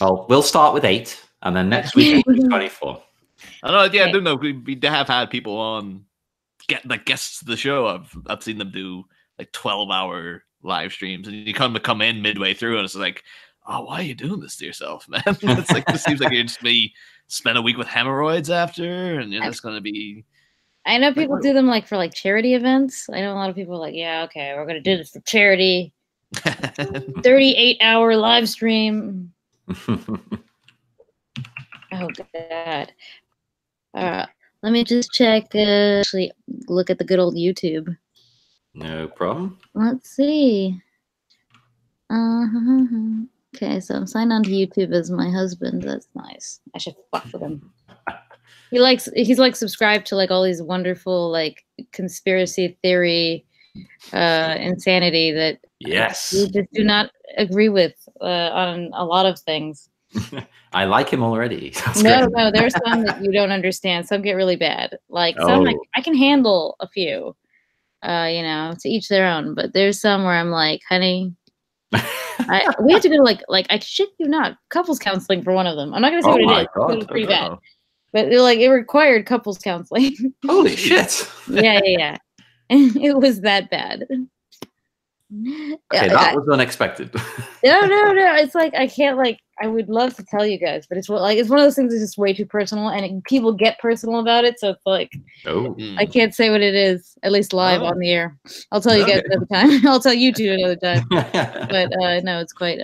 Well, we'll start with 8, and then next week 24. I know. Yeah, I do know. We have had people on guests to the show. I've seen them do like 12-hour live streams, and you come in midway through, and it's like, oh, why are you doing this to yourself, man? It's like this seems like you're just me spend a week with hemorrhoids after, and you're just gonna be. I know people do them like for charity events. I know a lot of people are like, yeah, okay, we're gonna do this for charity. 38-hour live stream. Oh God. Let me just check. Actually, look at the good old YouTube. No problem. Let's see. Okay, so I'm signed on to YouTube as my husband. That's nice. I should fuck with him. He's like subscribed to like all these wonderful like conspiracy theory insanity that yes we just do not agree with on a lot of things. I like him already. No, there's some that you don't understand. Some get really bad. Like some I can handle a few. To each their own. But there's some where I'm like, honey, we had to go to like I shit you not, couples counseling for one of them. I'm not gonna say what it is. God. It was pretty bad. But it required couples counseling. Holy shit. Yeah. It was that bad. Okay, that was unexpected. No. It's like I can't I would love to tell you guys, but it's one of those things that's just way too personal, and people get personal about it. So it's like, I can't say what it is, at least live on the air. I'll tell you guys another time. I'll tell you two another time. But no, it's quite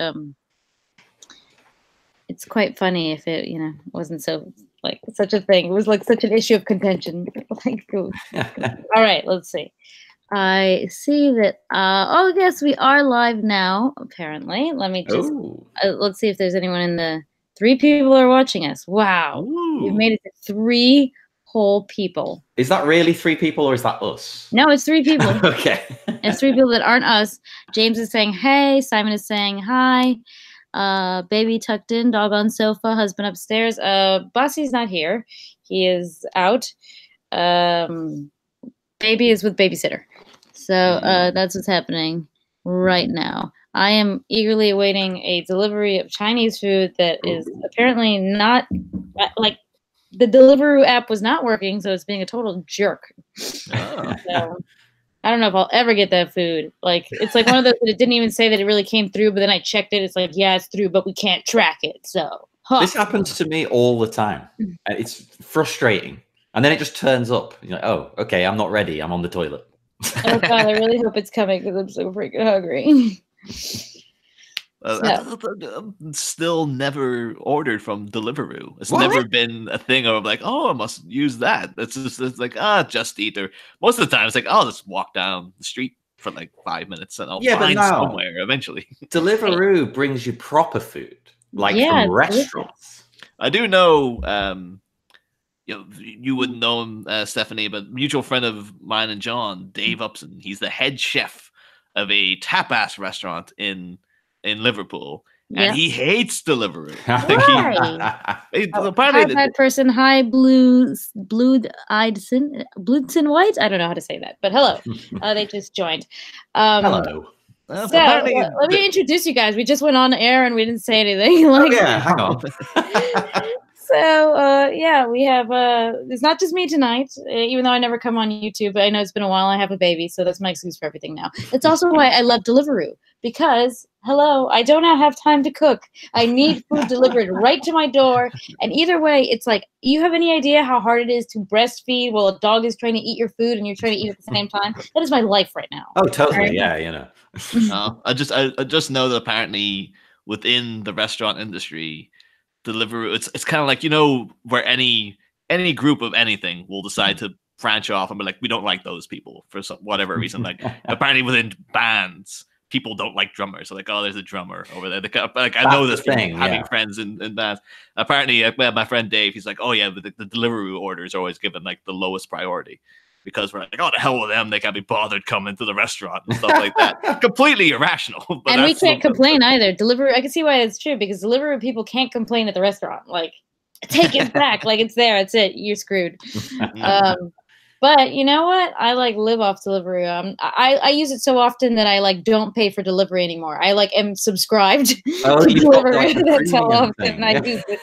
funny if it wasn't so such a thing. It was like such an issue of contention. All right, let's see. I see that. Yes, we are live now. Apparently, let me just let's see if there's anyone in the 3 people are watching us. Wow, we've made it to 3 whole people. Is that really 3 people, or is that us? No, it's 3 people. Okay, it's 3 people that aren't us. James is saying hey. Simon is saying hi. Baby tucked in, dog on sofa, husband upstairs. Bossy's not here. He is out. Baby is with babysitter. So that's what's happening right now. I am eagerly awaiting a delivery of Chinese food that is apparently not the Deliveroo app was not working, so it's being a total jerk. So, I don't know if I'll ever get that food. It's like one of those that it didn't even say that it really came through, but then I checked it. It's like, yeah, it's through, but we can't track it. So this happens to me all the time. It's frustrating. And then it just turns up. You're like, oh, okay, I'm not ready. I'm on the toilet. Oh, God, I really hope it's coming because I'm so freaking hungry. I'm still never ordered from Deliveroo. It's never been a thing of like, oh, I must use that. It's like, Just Eat. Or most of the time, it's like, I'll just walk down the street for like 5 minutes and I'll find somewhere eventually. Deliveroo brings you proper food, from restaurants. I do know... you wouldn't know him, Stephanie, but mutual friend of mine and John, Dave Upson, he's the head chef of a tapas restaurant in Liverpool, and he hates Deliveroo. That person, hi, Bluedson White. I don't know how to say that, but hello. They just joined. Hello. So let me introduce you guys. We just went on air and we didn't say anything. Hang on. So, we have, it's not just me tonight, even though I never come on YouTube, but I know it's been a while. I have a baby, so that's my excuse for everything now. It's also why I love Deliveroo, because, hello, I don't have time to cook. I need food delivered right to my door. And either way, it's like, you have any idea how hard it is to breastfeed while a dog is trying to eat your food and you're trying to eat at the same time? That is my life right now. Oh, totally. Yeah, I just know that apparently within the restaurant industry, Deliveroo, it's kind of like, where any group of anything will decide to branch off and be like, we don't like those people for whatever reason. Like apparently within bands, people don't like drummers. So like, oh, there's a drummer over there. I know this from having friends in bands. Apparently, my friend Dave, he's like, oh yeah, but the Deliveroo orders are always given like the lowest priority. Because we're like, oh, the hell with them. They can't be bothered coming to the restaurant and stuff like that. Completely irrational. But and we can't complain either. Deliveroo, I can see why it's true, because Deliveroo people can't complain at the restaurant. Like, take it back. Like, it's there. That's it. You're screwed. But you know what? I like live off delivery. I use it so often that I like don't pay for delivery anymore. I like am subscribed Oh, to you've got delivery. like a That's how premium often thing. I use it.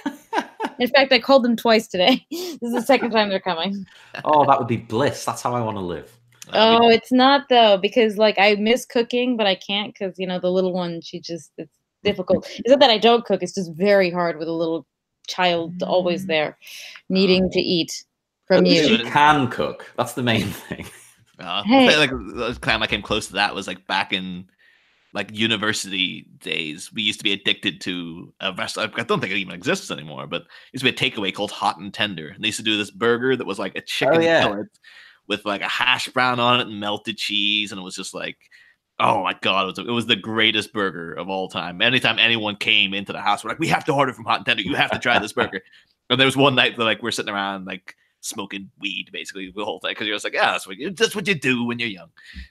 In fact, I called them twice today. This is the second time they're coming. Oh, that would be bliss. That's how I want to live. Oh, it's not though, because like I miss cooking, but I can't because the little one, it's difficult. It's not that I don't cook, it's just very hard with a little child always there needing to eat from At least you. you can cook. That's the main thing. Hey. Like the time I came close to that was like back in like university days. We used to be addicted to a restaurant. I don't think it even exists anymore, but it used to be a takeaway called Hot and Tender. And they used to do this burger that was like a chicken fillet with like a hash brown on it and melted cheese, and it was just like, oh my god, it was the greatest burger of all time. Anytime anyone came into the house, we're like, we have to order from Hot and Tender. You have to try this burger. And there was one night that like we're sitting around like smoking weed basically the whole thing because you're just like, yeah, that's what you do when you're young.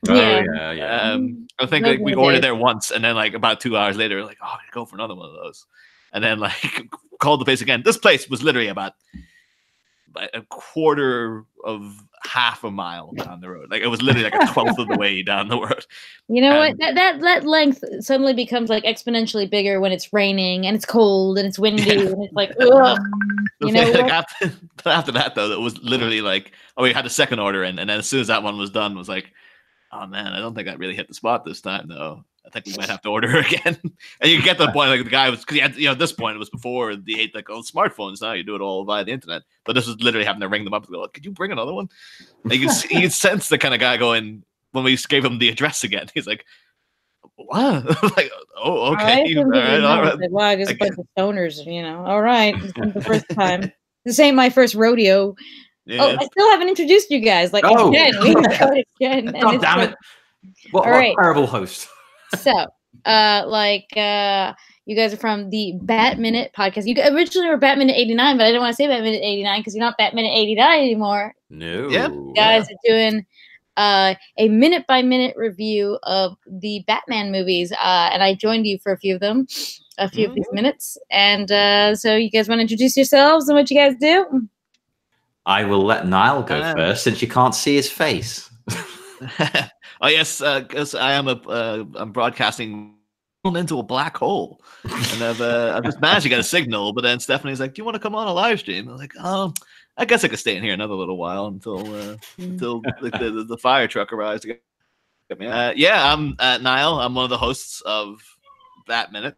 Yeah. I think like we ordered there once, and then like about 2 hours later, we're like, oh, I gotta go for another one of those, and then like called the place again. This place was literally about a quarter of half a mile down the road. Like it was literally like a 12th of the way down the road. You know what? That length suddenly becomes like exponentially bigger when it's raining and it's cold and it's windy and it's like, ugh. You know like what? after that though, it was literally like, oh, we had a second order in, and then as soon as that one was done, it was like, oh man, I don't think I really hit the spot this time though. I think we might have to order again. And you get to the point like the guy was, because at this point it was before the like smartphones. Now you do it all via the internet, but this was literally having to ring them up and go, could you bring another one? And you could sense the kind of guy going when we gave him the address again. He's like, what? Like, oh, okay, all right. Like, wow, just a bunch of stoners, All right, this is the first time. This ain't my first rodeo. Yeah. Oh, I still haven't introduced you guys. Like, again, we got it again. God damn it! What a terrible host. So, you guys are from the Batminute podcast. You originally were Batminute 89, but I didn't want to say Batminute 89 because you're not Batminute 89 anymore. No. You guys are doing a minute-by-minute review of the Batman movies, and I joined you for a few of them, a few of these minutes. And so you guys want to introduce yourselves and what you guys do? I will let Niall go first since you can't see his face. Oh yes, because I'm broadcasting into a black hole, and I've just managed to get a signal. But then Stephanie's like, "Do you want to come on a live stream?" I'm like, "Oh, I guess I could stay in here another little while until the fire truck arrives." Yeah, I'm Niall. I'm one of the hosts of Batminute.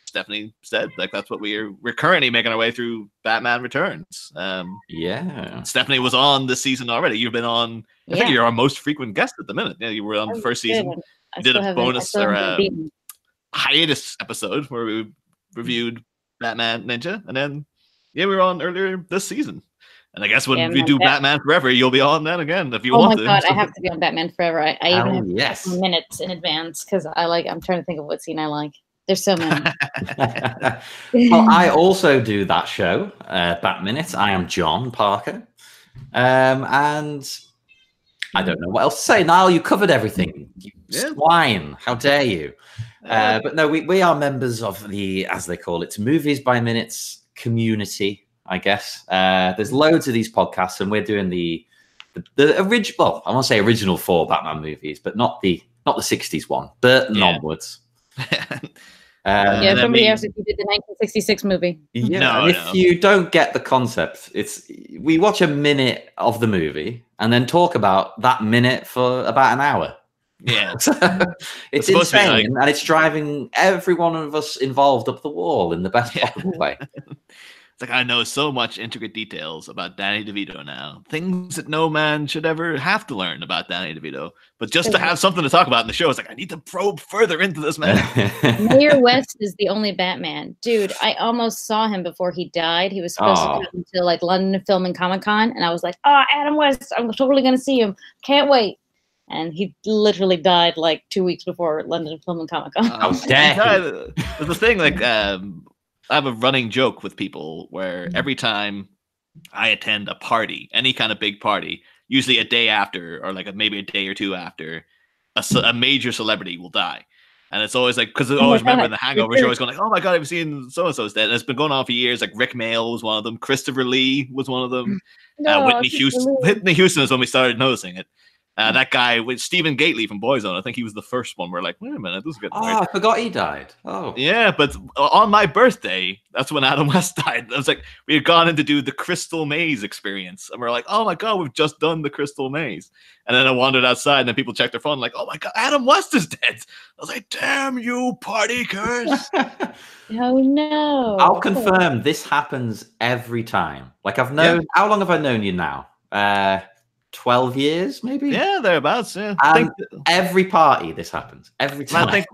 Stephanie said like that's what we're currently making our way through Batman Returns. Yeah, Stephanie was on this season already. You've been on. I think you're our most frequent guest at the minute. Yeah, you were on the first season. You did a bonus or a hiatus episode where we reviewed Batman Ninja, and then we were on earlier this season. And I guess when we do Batman Forever, you'll be on then again if you want to. Oh my god, I have to be on Batman Forever. I even have minutes in advance because I'm trying to think of what scene I like. There's so many. Well, I also do that show, Batminute. I am John Parker. And I don't know what else to say. Niall, you covered everything. You swine. How dare you? But no, we are members of the, as they call it, Movies by Minutes community, I guess. There's loads of these podcasts, and we're doing the original, well, I want to say original 4 Batman movies, but not the 60s one, Burton onwards. Somebody else did the 1966 movie. Yeah, if you don't get the concept, we watch a minute of the movie and then talk about that minute for about an hour. Yeah, so it's insane, and it's driving every one of us involved up the wall in the best possible way. It's like I know so much intricate details about Danny DeVito now. Things that no man should ever have to learn about Danny DeVito. But just to have something to talk about in the show, it's like, I need to probe further into this man. Mayor West is the only Batman. Dude, I almost saw him before he died. He was supposed to come to like London Film and Comic-Con. And I was like, Adam West, I'm totally going to see him. Can't wait. And he literally died like 2 weeks before London Film and Comic-Con. Oh, dang. The thing, like, I have a running joke with people where every time I attend a party, any kind of big party, usually a day after or like maybe a day or two after, a major celebrity will die. And it's always like, because I my always remember God, in The Hangover, you're always going like, oh my God, I've seen so-and-so's dead. And it's been going on for years. Like Rick Mail was one of them. Christopher Lee was one of them. No, Whitney Houston is when we started noticing it. That guy with Stephen Gately from Boyzone, I think he was the first one. We're like, wait a minute, this is getting weird. I forgot he died. Oh. Yeah, but on my birthday, that's when Adam West died. I was like, we had gone in to do the Crystal Maze experience. And we're like, oh my God, we've just done the Crystal Maze. And then I wandered outside and then people checked their phone like, oh my God, Adam West is dead. I was like, damn you, party curse. Oh no. I'll confirm this happens every time. Like I've known, how long have I known you now? 12 years, maybe? Yeah, thereabouts. Yeah. And every party this happens. Every time. I think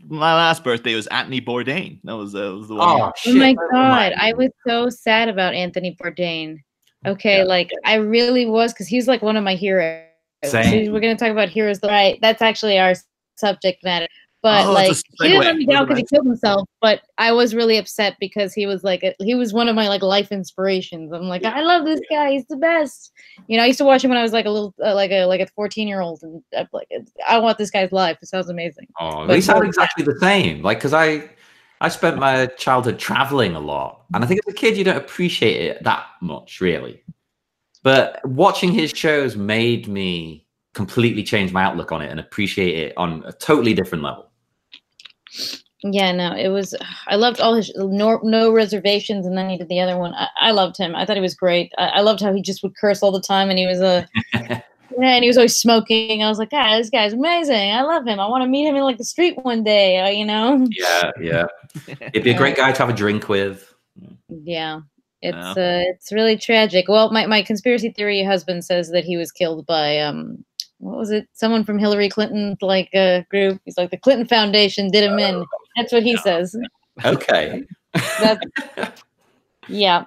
my last birthday was Anthony Bourdain. That was the one. Oh, shit. Oh my God. I was so sad about Anthony Bourdain. Okay, like I really was, because he's like one of my heroes. Same. So we're gonna talk about heroes, right? That's actually our subject matter. But Oh, like it's a he didn't segue. let me down because he killed himself. But I was really upset because he was like he was one of my like life inspirations. I'm like, I love this guy. He's the best. You know, I used to watch him when I was like a little like a 14-year-old, and I'm like, I want this guy's life. It sounds amazing. Oh, we sound exactly the same. Like, because I spent my childhood traveling a lot, and I think as a kid you don't appreciate it that much, really. But watching his shows made me completely change my outlook on it and appreciate it on a totally different level. Yeah, no, it was. I loved all his no reservations, and then he did the other one. I loved him. I thought he was great. I loved how he just would curse all the time, and he was and he was always smoking. I was like, ah, this guy's amazing. I love him. I want to meet him in like the street one day. You know? Yeah. It'd be a great guy to have a drink with. Yeah, it's really tragic. Well, my conspiracy theory husband says that he was killed by what was it? Someone from Hillary Clinton's like group. He's like the Clinton Foundation did him in. That's what he says. Okay. Yeah,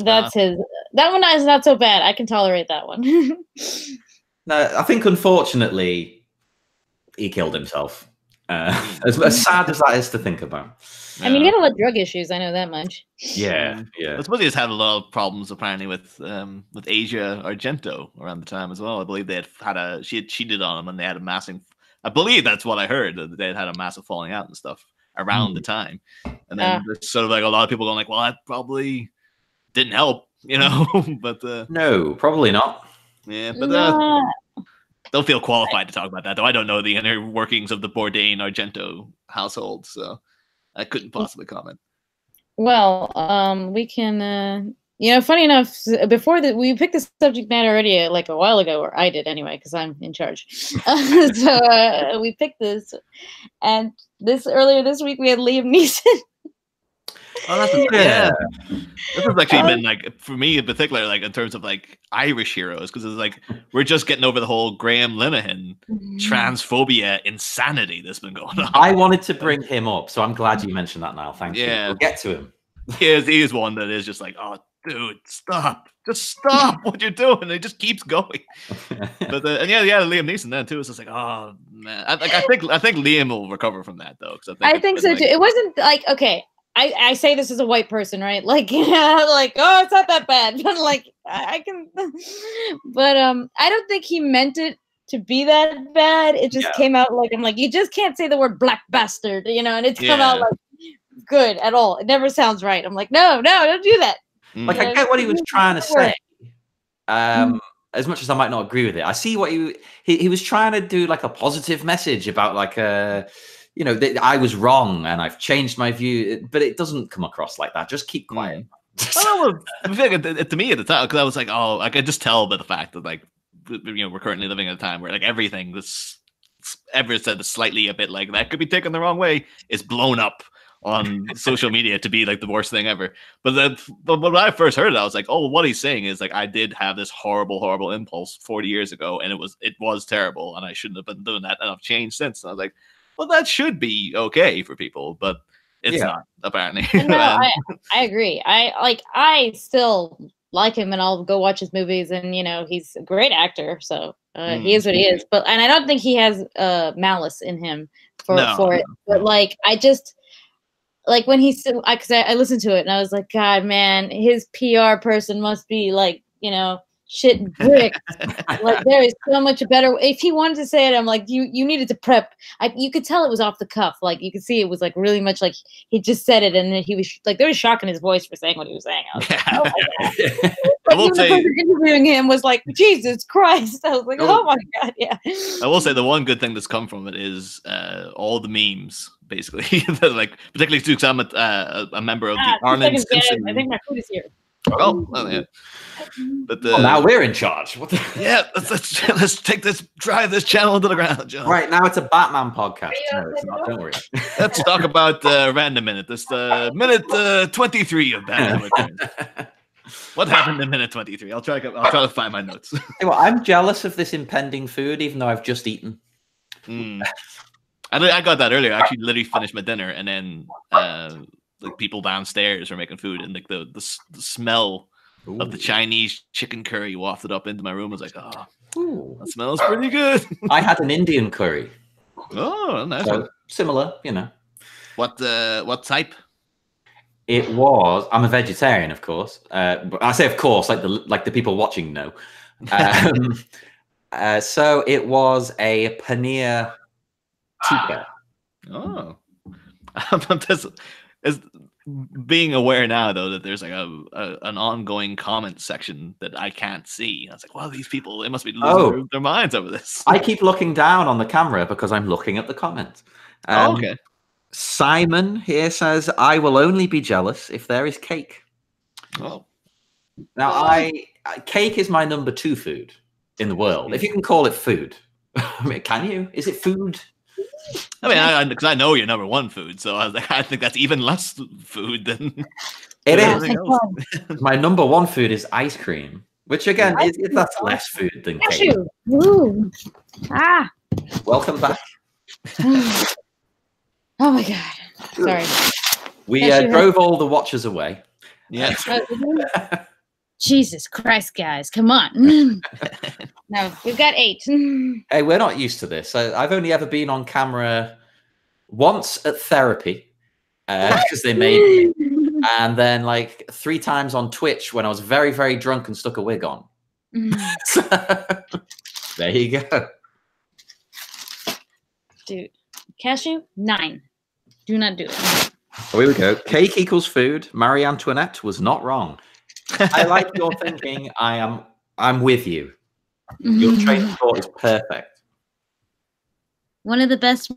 that's his. That one is not so bad. I can tolerate that one. No, I think unfortunately he killed himself. As sad as that is to think about. I mean, he had a lot of drug issues. I know that much. Yeah. I suppose he has had a lot of problems apparently with Asia Argento around the time as well. I believe they had she had cheated on him, and they had a massive. I believe that's what I heard, that they had a massive falling out and stuff around the time. And then there's sort of like a lot of people going like, well, that probably didn't help, you know. But no, probably not. Yeah, but don't feel qualified to talk about that, though. I don't know the inner workings of the Bourdain Argento household, so I couldn't possibly comment. Well, we can, you know, funny enough, before that, we picked this subject matter already like a while ago, or I did anyway, because I'm in charge. So we picked this, and earlier this week we had Liam Neeson. Oh, that's yeah. This has actually been like, for me in particular, like in terms of like Irish heroes, because it's like we're just getting over the whole Graham Linehan transphobia insanity that's been going on. I wanted to bring him up, so I'm glad you mentioned that now. Thank you. We'll get to him. He is one that is just like, oh, dude, stop. Just stop what you're doing. And it just keeps going. But and yeah, Liam Neeson then too. It's just like, oh man. I think Liam will recover from that though. I think so too. It wasn't like, okay, I say this as a white person, right? Like, like, oh, it's not that bad. But like, I can, but I don't think he meant it to be that bad. It just came out like, I'm like, you just can't say the word black bastard, you know, and it's come out like good at all. It never sounds right. I'm like, no, don't do that. Like, I get what he was trying to say. As much as I might not agree with it, I see what he was trying to do, like a positive message about like you know, I was wrong and I've changed my view, but it doesn't come across like that. Just keep quiet. To me at the time, because I was like, oh, I could just tell by the fact that like, you know, we're currently living at a time where like everything that's ever said slightly a bit like that could be taken the wrong way is blown up on social media to be like the worst thing ever. But when I first heard it, I was like, oh, what he's saying is like, I did have this horrible impulse 40 years ago, and it was terrible, and I shouldn't have been doing that, and I've changed since. And I was like, well, that should be okay for people, but it's not, apparently. No, I agree. I still like him, and I'll go watch his movies, and you know, he's a great actor, so he is what he is. But and I don't think he has malice in him for it. But like, I just like when he said, because I listened to it and I was like, God, man, his PR person must be like, you know, shit brick. Like there is so much better. If he wanted to say it, I'm like, you needed to prep. You could tell it was off the cuff. Like you could see it was like really much like he just said it, and then he was like, there was shock in his voice for saying what he was saying. I was like, oh my god. I will say, the person interviewing him was like, Jesus Christ. I was like, oh my god, yeah. I will say the one good thing that's come from it is all the memes, basically. Like particularly too, because I'm a member of the Arlen Simpson. I think my food is here. Oh, yeah. But now we're in charge. What yeah, let's drive this channel into the ground, John. Right now, it's a Batman podcast. No, it's not. Don't worry. Let's talk about Random Minute. This minute 23 of Batman Returns. What happened in minute 23? I'll try to find my notes. Hey, well, I'm jealous of this impending food, even though I've just eaten. I got that earlier. I actually literally finished my dinner, and then like people downstairs were making food, and like the smell of the Chinese chicken curry wafted up into my room. I was like, oh, that smells pretty good. I had an Indian curry. Oh, nice. So, similar, you know. What type? It was. I'm a vegetarian, of course. But I say, of course, like the people watching know. So it was a paneer tikka. Oh, is being aware now though that there's like an ongoing comment section that I can't see. I was like, wow, these people, they must be losing their minds over this. I keep looking down on the camera because I'm looking at the comments. Okay. Simon here says, I will only be jealous if there is cake. Oh. Now, cake is my number 2 food in the world. If you can call it food. I mean, can you? Is it food? I mean, because I know your number 1 food, so I was like, I think that's even less food than it is. My number 1 food is ice cream, which again, that's less food than cake. Ooh. Ah. Welcome back. Oh my god! Sorry. We drove all the watchers away. Yeah. Jesus Christ, guys, come on! No, we've got 8. Hey, we're not used to this. I've only ever been on camera once at therapy because they made me, and then like 3 times on Twitch when I was very, very drunk and stuck a wig on. So, there you go, dude. Cashew 9. Do not do it. Oh, here we go. Cake equals food. Marie Antoinette was not wrong. I like your thinking. I'm with you. Your train of thought is perfect. One of the best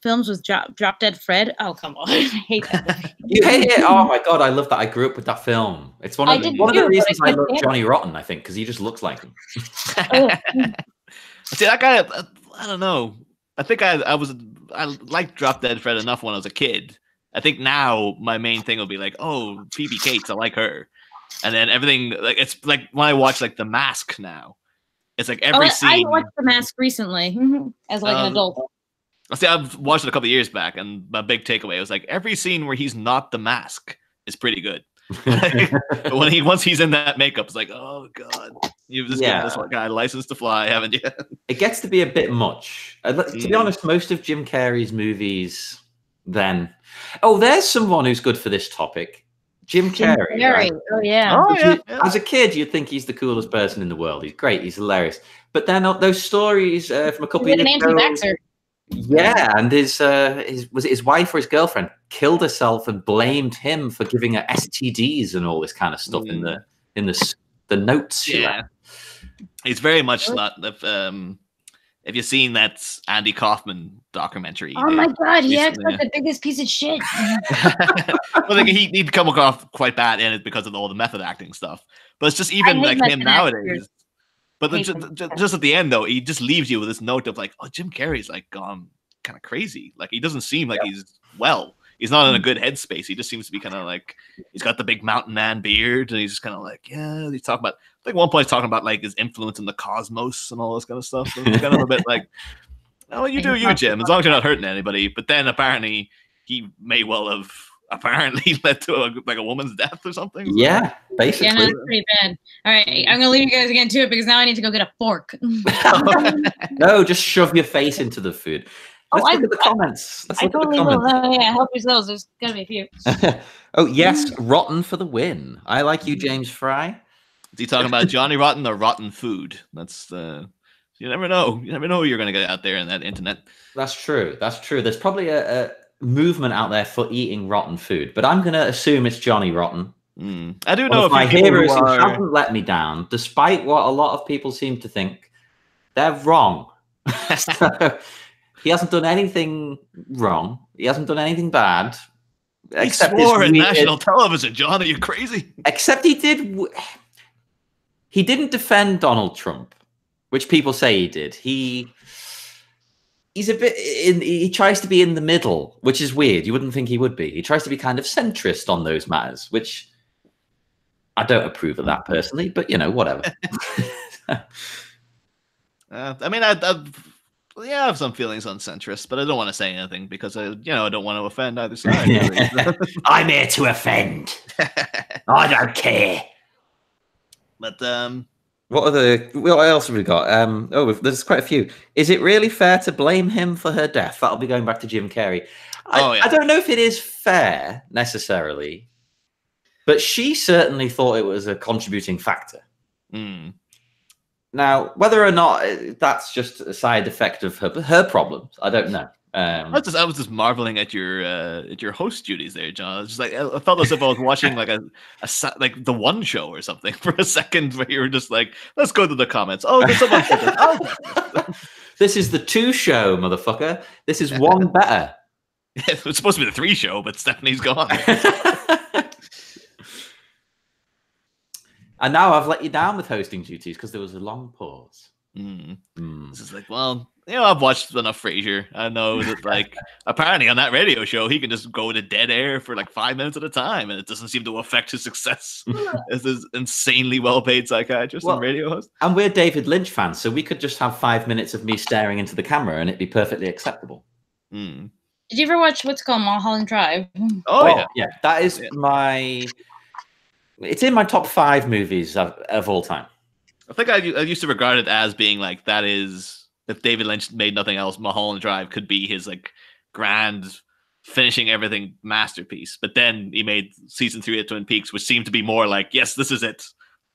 films was Drop Dead Fred. Oh, come on. I hate that movie. You hate it? Oh my god, I love that. I grew up with that film. It's one of the reasons I love Johnny Rotten, I think, because he just looks like him. See, that guy, I don't know. I think I liked Drop Dead Fred enough when I was a kid. I think now my main thing will be like, oh, Phoebe Cates, I like her. And then everything, like, it's like when I watch like The Mask now, it's like every scene. I watched The Mask recently as like an adult. See, I've watched it a couple of years back, and my big takeaway was like every scene where he's not the Mask is pretty good. But once he's in that makeup, it's like, oh god, you've just given this guy license to fly, haven't you? It gets to be a bit much. To be honest, most of Jim Carrey's movies, then, there's someone who's good for this topic. Jim Carrey. Right? Oh yeah. As a kid, you'd think he's the coolest person in the world. He's great. He's hilarious. But then those stories from a couple of years ago. Yeah, and his wife or his girlfriend killed herself and blamed him for giving her STDs and all this kind of stuff in the notes. Yeah, it's very much that. If you've seen that Andy Kaufman documentary, oh my god, he acts like the biggest piece of shit. Well, like, he'd come across quite bad in it because of all the method acting stuff. But it's just even like him nowadays. But just at the end, though, he just leaves you with this note of like, oh, Jim Carrey's like gone kind of crazy. Like he doesn't seem like he's well. He's not in a good headspace. He just seems to be kind of like he's got the big mountain man beard, and he's just kind of like, yeah. He's talking about like one point he's talking about like his influence in the cosmos and all this kind of stuff. So it's kind of a bit like, oh, you do you, Jim, as long as you're not hurting anybody. But then apparently he may well have led to a woman's death or something. So. Yeah, basically. Yeah, no, that's pretty bad. All right, I'm gonna leave you guys again to it because now I need to go get a fork. No, just shove your face into the food. Let's look at the comments. I totally will. Yeah, help yourselves. There's gonna be a few. Oh yes, Rotten for the win. I like you, James Fry. Is he talking about Johnny Rotten or rotten food? That's you never know. You never know who you're going to get out there in that internet. That's true. That's true. There's probably a movement out there for eating rotten food, but I'm going to assume it's Johnny Rotten. I do One know of my heroes who haven't let me down, despite what a lot of people seem to think. They're wrong. He hasn't done anything wrong. He hasn't done anything bad. He swore in national television, John. Are you crazy? Except he did. He didn't defend Donald Trump, which people say he did. He's a bit. He tries to be in the middle, which is weird. You wouldn't think he would be. He tries to be kind of centrist on those matters, which I don't approve of that personally. But you know, whatever. I mean, I have some feelings on centrist, but I don't want to say anything because I don't want to offend either side. Really. I'm here to offend. I don't care. But what else have we got? There's quite a few. Is it really fair to blame him for her death? That'll be going back to Jim Carrey. I don't know if it is fair necessarily, but she certainly thought it was a contributing factor. Now, whether or not that's just a side effect of her problems, I don't know. I was just marveling at your host duties there, John. I was just like, I felt as if I was watching like like the One Show or something for a second, where you were just like, let's go to the comments. Oh, did someone say this? Oh. This is the 2 show, motherfucker. This is one better. It was supposed to be the 3 show, but Stephanie's gone. And now I've let you down with hosting duties because there was a long pause. This is like, well, I've watched enough Frasier. I know that, like, apparently on that radio show, he can just go to dead air for like 5 minutes at a time, and it doesn't seem to affect his success as this insanely well-paid psychiatrist and radio host. And we're David Lynch fans, so we could just have 5 minutes of me staring into the camera, and it'd be perfectly acceptable. Did you ever watch what's called Mulholland Drive? Oh yeah. That is my. It's in my top 5 movies of all time. I think I used to regard it as being like, that is, if David Lynch made nothing else, Mulholland Drive could be his like grand finishing everything masterpiece. But then he made season 3 of Twin Peaks, which seemed to be more like, yes, this is it.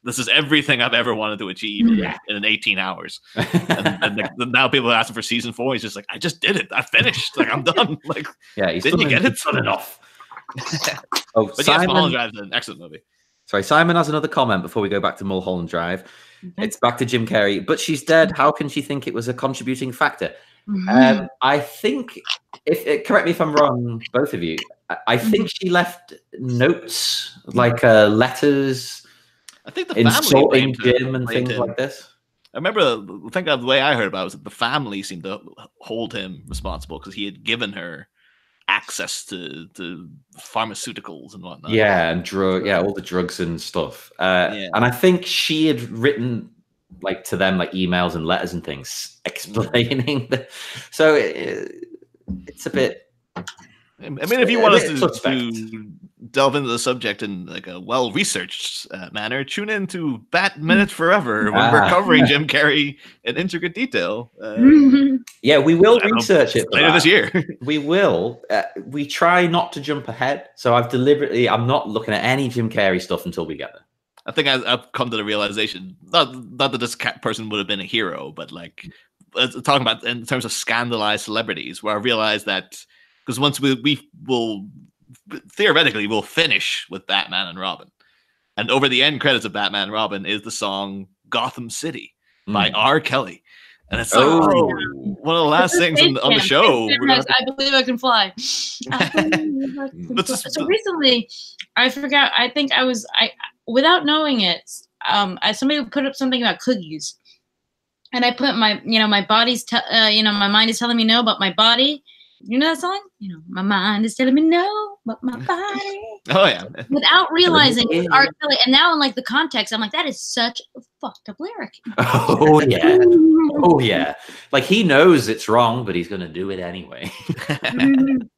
This is everything I've ever wanted to achieve in 18 hours. and now people are asking for season 4. He's just like, I just did it. I finished. Like, I'm done. Like, didn't you get it? Done enough. But yes, Mulholland Drive is an excellent movie. Sorry, Simon has another comment before we go back to Mulholland Drive. It's back to Jim Carrey. But she's dead. How can she think it was a contributing factor? I think, correct me if I'm wrong, both of you, I think she left notes, like letters, I think the insulting Jim and things like this. I remember, the way I heard about it was that the family seemed to hold him responsible because he had given her access to pharmaceuticals and whatnot. Yeah, and all the drugs and stuff. And I think she had written like to them like emails and letters and things explaining that. So it's a bit. I mean, if you want us to delve into the subject in like a well-researched manner, tune in to Batminute Forever when we're covering Jim Carrey in intricate detail. Yeah, we will research it later this year. We will. We try not to jump ahead, so I'm not looking at any Jim Carrey stuff until we get there. I think I've come to the realization, not that this person would have been a hero, but like talking about in terms of scandalized celebrities, where I realized that. Because once we will theoretically we'll finish with Batman and Robin, and over the end credits of Batman and Robin is the song "Gotham City" by R. Kelly, and it's like one of the last things on the show. I believe I can fly. So recently, I forgot. I think I without knowing it. Somebody put up something about cookies, and I put my body's my mind is telling me no, but my body. You know that song? My mind is telling me no, but my body. Oh yeah. Without realizing it's R. Kelly, and now in like the context, I'm like, that is such a fucked up lyric. Oh yeah. Oh yeah. Like he knows it's wrong, but he's gonna do it anyway. I'm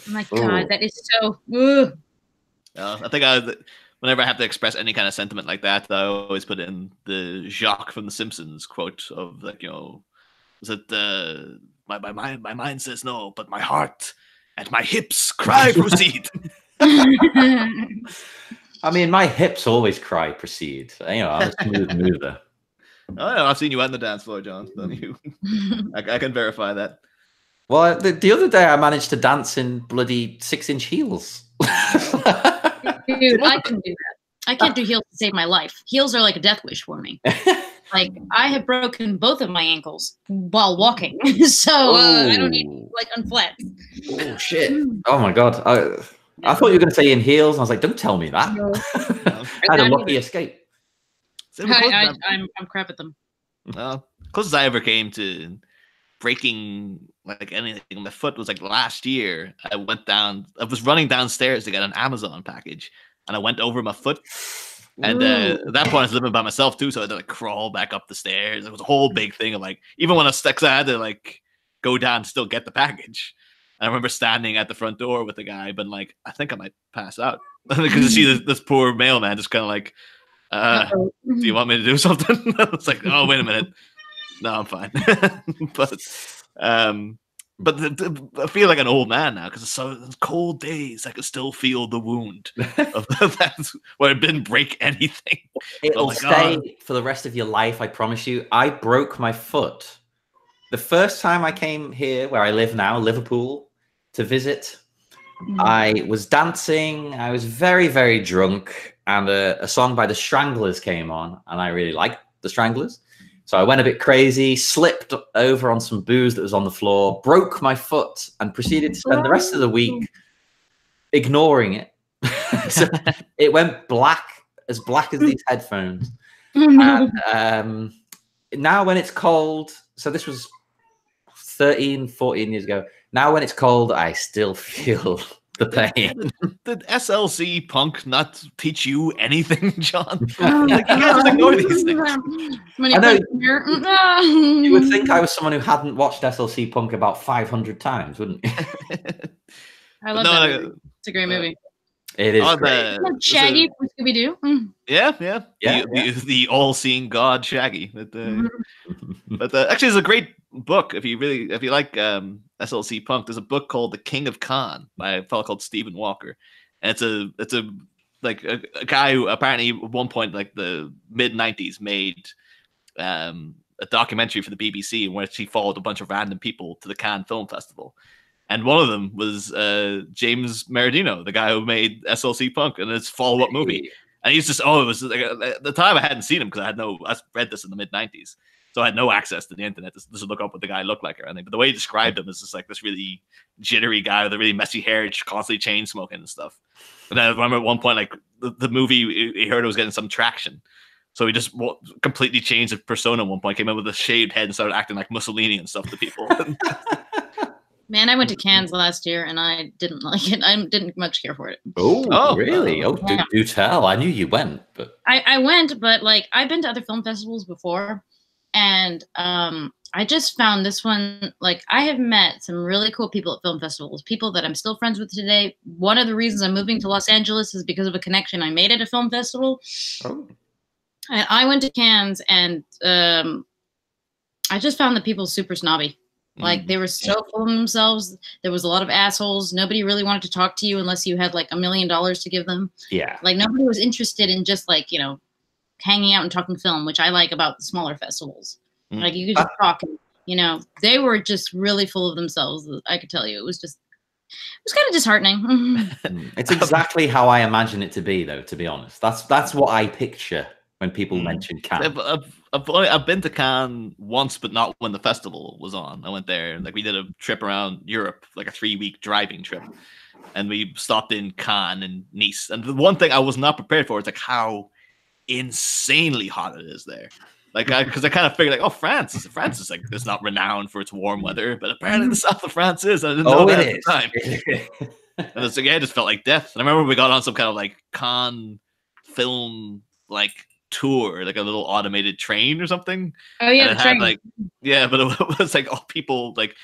like, God, that is so. I think whenever I have to express any kind of sentiment like that, I always put in the Jacques from The Simpsons quote of like, is it my mind says no, but my heart and my hips cry proceed. I mean, my hips always cry proceed. You know, I'm a smooth mover. Oh, yeah, I've seen you on the dance floor, John. I can verify that. Well, the other day I managed to dance in bloody 6-inch heels. Dude, I can do that. I can't do heels to save my life. Heels are like a death wish for me. Like, I have broken both of my ankles while walking, so I don't need like unflat. Oh shit! Oh my god! I thought you were going to say in heels. And I was like, don't tell me that. I had a lucky escape. I'm crap at them. Closest I ever came to breaking like anything, my foot was like last year. I was running downstairs to get an Amazon package, and I went over my foot. And at that point, I was living by myself too, so I had to like crawl back up the stairs. It was a whole big thing of like, even when I was stuck, I had to like go down to still get the package. And I remember standing at the front door with the guy, but like, I think I might pass out because you see this poor mailman just kind of like, do you want me to do something? I was like, oh, wait a minute. No, I'm fine. But I feel like an old man now because it's cold days. I can still feel the wound of that where I didn't break anything. It'll stay for the rest of your life, I promise you. I broke my foot the first time I came here, where I live now, Liverpool, to visit. I was dancing. I was very, very drunk, and a song by the Stranglers came on, and I really liked the Stranglers. So I went a bit crazy, slipped over on some booze that was on the floor, broke my foot, and proceeded to spend the rest of the week ignoring it. So it went black as these headphones. And, now when it's cold, so this was 13, 14 years ago. Now when it's cold, I still feel the pain. Did SLC punk not teach you anything, John? Like, you guys ignore these things. I know. You would think I was someone who hadn't watched SLC punk about 500 times, wouldn't you? I love that movie. It's a great movie. It is great. Shaggy from Scooby-Doo. Yeah. The all-seeing God Shaggy. But actually, it's a great book if you like SLC punk. There's a book called The King of Con by a fellow called Stephen Walker, and it's a like a guy who apparently at one point, like the mid-90s, made a documentary for the BBC in which he followed a bunch of random people to the Cannes Film Festival. And one of them was James Meridino, the guy who made SLC Punk, and its follow-up movie. And he's just, it was like, at the time I hadn't seen him because I read this in the mid-90s. So I had no access to the internet to look up what the guy looked like or anything. But the way he described him is just like this really jittery guy with a really messy hair, constantly chain smoking and stuff. And I remember at one point, like the movie, he heard it was getting some traction. So he just completely changed his persona at one point, came in with a shaved head and started acting like Mussolini and stuff to people. Man, I went to Cannes last year and I didn't like it. I didn't much care for it. Oh really? Do tell. I knew you went, but I went, but like I've been to other film festivals before, and I just found this one, like, I have met some really cool people at film festivals, people that I'm still friends with today. One of the reasons I'm moving to Los Angeles is because of a connection I made at a film festival. Oh. And I went to Cannes, and I just found the people super snobby. Like, they were so full of themselves. There was a lot of assholes. Nobody really wanted to talk to you unless you had like $1 million to give them. Yeah. Like, nobody was interested in just like, you know, hanging out and talking film, which I like about the smaller festivals. Like, you could just talk, and, you know, they were just really full of themselves. I could tell you, it was kind of disheartening. It's exactly how I imagine it to be, though, to be honest. That's what I picture when people mention Cannes. I've been to Cannes once, but not when the festival was on. I went there, like, we did a trip around Europe, like a 3-week driving trip, and we stopped in Cannes and Nice. And the one thing I was not prepared for is like how insanely hot it is there. Like, because I kind of figured, like, oh, France is like, it's not renowned for its warm weather, but apparently the south of France is. I didn't know that at the time. And it's like, yeah, it just felt like death. And I remember we got on some kind of like Cannes film like tour, like a little automated train or something. Oh yeah, and it had, like, yeah, but it was like all people, like,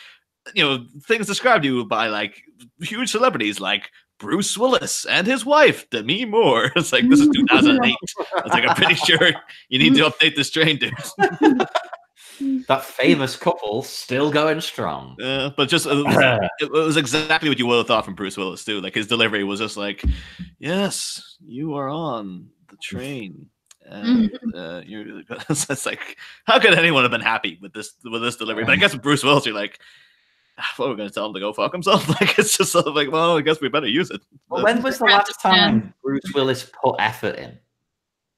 you know, things described to you by like huge celebrities like Bruce Willis and his wife, Demi Moore. It's like, this is 2008. It's like, I'm pretty sure you need to update this train, dude. That famous couple still going strong. But just it was exactly what you would have thought from Bruce Willis too. Like his delivery was just like, "Yes, you are on the train." You're it's like, how could anyone have been happy with this delivery? But I guess with Bruce Willis, you're like, what, we're going to tell him to go fuck himself? Like, it's just sort of like, well, I guess we better use it. Well, when was the last time Bruce Willis put effort in?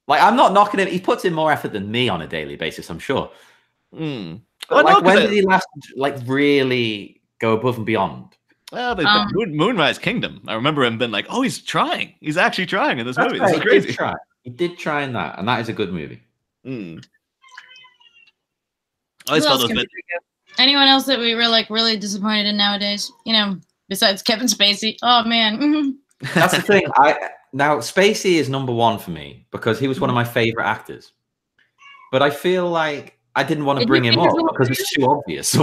Like, I'm not knocking him. He puts in more effort than me on a daily basis, I'm sure. But like, when did he last, like, really go above and beyond? Well, Moonrise Kingdom. I remember him being like, oh, he's trying. He's actually trying in this movie. This is crazy. He did try in that, and that is a good movie. I always felt those bits. Anyone else that we were like really disappointed in nowadays? You know, besides Kevin Spacey. Oh man, that's the thing. Now Spacey is number one for me because he was one of my favorite actors. But I feel like I didn't want to bring him up because it's too obvious.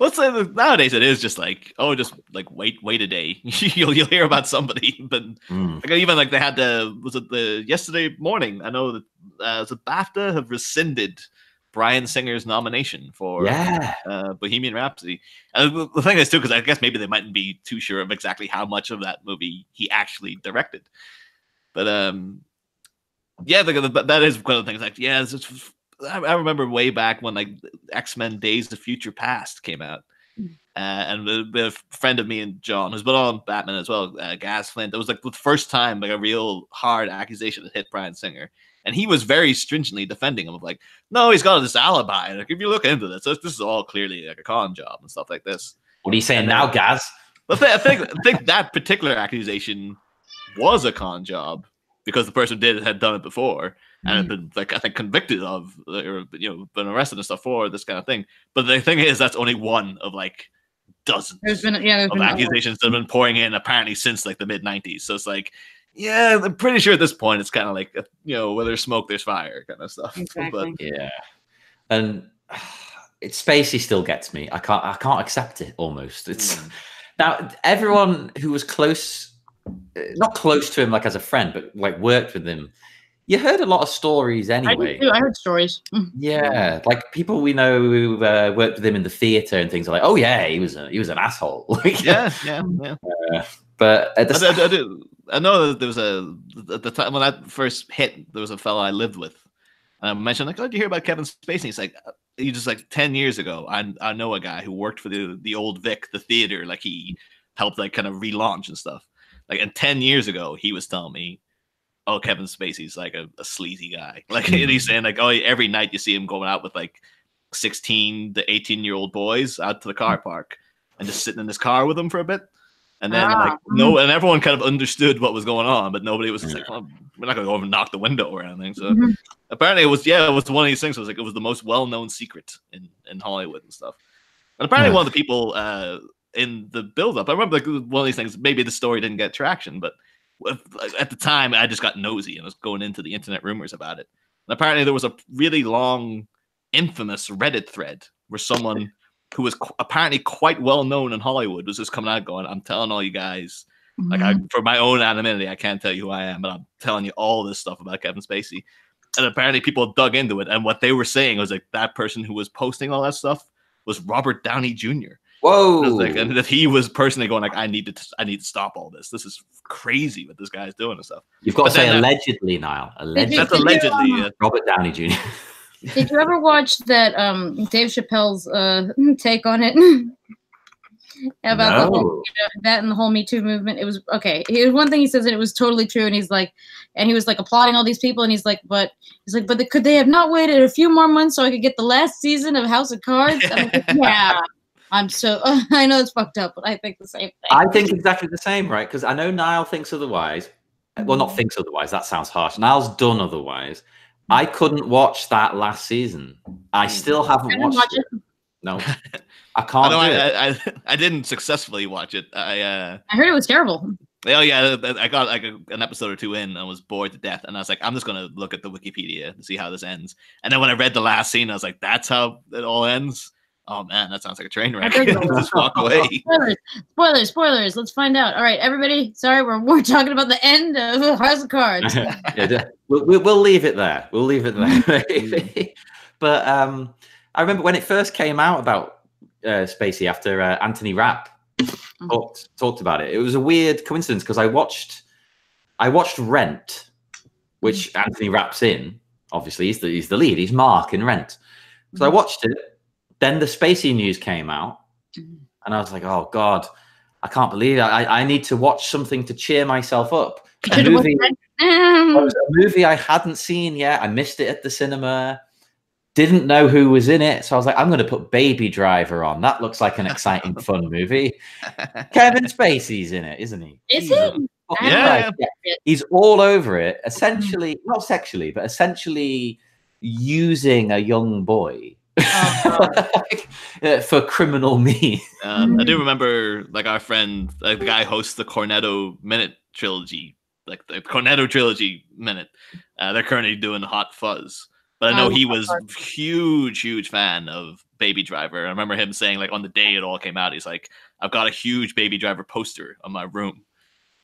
Let's say nowadays it is just like, oh, just like wait a day. you'll hear about somebody. But like, even like they had the yesterday morning. I know that the BAFTA have rescinded Bryan Singer's nomination for Bohemian Rhapsody. And the thing is too, because I guess maybe they mightn't be too sure of exactly how much of that movie he actually directed. But that is one of the things. Like, I remember way back when like X-Men: Days of Future Past came out, and a friend of me and John, who's been on Batman as well, Gaz Flint. It was like the first time like a real hard accusation had hit Bryan Singer. And he was very stringently defending him of like, no, he's got this alibi. Like, if you look into this is all clearly like a con job and stuff like this. What are you saying now, Gaz? I think that particular accusation was a con job because the person had done it before and had been like, I think, convicted of, or been arrested and stuff for this kind of thing. But the thing is, that's only one of like dozens of accusations that have been pouring in apparently since like the mid-90s. So it's like, yeah, I'm pretty sure at this point it's kind of like, where there's smoke, there's fire kind of stuff. Exactly. But, yeah. And Spacey still gets me. I can't accept it almost. It's now everyone who was not close to him like as a friend, but like worked with him. You heard a lot of stories anyway. I heard stories. Yeah, like people we know who worked with him in the theater and things are like, oh yeah, he was an asshole. yeah. But I know that there was at the time when that first hit, there was a fellow I lived with. And I mentioned like, oh, did you hear about Kevin Spacey? He's like, he just like 10 years ago, I know a guy who worked for the old Vic, the theater, like he helped like kind of relaunch and stuff. Like, and 10 years ago, he was telling me, oh, Kevin Spacey's like a sleazy guy. Like, and he's saying like, oh, every night you see him going out with like 16 to 18-year-old boys out to the car park and just sitting in his car with them for a bit. And then and everyone kind of understood what was going on, but nobody was just like, well, we're not going to go over and knock the window or anything. So apparently it was one of these things. It was like, it was the most well-known secret in Hollywood and stuff. And apparently one of the people in the build-up, I remember like one of these things, maybe the story didn't get traction, but at the time I just got nosy and was going into the internet rumors about it. And apparently there was a really long, infamous Reddit thread where someone who was apparently quite well known in Hollywood was just coming out going, I'm telling all you guys, like for my own anonymity, I can't tell you who I am, but I'm telling you all this stuff about Kevin Spacey. And apparently people dug into it. And what they were saying was like that person who was posting all that stuff was Robert Downey Jr. Whoa. And that he was personally going like, I need to stop all this. This is crazy what this guy's doing and stuff. You've got to say allegedly, Niall. Allegedly. That's allegedly. Robert Downey Jr. Did you ever watch that Dave Chappelle's take on it? About the whole, that and the whole Me Too movement? It was okay. One thing he says, and it was totally true. And he was like applauding all these people, and he's like, but could they have not waited a few more months so I could get the last season of House of Cards? I'm like, yeah. I know it's fucked up, but I think the same thing. I think exactly the same, right? Because I know Niall thinks otherwise. Well, not thinks otherwise. That sounds harsh. Niall's done otherwise. I couldn't watch that last season. I still haven't watched it. No, I can't. I didn't successfully watch it. I heard it was terrible. Oh yeah, I got like an episode or two in and was bored to death, and I was like, I'm just gonna look at the Wikipedia to see how this ends. And then when I read the last scene, I was like, that's how it all ends. Oh man, that sounds like a train wreck. Just walk away. Spoilers. Let's find out. All right, everybody. Sorry, we're talking about the end of House of Cards. We'll leave it there. We'll leave it there. But I remember when it first came out about Spacey after Anthony Rapp talked about it. It was a weird coincidence because I watched Rent, which Anthony Rapp's in. Obviously, he's the lead. He's Mark in Rent. So I watched it. Then the Spacey news came out, and I was like, "Oh God, I can't believe it. I need to watch something to cheer myself up." A movie I hadn't seen yet. I missed it at the cinema. Didn't know who was in it, so I was like, "I'm going to put Baby Driver on. That looks like an exciting, fun movie." Kevin Spacey's in it, isn't he? Is he? Yeah. He's all over it. Essentially, not sexually, but essentially using a young boy for criminal means. I do remember, like, our friend, like the guy who hosts the Cornetto Minute trilogy, like the Cornetto trilogy minute. They're currently doing Hot Fuzz, but I know he was huge fan of Baby Driver. I remember him saying, like, on the day it all came out, he's like, "I've got a huge Baby Driver poster on my room."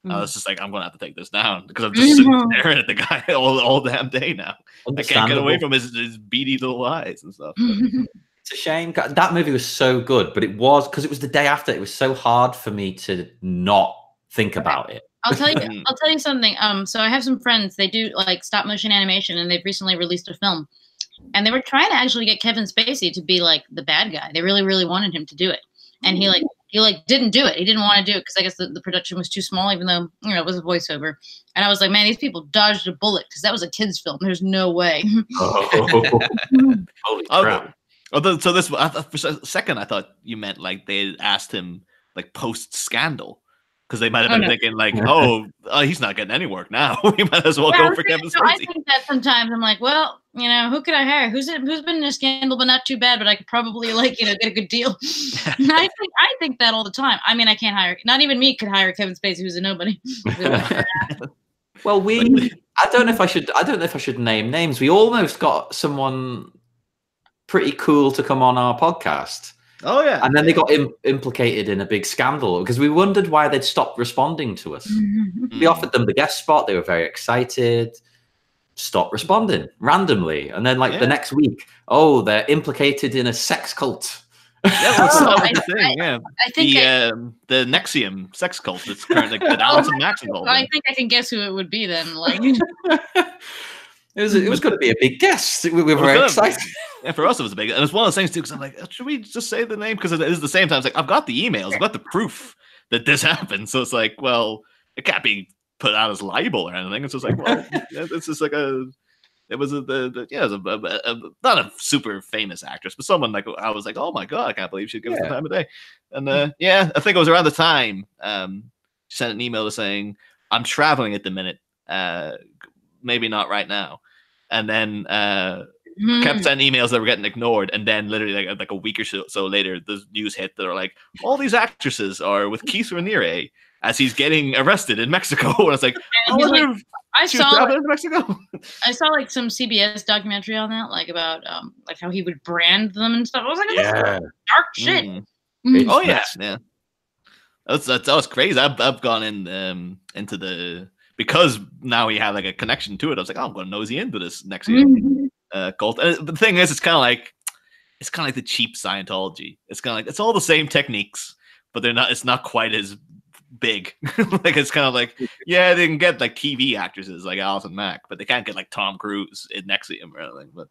I was just like, I'm gonna have to take this down because I'm just sitting staring at the guy all damn day now. I can't get away from his beady little eyes and stuff. It's a shame. That movie was so good, but it was because it was the day after. It was so hard for me to not think about it. I'll tell you something. So I have some friends. They do like stop motion animation, and they've recently released a film. And they were trying to actually get Kevin Spacey to be like the bad guy. They really wanted him to do it, and he didn't do it. He didn't want to do it because I guess the production was too small, even though it was a voiceover. And I was like, man, these people dodged a bullet because that was a kid's film. There's no way. Holy crap! So this, for a second, I thought you meant like they asked him like post Scandal. Because they might have been thinking like, oh, he's not getting any work now. We might as well go for Kevin Spacey. I think that sometimes I'm like, well, who could I hire? Who's been in a scandal but not too bad, but I could probably get a good deal. I think that all the time. I mean, I can't hire. Not even me could hire Kevin Spacey, who's a nobody. Well, I don't know if I should name names. We almost got someone pretty cool to come on our podcast. Oh yeah, and then they got implicated in a big scandal because we wondered why they'd stopped responding to us. We offered them the guest spot; they were very excited. Stopped responding randomly, and then the next week, they're implicated in a sex cult. Yeah, that's the thing. Yeah, I think the Nexium sex cult that's currently got Allison Max involved. I think I can guess who it would be then. Like. It was going to be a big guest. We were very excited. Yeah, for us it was a big, and it's one of those things too. Because I'm like, should we just say the name? Because it is the same time. It's like I've got the emails, I've got the proof that this happened. So it's like, well, it can't be put out as libel or anything. It's just like, well, it's just like it was not a super famous actress, but someone like I was like, oh my god, I can't believe she'd give us the time of day. And I think it was around the time she sent an email to saying, I'm traveling at the minute. Maybe not right now. And then kept sending emails that were getting ignored. And then literally like a week or so later, the news hit that are like, all these actresses are with Keith Raniere as he's getting arrested in Mexico. And it's like, I saw like some CBS documentary on that, like about like how he would brand them and stuff. I was like, this is dark shit. Oh yeah. That was crazy. I've gone into the, because now we have like a connection to it. I was like, I'm going to nosy into this next year cult. And the thing is, it's kind of like the cheap Scientology. It's kind of like it's all the same techniques, but they're not. It's not quite as big. Like it's kind of like they can get like TV actresses like Alison Mack, but they can't get like Tom Cruise in Nexium or anything. But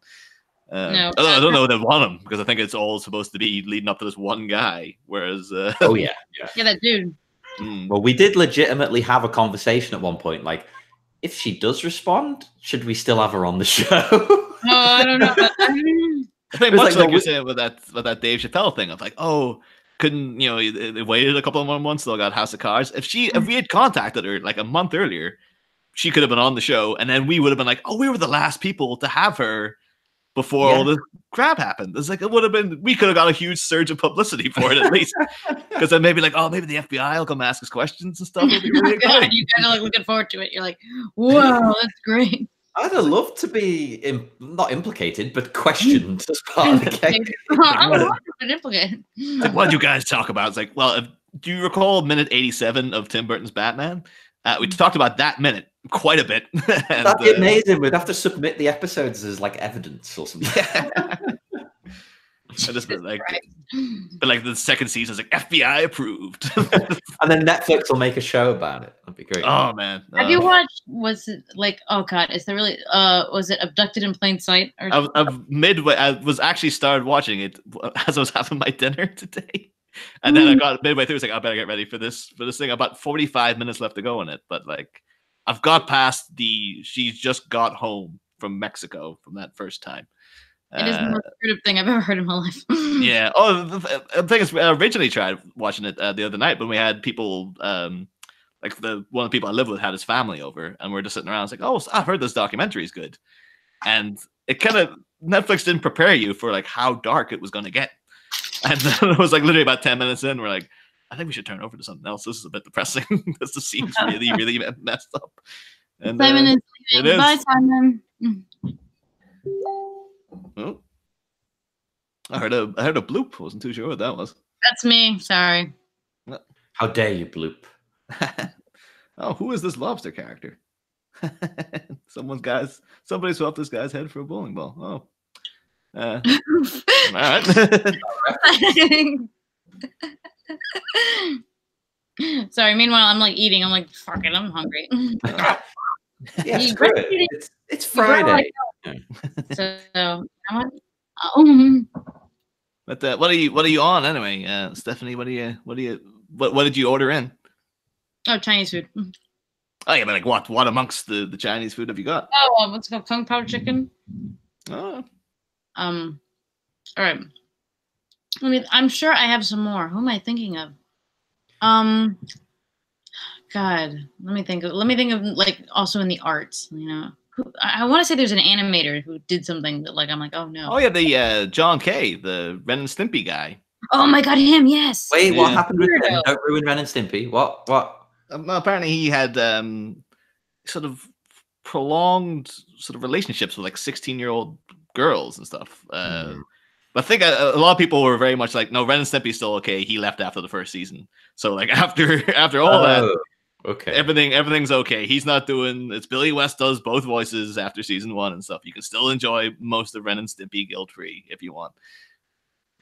no, I don't know if they want him because I think it's all supposed to be leading up to this one guy. Whereas yeah, that dude. Well, we did legitimately have a conversation at one point. Like, if she does respond, should we still have her on the show? I don't know. I think much like you're saying with that Dave Chappelle thing of like, couldn't they waited a couple of more months, still got House of Cards. If we had contacted her like a month earlier, she could have been on the show, and then we would have been like, we were the last people to have her before all the crap happened. It's like, it would have been, we could have got a huge surge of publicity for it at least. Because then maybe like, maybe the FBI will come ask us questions and stuff. It'll be really exciting. You kind of like looking forward to it. You're like, whoa, that's great. I'd have loved to be not implicated, but questioned as part of the case. I would have been implicated. Like, what did you guys talk about? It's like, well, do you recall minute 87 of Tim Burton's Batman? We talked about that minute quite a bit. And, that'd be amazing. We'd have to submit the episodes as like evidence or something. I just like, but like the second season is like FBI approved, and then Netflix will make a show about it. That'd be great. Oh man, have you watched? Was it like? Oh god, is there really? Was it Abducted in Plain Sight? Or I've midway. I was actually started watching it as I was having my dinner today, and then I got midway through. It's like I better get ready for this thing. About 45 minutes left to go in it, but like I've got past the. She's just got home from Mexico from that first time. It is the most creative thing I've ever heard in my life. Yeah. Oh, the thing is, I originally tried watching it the other night when we had people, like one of the people I live with had his family over, and we're just sitting around. It's like, oh, I've heard this documentary is good, and it kind of Netflix didn't prepare you for like how dark it was going to get, and it was like literally about 10 minutes in, we're like, I think we should turn over to something else. This is a bit depressing. This seems really, really messed up. And Simon is leaving. Bye, Simon. Oh. I heard a bloop. Wasn't too sure what that was. That's me. Sorry. How dare you bloop? Oh, who is this lobster character? Somebody swapped this guy's head for a bowling ball. Oh. All right. Sorry. Meanwhile, I'm like eating. I'm like, fuck it. I'm hungry. Yeah, screw it. It's Friday. So, But what are you on anyway, Stephanie? What did you order in? Oh, Chinese food. Oh yeah, but like what amongst the Chinese food have you got? Oh, what's it called? Kung Pao chicken. Oh. All right. I'm sure I have some more. Who am I thinking of? God, let me think of like also in the arts, you know. I want to say there's an animator who did something that like I'm like, oh no. Oh yeah, the John Kay, the Ren and Stimpy guy. Oh my god, him, yes. Wait, what happened with him? Don't ruin Ren and Stimpy. What? Apparently he had sort of prolonged sort of relationships with like 16-year-old girls and stuff. But I think a lot of people were very much like, no, Ren and Stimpy's still okay. He left after the first season. So like after all that, okay, everything's okay. He's not doing. It's Billy West does both voices after season 1 and stuff. You can still enjoy most of Ren and Stimpy guilt free if you want.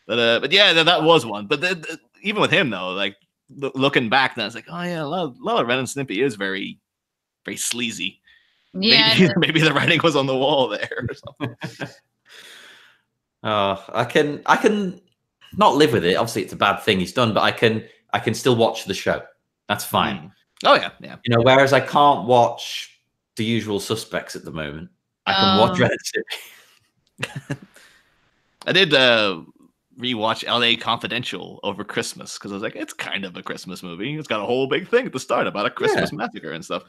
But yeah, that was one. But even with him though, like looking back, then it's like, oh yeah, a lot of Ren and Stimpy is very, very sleazy. Yeah, maybe the writing was on the wall there or something. I can not live with it. Obviously, it's a bad thing he's done, but I can still watch the show. That's fine. Oh yeah. You know, whereas I can't watch The Usual Suspects at the moment. I can watch Ren and Stimpy. I did rewatch LA Confidential over Christmas because I was like, it's kind of a Christmas movie. It's got a whole big thing at the start about a Christmas massacre and stuff.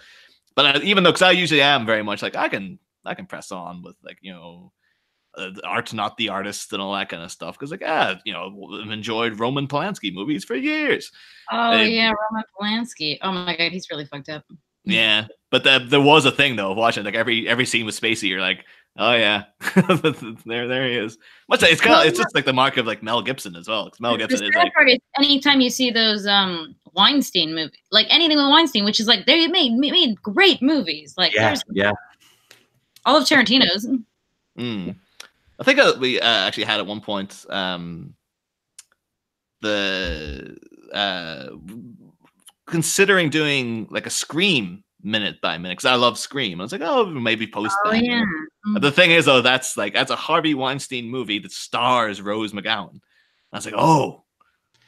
But even though, because I usually am very much like I can press on with like, you know, art not the artist and all that kind of stuff because like you know, I've enjoyed Roman Polanski movies for years. Oh yeah, Roman Polanski. Oh my god, he's really fucked up. Yeah, but there was a thing though of watching like every scene with Spacey. You're like, oh yeah, there he is. It's kind of it's just like the mark of like Mel Gibson as well. Mel Gibson is like anytime you see those Weinstein movies, like anything with Weinstein, which is like they made great movies. Like all of Tarantino's. I think we actually had at one point considering doing like a Scream minute by minute because I love Scream. I was like, oh, maybe post that. Yeah. The thing is, though, that's a Harvey Weinstein movie that stars Rose McGowan. I was like, oh,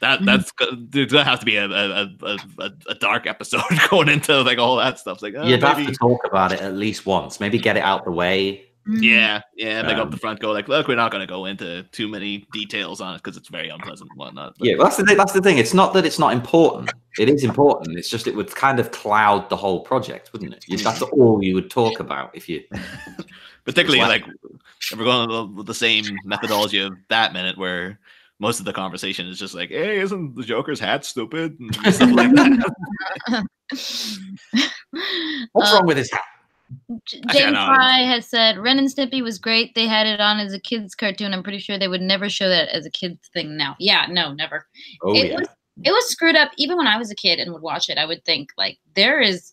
there's gonna have to be a dark episode going into like all that stuff. It's like, you'd have to talk about it at least once, maybe get it out the way. Yeah, like up the front, go like, look, we're not going to go into too many details on it because it's very unpleasant and whatnot. But, yeah, well, that's the thing. It's not that it's not important. It is important. It's just it would kind of cloud the whole project, wouldn't it? That's all you would talk about if you. Particularly like if we're going with the same methodology of that minute where most of the conversation is just like, hey, isn't the Joker's hat stupid? And stuff like that. What's wrong with his hat? James Fry has said Ren and Stimpy was great. They had it on as a kid's cartoon. I'm pretty sure they would never show that as a kid's thing now. Yeah, no, never. Oh, it was It was screwed up. Even when I was a kid and would watch it, I would think like there is.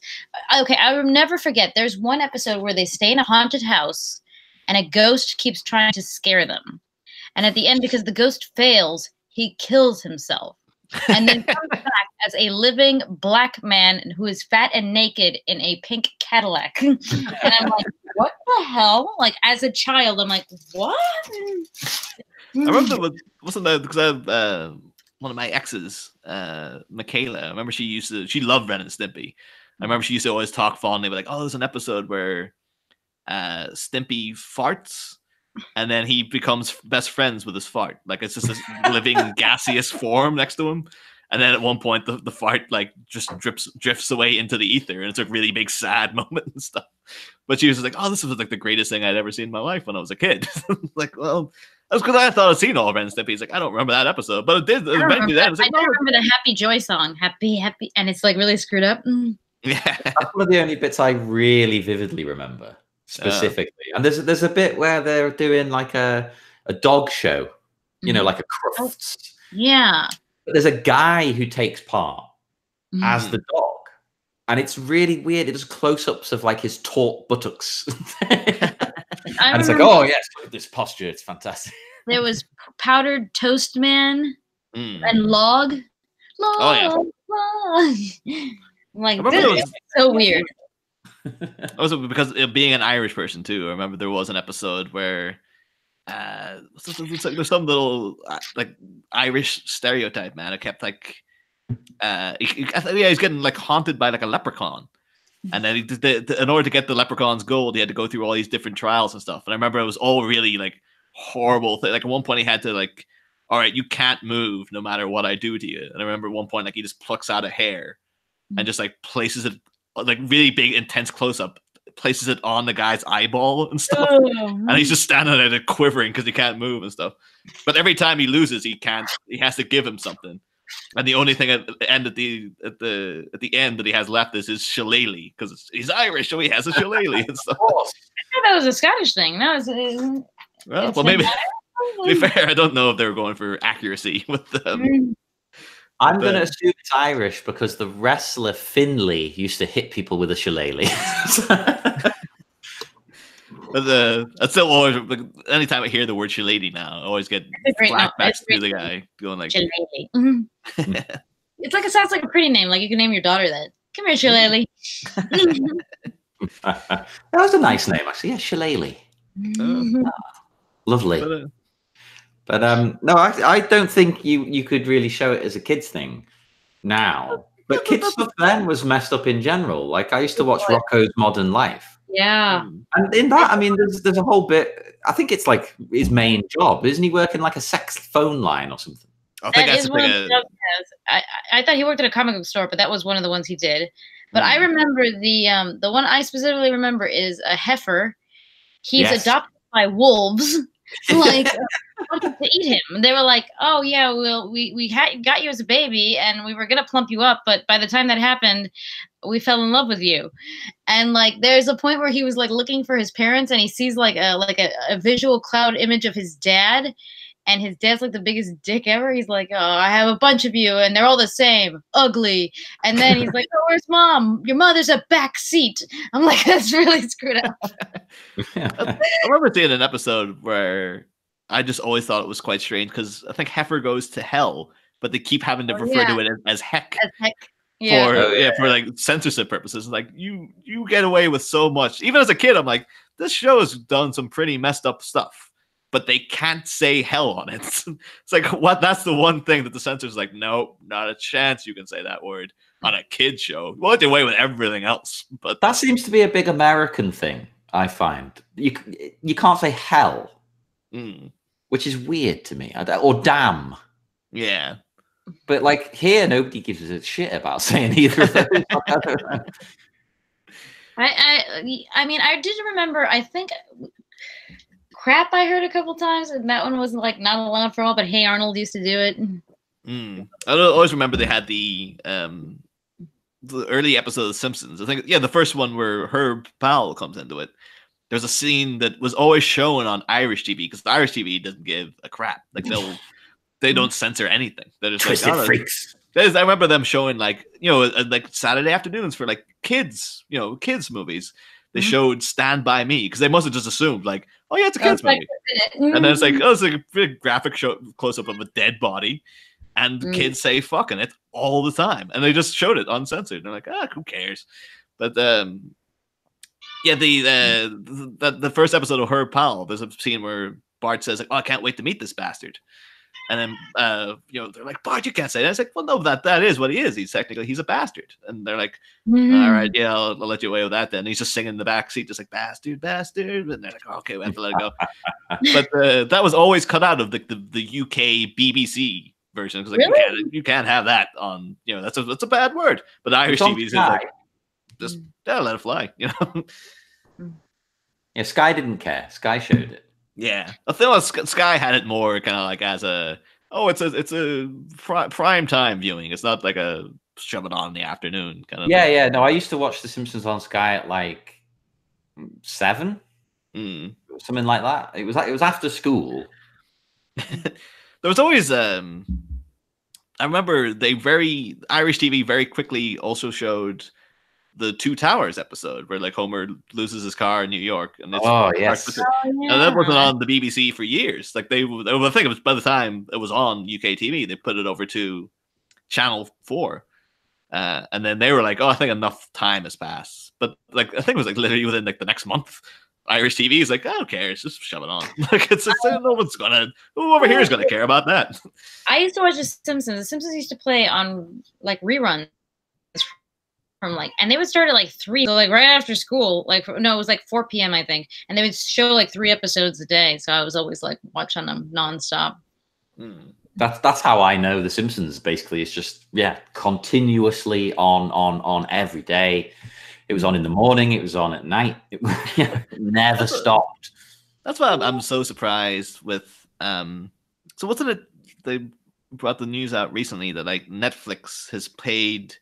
Okay, I will never forget. There's one episode where they stay in a haunted house, and a ghost keeps trying to scare them. And at the end, because the ghost fails, he kills himself, and then comes back as a living black man who is fat and naked in a pink Cadillac. And I'm like, what the hell? Like as a child, I'm like, what? I remember wasn't that because one of my exes, Michaela. I remember she loved Ren and Stimpy. I remember she used to always talk fondly about like, oh, there's an episode where Stimpy farts, and then he becomes best friends with his fart. Like it's just this living gaseous form next to him. And then at one point, the fart like just drifts away into the ether, and it's a really big sad moment and stuff. But she was just like, "Oh, this was like the greatest thing I'd ever seen in my life when I was a kid." Like, well, that's because I thought I'd seen all of Ren and Stimpy. He's like, I don't remember that episode, but it did. It remember that. Like, I remember the Happy Joy song, "Happy, Happy," and it's like really screwed up. Yeah, that's one of the only bits I really vividly remember specifically. And there's a bit where they're doing like a dog show, you know, like a Crufts. Yeah. But there's a guy who takes part as the dog, and it's really weird. It does close-ups of like his taut buttocks, and it's like, oh yes, look at this posture. It's fantastic. There was Powdered Toast Man and Log. Oh yeah. Like this is so weird. Also, because being an Irish person too, I remember there was an episode where there's some little like Irish stereotype, man. It kept like he's getting like haunted by like a leprechaun, and then in order to get the leprechaun's gold, he had to go through all these different trials and stuff. And I remember it was all really like horrible thing. Like at one point he had to like, all right, you can't move no matter what I do to you. And I remember at one point like he just plucks out a hair and just like places it like really big intense close up, places it on the guy's eyeball and stuff, and he's just standing there quivering because he can't move and stuff. But every time he loses, he has to give him something, and the only thing at the end that he has left is his shillelagh, because he's Irish, so he has a shillelagh and stuff. I thought that was a Scottish thing. No, well, maybe. To be fair, I don't know if they were going for accuracy with them. I'm going to assume it's Irish because the wrestler Finlay used to hit people with a shillelagh. But I still always, like, anytime I hear the word shillelagh now, I always get flashbacks to the guy going like shillelagh. It's like, it sounds like a pretty name. Like you can name your daughter that. Come here, shillelagh. That was a nice name, actually. Yeah, shillelagh. Lovely. But no, I don't think you could really show it as a kids thing now. But kids stuff then was messed up in general. Like I used to watch Rocko's Modern Life. Yeah. And in that, I mean, there's a whole bit. I think it's like his main job. Isn't he working like a sex phone line or something? I think that's one of the jobs he has. I thought he worked at a comic book store, but that was one of the ones he did. But I remember the one I specifically remember is a heifer. He's adopted by wolves. Like wanted to eat him. And they were like, "Oh yeah, well we got you as a baby, and we were gonna plump you up, but by the time that happened, we fell in love with you." And like, there's a point where he was like looking for his parents, and he sees like a visual cloud image of his dad, and his dad's like the biggest dick ever. He's like, "Oh, I have a bunch of you, and they're all the same, ugly." And then he's like, "Oh, where's mom? Your mother's a back seat." I'm like, that's really screwed up. I remember seeing an episode where I just always thought it was quite strange because I think Heifer goes to hell, but they keep having to refer to it as heck. As heck. Yeah. For like censorship purposes. Like you get away with so much. Even as a kid, I'm like, this show has done some pretty messed up stuff, but they can't say hell on it. It's like, what? That's the one thing that the censors like, no, not a chance you can say that word on a kid show. We'll get away with everything else. But that seems to be a big American thing, I find. You can't say hell, which is weird to me. Or damn. Yeah. But like here, nobody gives a shit about saying either of those. I mean, I did remember, I think crap I heard a couple times, and that one wasn't like not allowed for all, but Hey Arnold used to do it. I always remember they had the early episode of The Simpsons. I think, the first one where Herb Powell comes into it. There's a scene that was always shown on Irish TV because the Irish TV doesn't give a crap. Like they don't censor anything. They're just Twisted freaks. I remember them showing like like Saturday afternoons for like kids movies. They showed Stand By Me because they must have just assumed like, oh yeah, it's a kids movie, and then it's like, oh, it's like a big graphic close up of a dead body, and kids say fucking it all the time, and they just showed it uncensored. They're like, who cares? But yeah, the first episode of Her Pal, there's a scene where Bart says like, oh, I can't wait to meet this bastard. And then, they're like, Bart, you can't say that. It's like, well, no, that is what he is. He's a bastard. And they're like, all right, yeah, I'll let you away with that then. And he's just singing in the back seat, just like, bastard, bastard. And they're like, oh, okay, we have to let it go. But that was always cut out of the UK BBC version. Because like, really? you can't have that on, that's a bad word. But Irish TV is like, just let it fly, Yeah, Sky didn't care. Sky showed it. Yeah, I feel Sky had it more kind of like as it's a prime time viewing. It's not like a shove it on in the afternoon kind of. Yeah. No, I used to watch The Simpsons on Sky at like 7, something like that. It was after school. There was always I remember Irish TV very quickly also showed the Two Towers episode where like Homer loses his car in New York, and yes, and that wasn't on the BBC for years. Like I think it was by the time it was on UK TV, they put it over to Channel 4, and then they were like, "Oh, I think enough time has passed." But like I think it was like literally within like the next month, Irish TV is like, "I don't care, just shove it on." Like it's no one's who over here is gonna care about that. I used to watch The Simpsons. The Simpsons used to play on like reruns. From like, and they would start at like 3, so like right after school, like no, it was like 4 p.m. I think, and they would show like 3 episodes a day. So I was always like watching them nonstop. That's how I know The Simpsons. Basically, it's just continuously on every day. It was on in the morning. It was on at night. It never stopped. That's why I'm so surprised with. So wasn't it they brought the news out recently that like Netflix has paid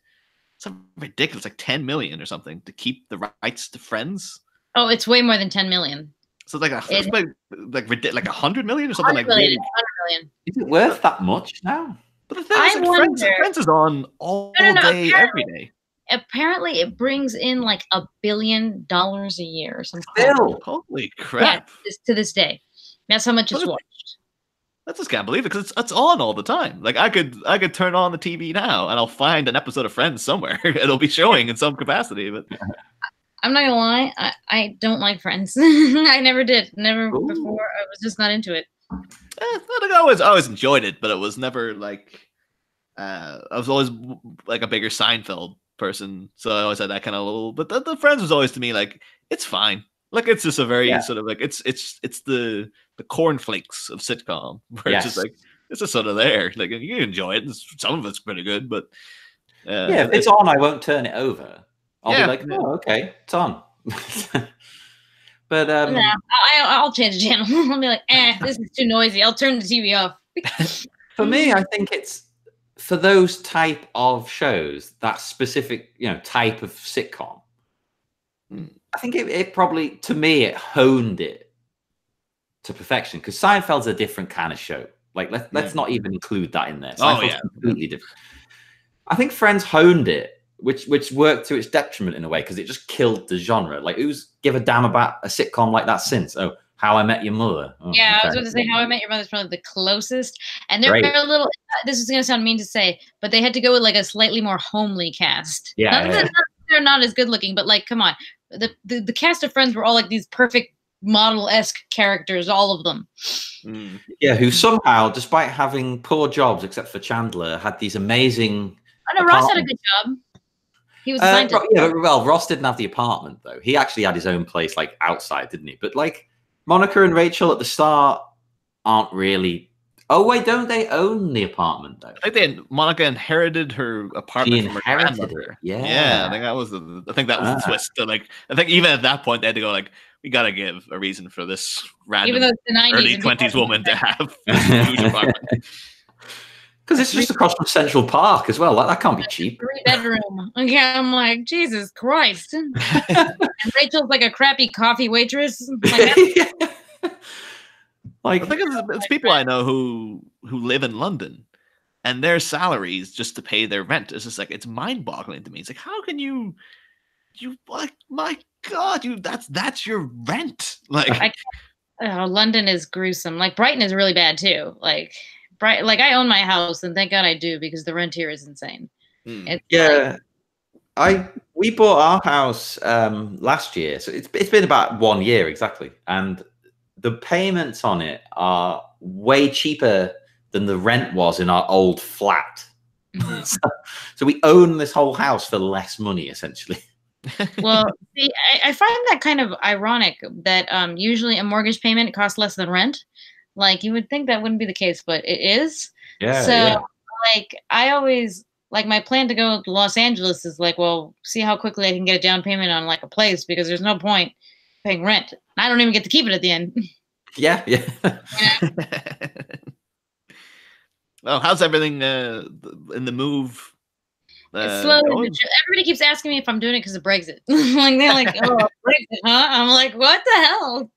something ridiculous, like 10 million or something, to keep the rights to Friends. Oh, it's way more than 10 million. So like 100 million or something like that. 100 million. Is it worth that much now? But the thing is, like, Friends is on all day, every day. Apparently, it brings in like $1 billion a year or something. Still, holy crap! Yeah, to this day, that's how much it's watched. I just can't believe it because it's on all the time. Like I could turn on the TV now and I'll find an episode of Friends somewhere. It'll be showing in some capacity. But I'm not gonna lie, I don't like Friends. I never did. Never before. I was just not into it. I always enjoyed it, but it was never like I was always like a bigger Seinfeld person, so I always had that kind of little. But the Friends was always to me like it's fine. Like it's just a very sort of like it's the cornflakes of sitcom where it's just like it's just sort of there. Like you can enjoy it. Some of it's pretty good, but if it's on, I won't turn it over. I'll be like, oh, okay, it's on. But I'll change the channel. I'll be like, this is too noisy. I'll turn the TV off. For me, I think it's for those type of shows, that specific type of sitcom. I think it probably, to me, it honed it to perfection because Seinfeld's a different kind of show. Like let's not even include that in there. Seinfeld's completely different. I think Friends honed it, which worked to its detriment in a way because it just killed the genre. Like who's give a damn about a sitcom like that since? Oh, How I Met Your Mother. Oh, I was going to say How I Met Your Mother is probably the closest, and they're a little. This is going to sound mean to say, but they had to go with like a slightly more homely cast. They're not as good looking, but like, come on. The cast of Friends were all like these perfect model-esque characters, all of them. Yeah, who somehow, despite having poor jobs, except for Chandler, had these amazing. I know Ross had a good job. He was assigned well, Ross didn't have the apartment though. He actually had his own place, like outside, didn't he? But like Monica and Rachel at the start aren't really. Oh wait, don't they own the apartment though? I think Monica inherited her apartment from her grandmother. Yeah, I think that was the twist. So, like, I think even at that point they had to go like, we got to give a reason for this random even though it's the 90s early 20s woman to have this huge apartment. Because it's just across from Central Park as well. Like that can't be cheap. 3-bedroom. Okay, I'm like, Jesus Christ. And Rachel's like a crappy coffee waitress. Like, I think it's people I know who live in London, and their salaries just to pay their rent is just like, it's mind-boggling to me. It's like, how can you like, my God, that's your rent. Like, London is gruesome. Like Brighton is really bad too. Like like I own my house, and thank God I do, because the rent here is insane. It's yeah. We bought our house last year, so it's been about 1 year exactly, and the payments on it are way cheaper than the rent was in our old flat. So we own this whole house for less money, essentially. Well, see, I find that kind of ironic that usually a mortgage payment costs less than rent. Like you would think that wouldn't be the case, but it is. Yeah, So, yeah. like, I always like my plan to go to Los Angeles is like, well, see how quickly I can get a down payment on like a place, because there's no point paying rent. I don't even get to keep it at the end. Yeah, yeah. Well, how's everything in the move? It's slowly. Everybody keeps asking me if I'm doing it because of Brexit. Like they're like, "Oh, Brexit, huh?" I'm like, "What the hell?"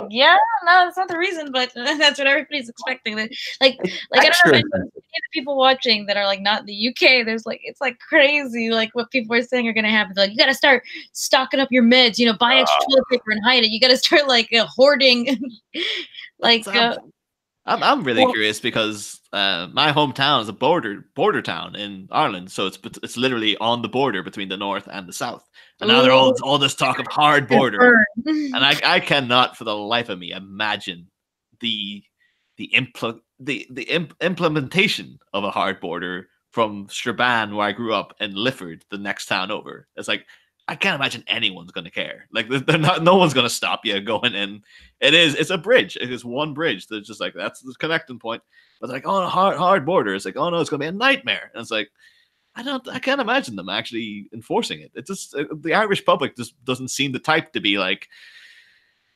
Yeah, no, that's not the reason, but that's what everybody's expecting. Like I don't know if any people watching that are like not in the UK. There's like, it's like crazy, like what people are saying are going to happen. They're like, you got to start stocking up your meds. You know, buy extra toilet paper and hide it. You got to start like hoarding. Like. I'm really curious because my hometown is a border town in Ireland, so it's literally on the border between the north and the south. And now they're all this talk of hard border, and I cannot for the life of me imagine the implementation of a hard border from Strabane, where I grew up, and Lifford, the next town over. It's like, I can't imagine anyone's going to care. Like, no one's going to stop you going in. It's a bridge. It is one bridge. That's just like, that's the connecting point. But they're like, oh, hard border. It's like, oh no, it's going to be a nightmare. And it's like, I can't imagine them actually enforcing it. It just, the Irish public just doesn't seem the type to be like,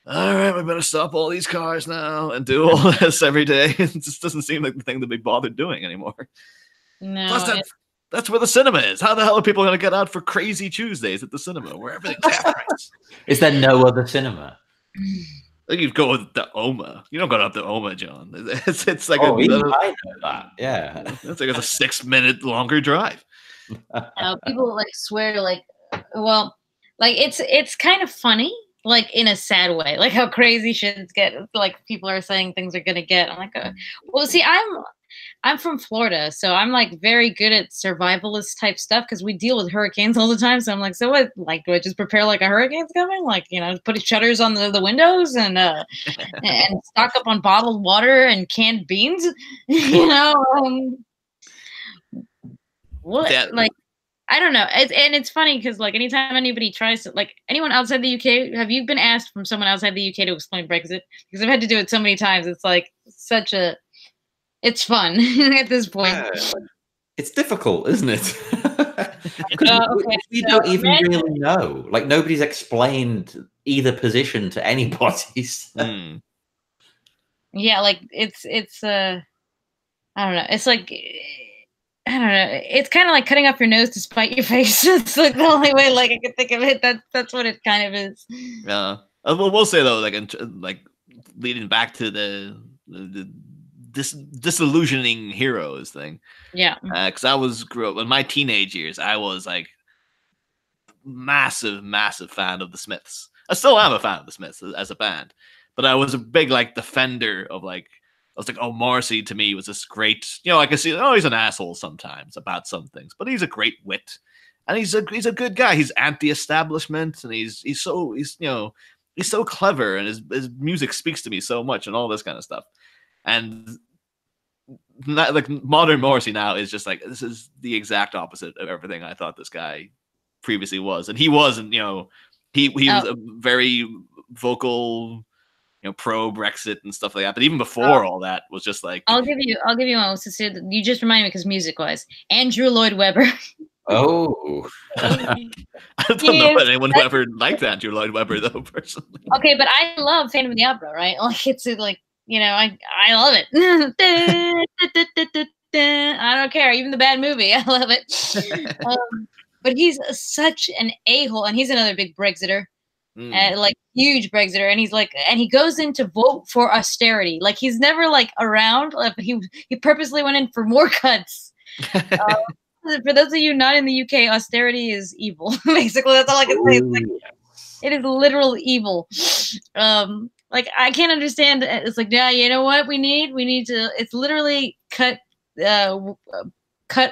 all right, we better stop all these cars now and do all this every day. It just doesn't seem like the thing to be bothered doing anymore. No. Plus, that's where the cinema is. How the hell are people going to get out for crazy Tuesdays at the cinema where everything's half price? Is there no other cinema? Like, you go with the OMA. You don't go up to OMA, John. It's like I know that. Yeah. It's like a 6-minute longer drive. People like swear like, well, like it's kind of funny, like in a sad way, like how crazy shit get. Like people are saying things are gonna get. I'm like, well, see, I'm from Florida, so I'm like very good at survivalist type stuff because we deal with hurricanes all the time. So I'm like, so what? Like, do I just prepare like a hurricane's coming? Like, you know, put shutters on the windows and stock up on bottled water and canned beans. You know, what? Yeah. Like, I don't know. It's funny because like anytime anybody tries to, like anyone outside the UK, have you been asked from someone outside the UK to explain Brexit? Because I've had to do it so many times. It's like it's fun at this point. It's difficult, isn't it? We don't even really know. Like nobody's explained either position to anybody. Yeah, like it's I don't know. It's like, I don't know. It's kind of like cutting off your nose to spite your face. It's like the only way like I can think of it. That's what it kind of is. Yeah. We'll say though, like leading back to the disillusioning heroes thing. Yeah. Because grew up in my teenage years. I was like massive fan of the Smiths. I still am a fan of the Smiths as a band, but I was a big like defender of like. I was like, oh, Morrissey to me was this great, you know, I can see, oh, he's an asshole sometimes about some things, but he's a great wit, and he's a good guy. He's anti-establishment, and he's so clever, and his music speaks to me so much, and all this kind of stuff. And like modern Morrissey now is just like, this is the exact opposite of everything I thought this guy previously was, and he wasn't. You know, he was a very vocal. You know, pro Brexit and stuff like that. But even before all that was just like, I'll give you one. You just remind me because music wise, Andrew Lloyd Webber. Oh, I don't know anyone who ever liked Andrew Lloyd Webber though, personally. Okay, but I love Phantom of the Opera, right? Like it's like, you know, I love it. I don't care, even the bad movie, I love it. But he's such an a-hole, and he's another big Brexiter. and like huge Brexiter, and he's like, and he goes in to vote for austerity. Like he's never like around, but he purposely went in for more cuts. For those of you not in the UK, austerity is evil. Basically, that's all I can say. Like, it is literal evil. Like I can't understand. It's like, yeah, you know what we need? We need to. It's literally cut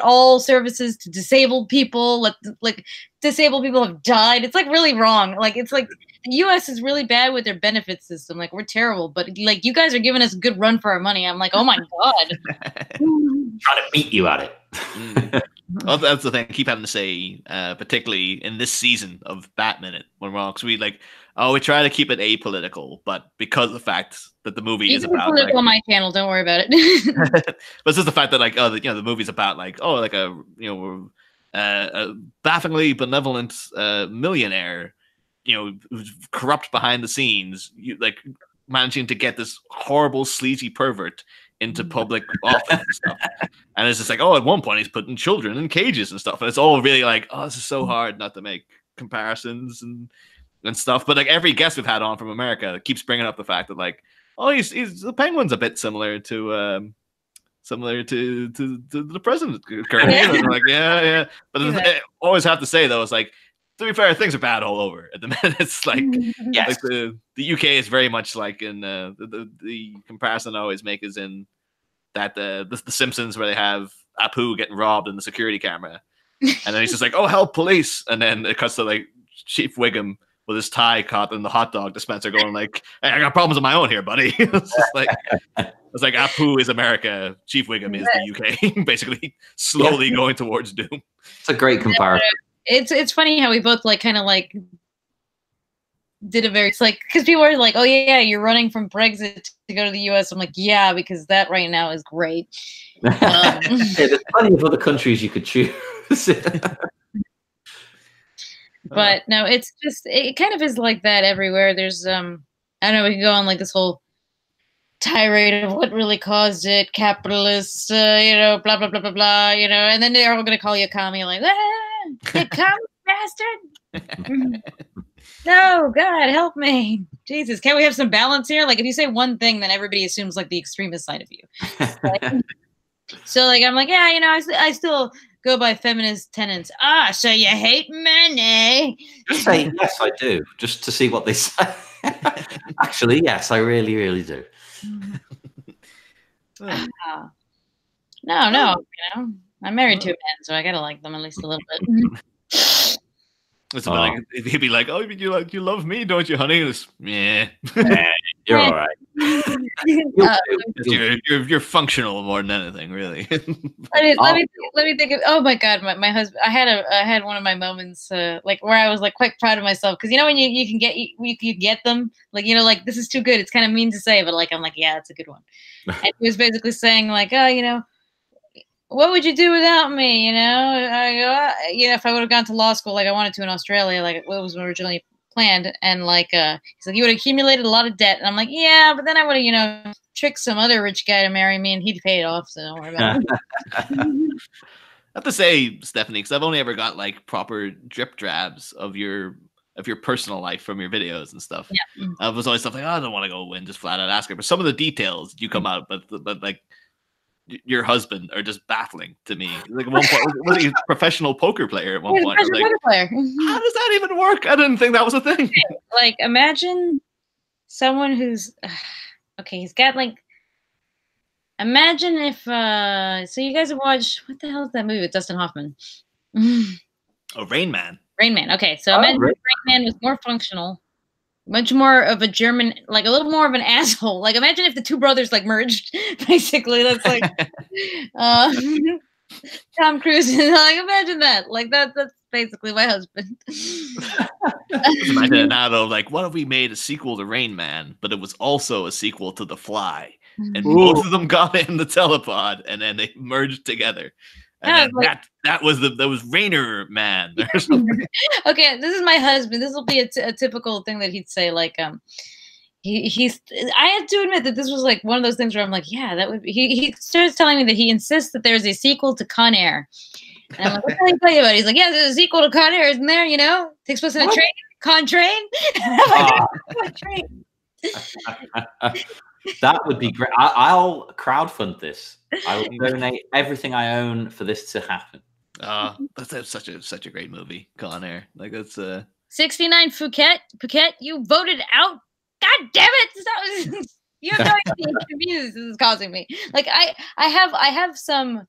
all services to disabled people. Like disabled people have died. It's like really wrong. Like it's like the U.S. is really bad with their benefit system. Like we're terrible, but like you guys are giving us a good run for our money. I'm like, oh my god, trying to beat you at it. Well, that's the thing I keep having to say, particularly in this season of Batminute, when we're all, because we we try to keep it apolitical, but because of the fact that the movie is about like, on my channel, don't worry about it. but it's just the fact that like, the movie's about like, like a a bafflingly benevolent millionaire, who's corrupt behind the scenes, like managing to get this horrible sleazy pervert into public office and stuff. And it's just like, at one point he's putting children in cages and stuff. And it's all really like, this is so hard not to make comparisons and stuff. But like every guest we've had on from America keeps bringing up the fact that like, he's the Penguin's a bit similar to the president currently. And like, yeah. But I always have to say though, it's like, to be fair, things are bad all over at the minute. It's like, like the UK is very much like in the comparison I always make is in that the Simpsons, where they have Apu getting robbed in the security camera, and then he's just like, "Oh, help, police!" And then it cuts to like Chief Wiggum with his tie caught in the hot dog dispenser, going like, "Hey, I got problems of my own here, buddy." It's like Apu is America, Chief Wiggum is the UK, basically slowly going towards doom. It's a great comparison. It's funny how we both like kind of like did a very, it's like, because people are like, oh yeah, you're running from Brexit to go to the US. I'm like, yeah, because that right now is great. There's plenty of other countries you could choose. But no, it's just, it kind of is like that everywhere. There's I don't know, we can go on like this whole tirade of what really caused it, capitalists, blah blah blah blah blah, and then they're all gonna call you a commie, like, you commie bastard. No, God, help me. Jesus, can't we have some balance here? Like, if you say one thing, then everybody assumes, like, the extremist side of you. So, like, I'm like, yeah, I still go by feminist tenets. So you hate men, eh? Just say, yes, I do, just to see what they say. Actually, yes, I really, really do. No, I'm married to a man, so I gotta like them at least a little bit. It's like, he'd be like, "Oh, you love me, don't you, honey?" It's, yeah, you're all right. You're functional more than anything, really. let me think of. Oh my God, my husband. I had one of my moments, like where I was like quite proud of myself, because when you can get them, like like this is too good. It's kind of mean to say, but like I'm like, yeah, it's a good one. And he was basically saying like, what would you do without me? I go, if I would have gone to law school like I wanted to in Australia, like what was originally planned, and like he's like, you would have accumulated a lot of debt, and I'm like, yeah, but then I would have tricked some other rich guy to marry me, and he'd pay it off, so don't worry about it. I have to say, Stephanie, because I've only ever got like proper drip drabs of your personal life from your videos and stuff. Yeah. I was always stuff like, I don't want to go and just flat out ask her, but some of the details you come out, but like your husband are just baffling to me. Like at one point, was he a professional poker player at one point? I was like, player. How does that even work? I didn't think that was a thing. Like, imagine someone who's okay. He's got like. Imagine if so you guys have watched, what the hell is that movie with Dustin Hoffman? Oh, Rain Man. Rain Man. Okay, so imagine if Rain Man was more functional. Much more of a German, like a little more of an asshole. Like imagine if the two brothers like merged. Basically, that's like Tom Cruise. Like imagine that. Like that's basically my husband. Imagine that of like, what if we made a sequel to Rain Man, but it was also a sequel to The Fly, and both of them got in the telepod, and then they merged together. And then that was Rainer Man. Okay, this is my husband. This will be a typical thing that he'd say. Like, he's. I have to admit that this was like one of those things where I'm like, yeah, that would be. He starts telling me that he insists that there's a sequel to Con Air, And I'm like, what the hell are you talking about? He's like, yeah, there's a sequel to Con Air, isn't there? You know, takes place in a train, Con Train. And I'm like, Con Train. That would be great. I'll crowdfund this. I will donate everything I own for this to happen. That's such a great movie, Con Air. Like that's 69 Phuket, you voted out. God damn it! You have no idea the inconvenience this is causing me. Like I have some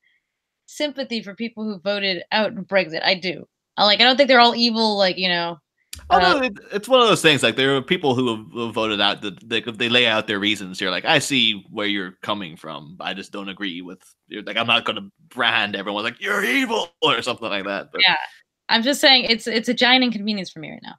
sympathy for people who voted out in Brexit. I do. I don't think they're all evil. Like no, it's one of those things. Like there are people who have voted out that they lay out their reasons. You're like, I see where you're coming from. I just don't agree with. Like I'm not going to brand everyone like you're evil or something like that. But yeah. I'm just saying it's a giant inconvenience for me right now.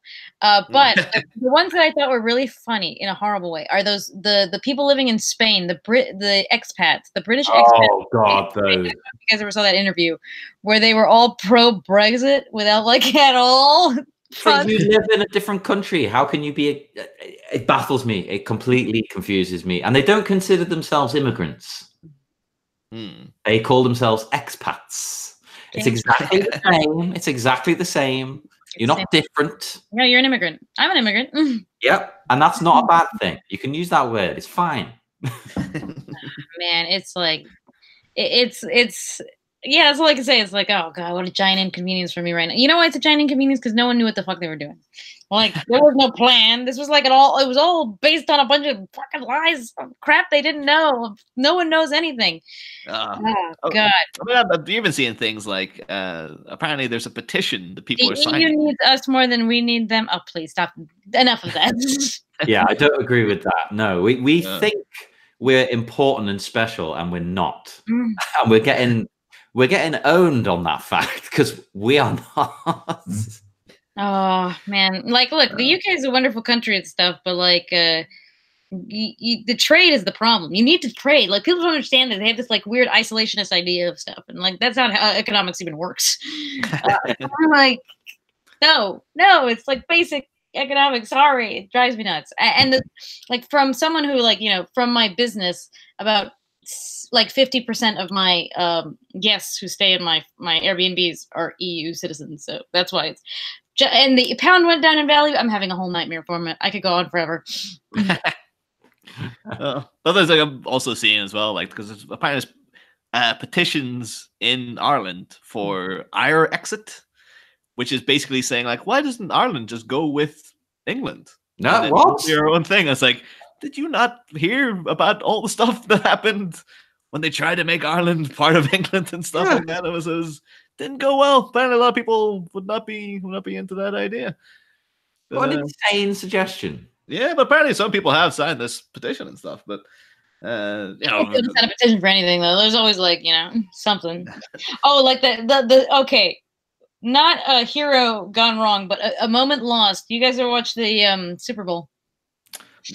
But the ones that I thought were really funny in a horrible way are those the people living in Spain, the expats, the British expats. Oh God, those. I don't know if you guys ever saw that interview where they were all pro Brexit without at all. But you live in a different country. How can you be? It baffles me. It completely confuses me. And they don't consider themselves immigrants. They call themselves expats. It's exactly the same. It's exactly the same. You're not different. No, you're an immigrant. I'm an immigrant. Yep. And that's not a bad thing. You can use that word. It's fine. Man, it's like, it's yeah, that's all I can say. It's like, oh God, what a giant inconvenience for me right now. You know why it's a giant inconvenience? Because no one knew what the fuck they were doing. There was no plan. This was it was all based on a bunch of fucking lies, crap they didn't know. No one knows anything. Oh God. I'm even seeing things like apparently there's a petition that people are signing. The EU needs us more than we need them. Oh, please stop. Enough of that. Yeah, I don't agree with that. No, we think we're important and special, and we're not. And we're getting owned on that fact because we are not. Oh man, look, the UK is a wonderful country and stuff, but the trade is the problem. You need to trade. People don't understand that they have this weird isolationist idea of stuff, and that's not how economics even works. I'm like, no, it's basic economics. Sorry, it drives me nuts. And from someone who from my business, about 50% of my guests who stay in my Airbnbs are EU citizens, so that's why it's. And the pound went down in value. I'm having a whole nightmare from it. I could go on forever. Others I'm also seeing as well, because there's apparently petitions in Ireland for Ire exit, which is basically saying why doesn't Ireland just go with England? No, what? Your own thing. It's did you not hear about all the stuff that happened when they tried to make Ireland part of England and stuff like that? It was didn't go well. Apparently, a lot of people would not be into that idea. But, what an insane suggestion! Yeah, but apparently some people have signed this petition and stuff. But you couldn't sign a petition for anything though. There's always something. Oh, the okay, not a hero gone wrong, but a moment lost. You guys ever watched the Super Bowl?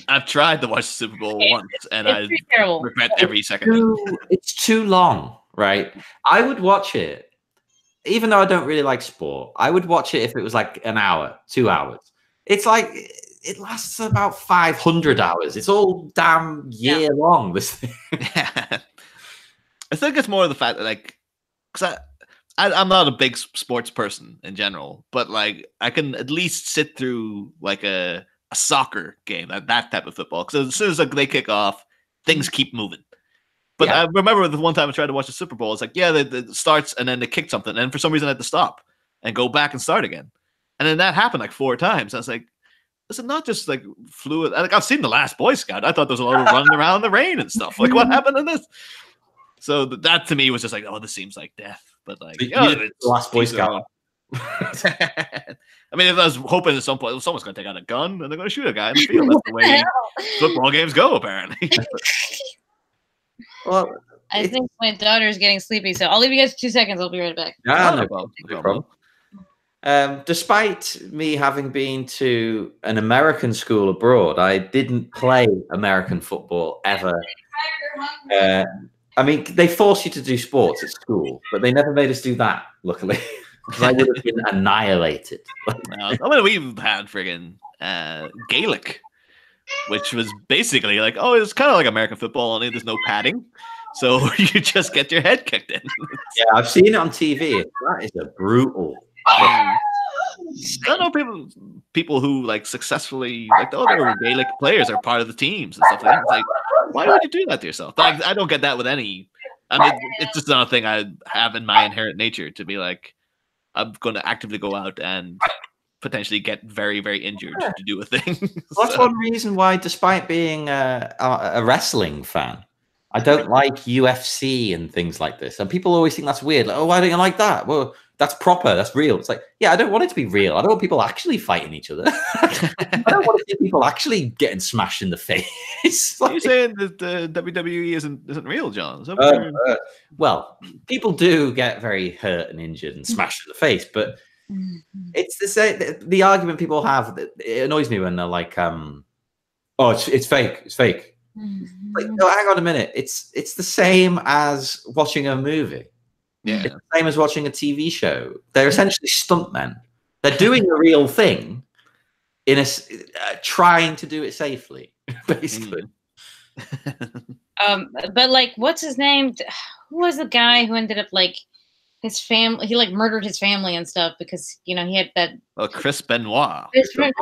I've tried to watch the Super Bowl once, and I regret every second. It's too long, right? I would watch it. Even though I don't really like sport, I would watch it if it was an hour, 2 hours. It's it lasts about 500 hours. It's all damn year long, this thing. Yeah. I think it's more of the fact that, because I'm not a big sports person in general, but, I can at least sit through, a soccer game, that type of football. Because as soon as they kick off, things keep moving. But I remember the one time I tried to watch the Super Bowl. It's it starts and then they kicked something, and for some reason I had to stop and go back and start again. And then that happened 4 times. I was like, is it not just fluid? I've seen The Last Boy Scout. I thought there was a lot of running around in the rain and stuff. What happened in this? So that to me was just oh, this seems like death. But The Last Boy Scout. I mean, if I was hoping at some point someone's going to take out a gun and they're going to shoot a guy in the field. That's the way football games go, apparently. Well, I think my daughter's getting sleepy, so I'll leave you guys 2 seconds. I'll be right back. No problem. Despite me having been to an American school abroad, I didn't play American football ever. I mean, they force you to do sports at school, but they never made us do that, luckily, because I would have been annihilated. I mean, we've had friggin' Gaelic, which was basically it's kind of like American football, only there's no padding. so you just get your head kicked in. Yeah, I've seen it on TV. That is a brutal. I don't know people who like successfully like they're Gaelic players are part of the teams and stuff like that. It's like, why would you do that to yourself? Like, I don't get that with any. I mean, it's just not a thing I have in my inherent nature to be like, I'm going to actively go out and potentially get very, very injured to do a thing. Well, that's one reason why, despite being a wrestling fan, I don't like UFC and things like this. And people always think that's weird. Like, oh, why don't you like that? Well, that's proper. That's real. It's like, yeah, I don't want it to be real. I don't want people actually fighting each other. I don't want to see people actually getting smashed in the face. Like, you're saying that the WWE isn't real, John? Well, people do get very hurt and injured and smashed in the face, but it's the same. The argument people have, it annoys me when they're like, "Oh, it's fake. It's fake." Like, no, hang on a minute. It's the same as watching a movie. Yeah, it's the same as watching a TV show. They're essentially stuntmen. They're doing a real thing in a trying to do it safely, basically. But like, what's his name? Who was the guy who ended up like his family? He like murdered his family and stuff because he had that. Oh, Chris Benoit. Chris Benoit,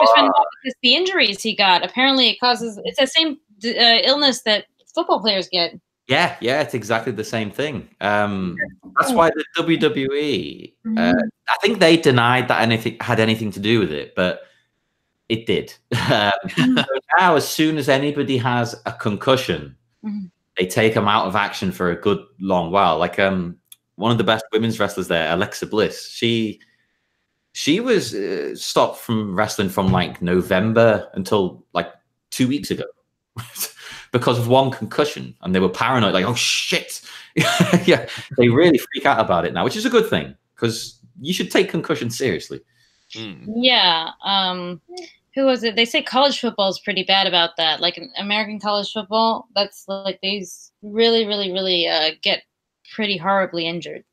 because the injuries he got apparently it's the same illness that football players get. Yeah, it's exactly the same thing. That's why the WWE, I think they denied that anything had anything to do with it, but it did. So now, as soon as anybody has a concussion, they take them out of action for a good long while. Like one of the best women's wrestlers there, Alexa Bliss, she was stopped from wrestling from like November until like 2 weeks ago. Because of one concussion, and they were paranoid, like, oh shit. Yeah, they really freak out about it now, which is a good thing because you should take concussion seriously. Yeah. Who was it? They say college football is pretty bad about that. Like American college football, that's like these really, really, really get pretty horribly injured.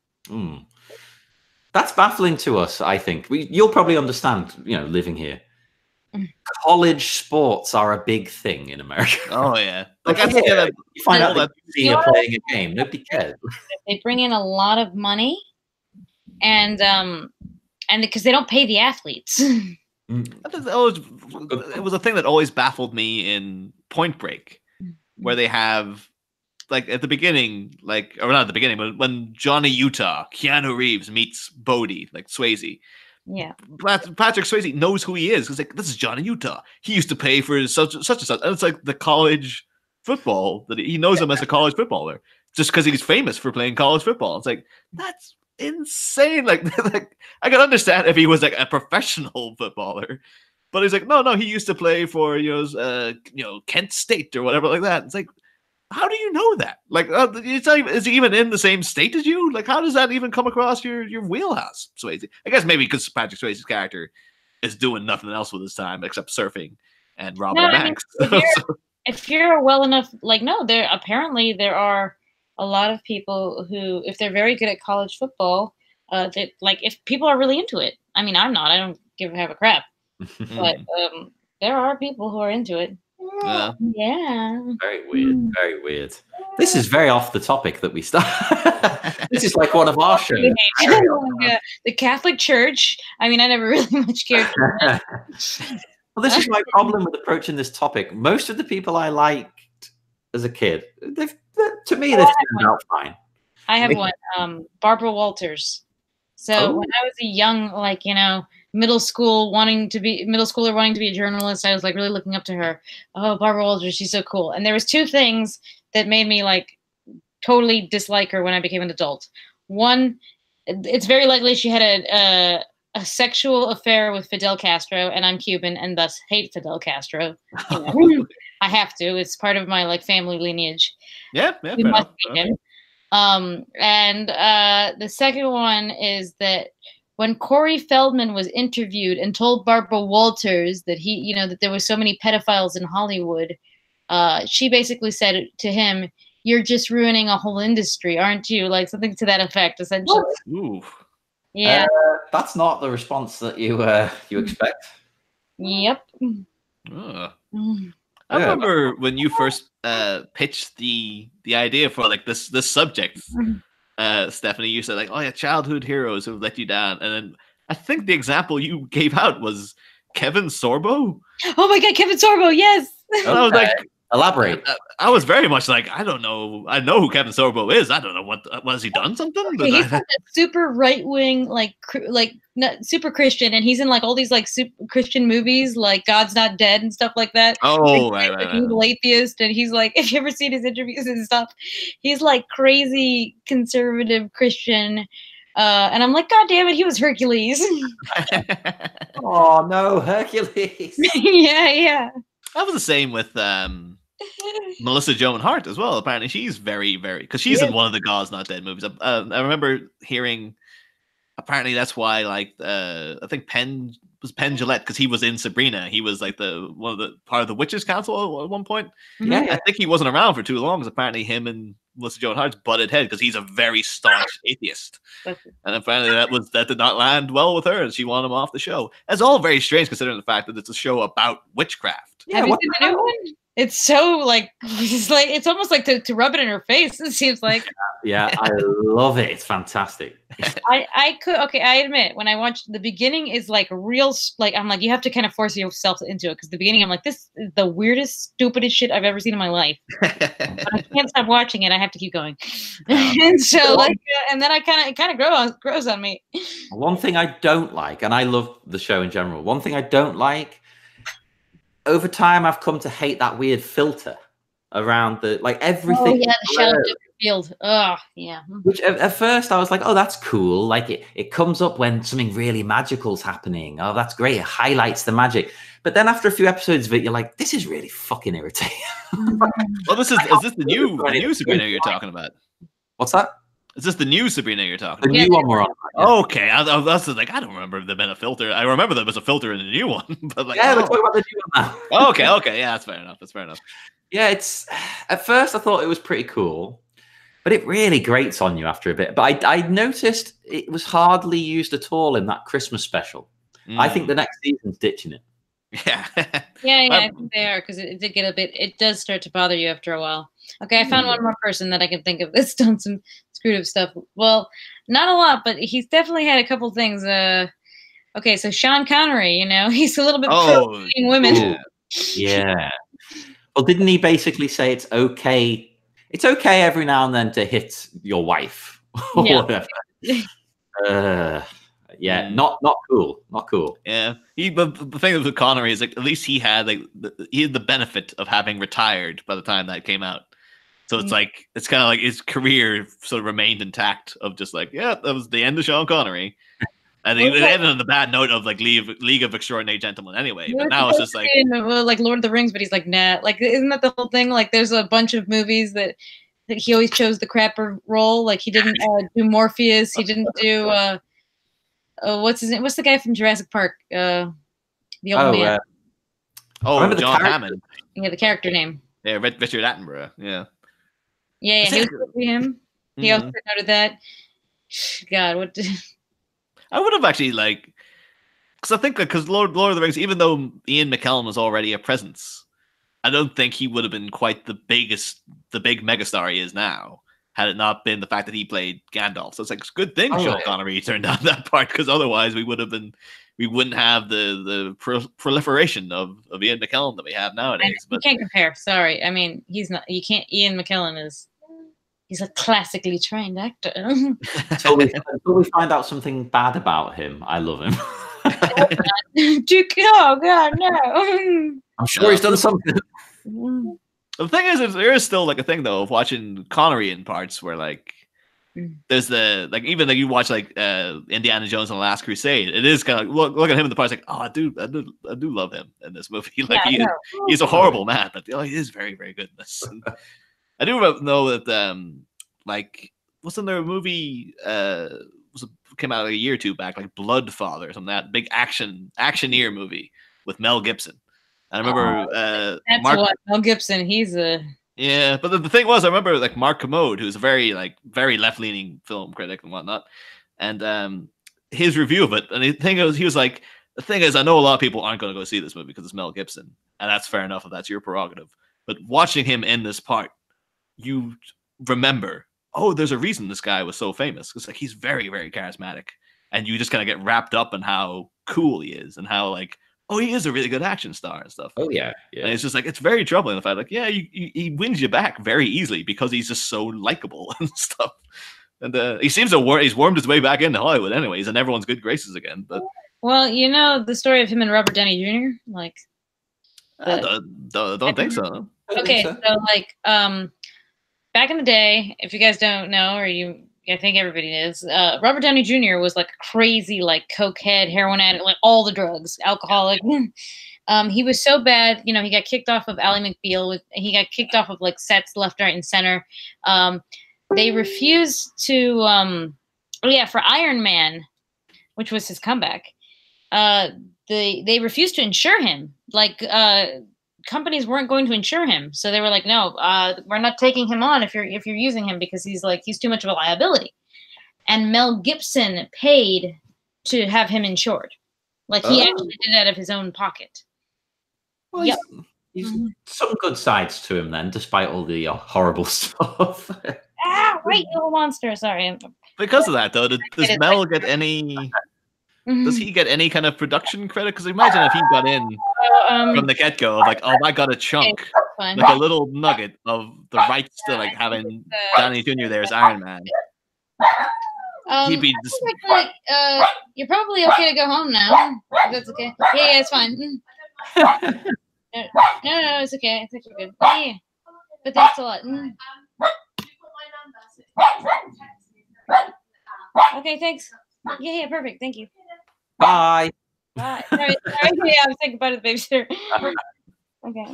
That's baffling to us, I think. You'll probably understand, living here. College sports are a big thing in America. Oh yeah, like you find out that you're playing a game, nobody cares. They bring in a lot of money, and because they don't pay the athletes. It was a thing that always baffled me in Point Break, where they have like at the beginning, or not at the beginning, but when Johnny Utah, Keanu Reeves meets Bodie, like Swayze. Yeah, Patrick Swayze knows who he is because like this is Johnny Utah. He used to play for such and such, and it's like the college football that he knows him as a college footballer just because he's famous for playing college football. It's like that's insane. Like I can understand if he was like a professional footballer, but he's like no, he used to play for Kent State or whatever like that. It's like, how do you know that? Like, it's not even, is he even in the same state as you? Like, how does that even come across your wheelhouse, Swayze? I guess maybe because Patrick Swayze's character is doing nothing else with his time except surfing and robbing banks. If you're well enough, there are a lot of people who, if they're very good at college football, that like if people are really into it. I mean, I'm not. I don't have a crap, but there are people who are into it. Yeah. Very weird. Very weird. This is very off the topic that we start. This is like one of our shows. The Catholic Church. I mean, I never really much cared. Well, this is my problem with approaching this topic. Most of the people I liked as a kid, to me, they've turned out fine. I have one, Barbara Walters. So when I was a young, middle schooler wanting to be a journalist, I was like really looking up to her. Oh, Barbara Walters, she's so cool. And there was two things that made me like totally dislike her when I became an adult. One, it's very likely she had a sexual affair with Fidel Castro, and I'm Cuban and thus hate Fidel Castro. I have to. It's part of my family lineage. Yeah, we must hate him. And the second one is that when Corey Feldman was interviewed and told Barbara Walters that that there were so many pedophiles in Hollywood, she basically said to him, "You're just ruining a whole industry, aren't you?" Like something to that effect, essentially. Ooh. Yeah. That's not the response that you expect. Yep. I remember when you first pitched the idea for like this subject, Stephanie. You said like, "Oh yeah, childhood heroes who have let you down," and then I think the example you gave out was Kevin Sorbo. Oh my god, Kevin Sorbo, yes. And I was like, elaborate. I was very much like, I don't know. I know who Kevin Sorbo is. I don't know what has he done something. Okay, he's like a super right wing, like not super Christian, and he's in like all these like super Christian movies, like God's Not Dead and stuff like that. Oh, like, right. Evil atheist, and he's like, if you ever seen his interviews and stuff, he's like crazy conservative Christian. And I'm like, God damn it, he was Hercules. Oh no, Hercules. yeah. That was the same with Melissa Joan Hart as well. Apparently, she's very, very because she's in one of the God's Not Dead movies. I remember hearing. Apparently, that's why like I think Penn Jillette because he was in Sabrina. He was like part of the Witches Council at one point. Yeah, I think he wasn't around for too long because apparently him and Melissa Joan Hart butted head because he's a very staunch atheist. And apparently that did not land well with her, and she wanted him off the show. It's all very strange considering the fact that it's a show about witchcraft. Yeah, have you seen the new one? It's so like it's almost like to rub it in her face. It seems like. Yeah, I love it. It's fantastic. I admit when I watched the beginning is like real like I'm like you have to kind of force yourself into it because the beginning I'm like this is the weirdest stupidest shit I've ever seen in my life. But I can't stop watching it. I have to keep going. And so like and then it kind of grows on me. One thing I don't like, and I love the show in general. One thing I don't like. Over time, I've come to hate that weird filter around everything. Oh yeah, the shallow field. Oh yeah. Which at first I was like, oh, that's cool. Like it comes up when something really magical's happening. Oh, that's great. It highlights the magic. But then after a few episodes of it, you're like, this is really fucking irritating. Well, is this the new Sabrina you're talking about? What's that? Is this the new Sabrina you're talking about? The new one we're on. Yeah. Okay, I was like, I don't remember there been a filter. I remember there was a filter in the new one, but like, we're talking about the new one now. Okay, yeah, that's fair enough. Yeah, it's at first I thought it was pretty cool, but it really grates on you after a bit. But I noticed it was hardly used at all in that Christmas special. I think the next season's ditching it. Yeah. I think they are because it did get a bit. It does start to bother you after a while. Okay, I found one more person that I can think of that's done some screwed up stuff. Well, not a lot, but he's definitely had a couple things. Okay, so Sean Connery, he's a little bit pro women. Yeah. Well, didn't he basically say it's okay? It's okay every now and then to hit your wife or whatever. Yeah, not cool. Not cool. Yeah, the thing with Connery is like at least he had the benefit of having retired by the time that came out. So it's like it's kind of like his career sort of remained intact of just like that was the end of Sean Connery, and it ended on the bad note of like League of Extraordinary Gentlemen anyway. But now it's just like Lord of the Rings, but he's like nah. Like isn't that the whole thing? Like there's a bunch of movies that he always chose the crapper role. Like he didn't do Morpheus. He didn't do what's his name? What's the guy from Jurassic Park? The old man. John Hammond. Yeah, the character name. Yeah, Richard Attenborough. Yeah. Yeah, he was him. He also noted that. God, what? I would have actually because I think because Lord of the Rings, even though Ian McKellen was already a presence, I don't think he would have been quite the big megastar he is now had it not been the fact that he played Gandalf. So it's like it's a good thing Sean Connery turned down that part because otherwise we wouldn't have the proliferation of Ian McKellen that we have nowadays. You can't compare. Sorry, I mean he's not. You can't. Ian McKellen he's a classically trained actor. Until we find out something bad about him, I love him. Oh God, no! I'm sure he's done something. The thing is, there is still like a thing though of watching Connery in parts where there's even you watch Indiana Jones and the Last Crusade. It is kind of look at him in the parts like I do love him in this movie. He's a horrible man, but he is very very good in this. And I do know that wasn't there a movie came out a year or two back like Bloodfather or something, that big actioneer movie with Mel Gibson. I remember that's Mel Gibson. He's a but the thing was, I remember Mark Commode, who's a very very left leaning film critic and whatnot, and his review of it. And the thing was, he was like, the thing is, I know a lot of people aren't going to go see this movie because it's Mel Gibson, and that's fair enough if that's your prerogative. But watching him in this part, you remember, oh, there's a reason this guy was so famous. It's like he's very, very charismatic, and you just kind of get wrapped up in how cool he is and how like, oh, he is a really good action star and stuff. Oh yeah, yeah. And it's just like it's very troubling the fact like, yeah, he wins you back very easily because he's just so likable and stuff. And he seems to he's warmed his way back into Hollywood anyway. He's in everyone's good graces again. But well, you know the story of him and Robert Downey Jr. Like, I don't think so. Okay, so like, back in the day, if you guys don't know, I think everybody is. Robert Downey Jr. was like a crazy, like cokehead, heroin addict, like all the drugs, alcoholic. He was so bad, you know. He got kicked off of Ally McBeal. He got kicked off of like sets left, right, and center. They refused to. For Iron Man, which was his comeback. They refused to insure him. Like companies weren't going to insure him, so they were like, no, we're not taking him on if you're using him because he's too much of a liability. And Mel Gibson paid to have him insured. Like he actually did it out of his own pocket. Well, he's some good sides to him then, despite all the horrible stuff. Right, you little monster. Sorry. Because of that, though, does Mel get any? Does he get any kind of production credit? Because imagine if he got in from the get-go of like, oh, I got a chunk, like a little nugget of the rights to like having Downey Jr. there as Iron Man. He'd be just... you're probably okay to go home now. If that's okay. Yeah, it's fine. No, it's okay. I think we're good. Yeah. But thanks a lot. Okay, thanks. Yeah, perfect. Thank you. Bye. Bye. Sorry. Yeah, I was thinking about the babysitter. Okay.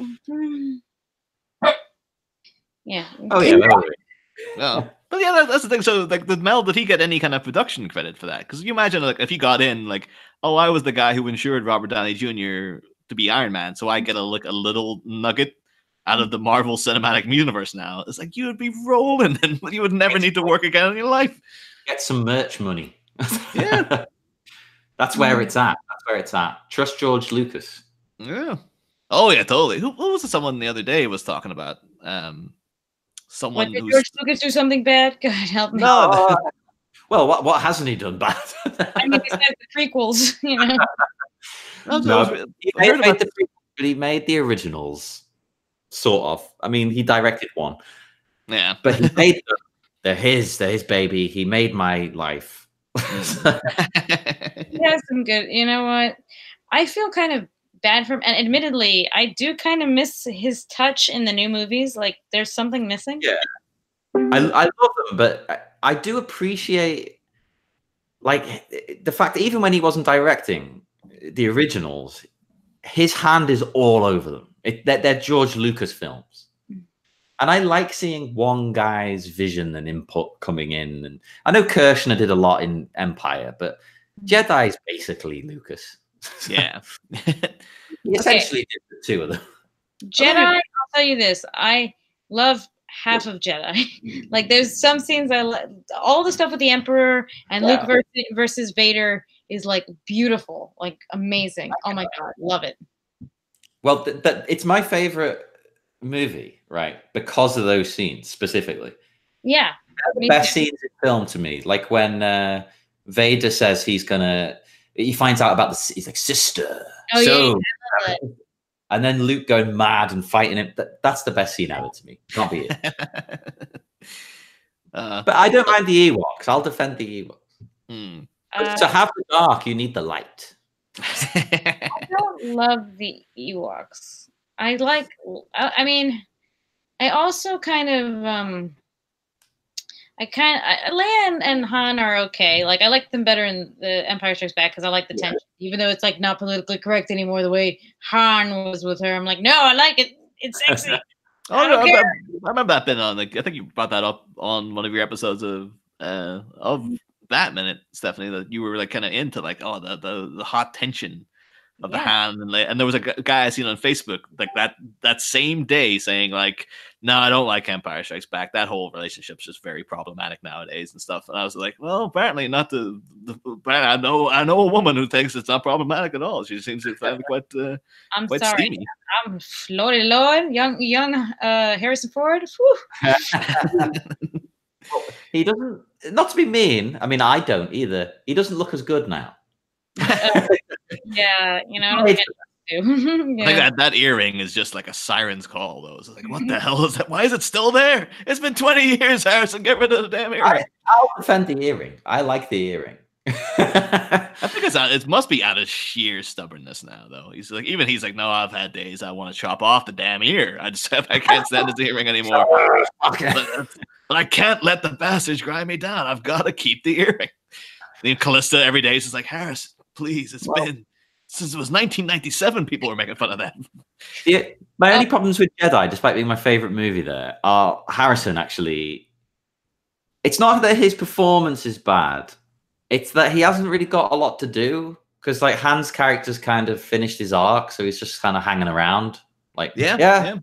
Yeah. Oh yeah. No. But yeah, that's the thing. So, like, did he get any kind of production credit for that? Because you imagine, like, if he got in, like, oh, I was the guy who insured Robert Downey Jr. to be Iron Man, so I get a little nugget out of the Marvel Cinematic Universe now. It's like you would be rolling, and you would never need to work again in your life. Get some merch money. Yeah, that's where it's at. That's where it's at. Trust George Lucas. Yeah. Oh yeah, totally. Who was it? Someone the other day was talking about someone did George Lucas do something bad? God help me. No. Well, what hasn't he done bad? I mean, besides the prequels, you know. No, he made the originals, sort of. I mean, he directed one. Yeah, but he made them. They're his baby. He made my life. He has some good. You know what? I feel kind of bad for him, and admittedly, I do kind of miss his touch in the new movies. Like, there's something missing. Yeah, I love them, but I do appreciate, like, the fact that even when he wasn't directing the originals, his hand is all over them. They're George Lucas films. And I like seeing one guy's vision and input coming in. And I know Kirshner did a lot in Empire, but Jedi is basically Lucas. Yeah. He essentially did the two of them. Jedi, I'll tell you this. I love half of Jedi. Like, there's some scenes I like. All the stuff with the Emperor and Luke versus Vader is, like, beautiful. Like, amazing. Oh, my God. Love it. Well, it's my favorite movie, right? Because of those scenes specifically. Yeah. The best scenes in film to me. Like when Vader says he finds out about he's like, sister. Oh, yeah. I love it. And then Luke going mad and fighting him. That's the best scene ever to me. Can't be it. But I don't mind the Ewoks. I'll defend the Ewoks. To have the dark, you need the light. I don't love the Ewoks. I mean, I also kind of Leia and Han are okay. Like, I like them better in the Empire Strikes Back because I like the tension, even though it's like not politically correct anymore. The way Han was with her, I'm like, no, I like it. It's sexy. I remember that been on. Like, I think you brought that up on one of your episodes of Batminute, Stephanie. That you were like kind of into like, oh, the hot tension of the hand, and there was a guy I seen on Facebook like that same day saying like, no, I don't like Empire Strikes Back. That whole relationship's just very problematic nowadays and stuff. And I was like, well, apparently not I know a woman who thinks it's not problematic at all. She seems to find it quite I'm quite sorry. steamy. I'm Lord, young Harrison Ford. He doesn't. Not to be mean. I mean, I don't either. He doesn't look as good now. Yeah, you know. I don't think I do. I think that earring is just like a siren's call, though. It's like, what the hell is that? Why is it still there? It's been 20 years, Harrison. Get rid of the damn earring. I'll defend the earring. I like the earring. I think it must be out of sheer stubbornness now, though. He's like, no, I've had days I want to chop off the damn ear. I can't stand his earring anymore. Okay. But I can't let the bastards grind me down. I've got to keep the earring. And Callista every day is just like, Harris, please, it's been since it was 1997. People were making fun of that. Yeah, my only problems with Jedi, despite being my favorite movie, there are Harrison. Actually, it's not that his performance is bad; it's that he hasn't really got a lot to do. Because like Han's character's kind of finished his arc, so he's just kind of hanging around. Like, I'm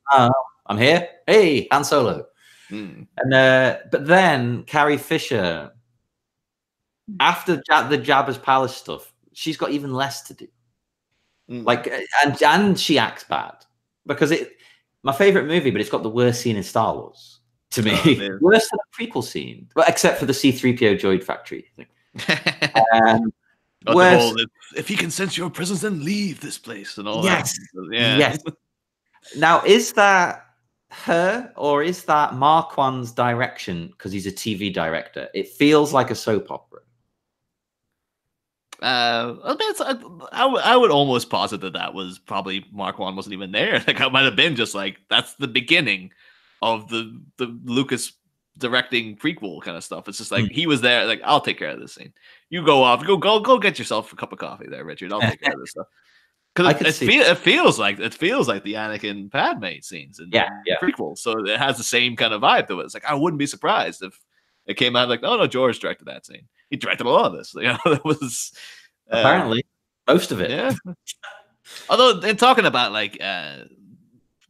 here. Hey, Han Solo. And but then Carrie Fisher, after the Jabba's palace stuff, she's got even less to do. Like, and she acts bad because my favorite movie, but it's got the worst scene in Star Wars to me. Worse than the prequel scene, well, except for the C-3PO droid factory thing. If he can sense your presence, then leave this place and all that. Yeah. Yes. Now, is that her or is that Marquand's direction? Because he's a TV director. It feels like a soap opera. I would almost posit that was probably Marquand wasn't even there. Like, it might have been just like that's the beginning of the Lucas directing prequel kind of stuff. It's just like he was there. Like, I'll take care of this scene. You go off, go get yourself a cup of coffee there, Richard. I'll take care of this stuff. Because it feels like the Anakin Padme scenes in the prequel, so it has the same kind of vibe to it. It's like I wouldn't be surprised if it came out like, no, George directed that scene. He directed a lot of this. You know, that was apparently most of it. Yeah. Although, in talking about like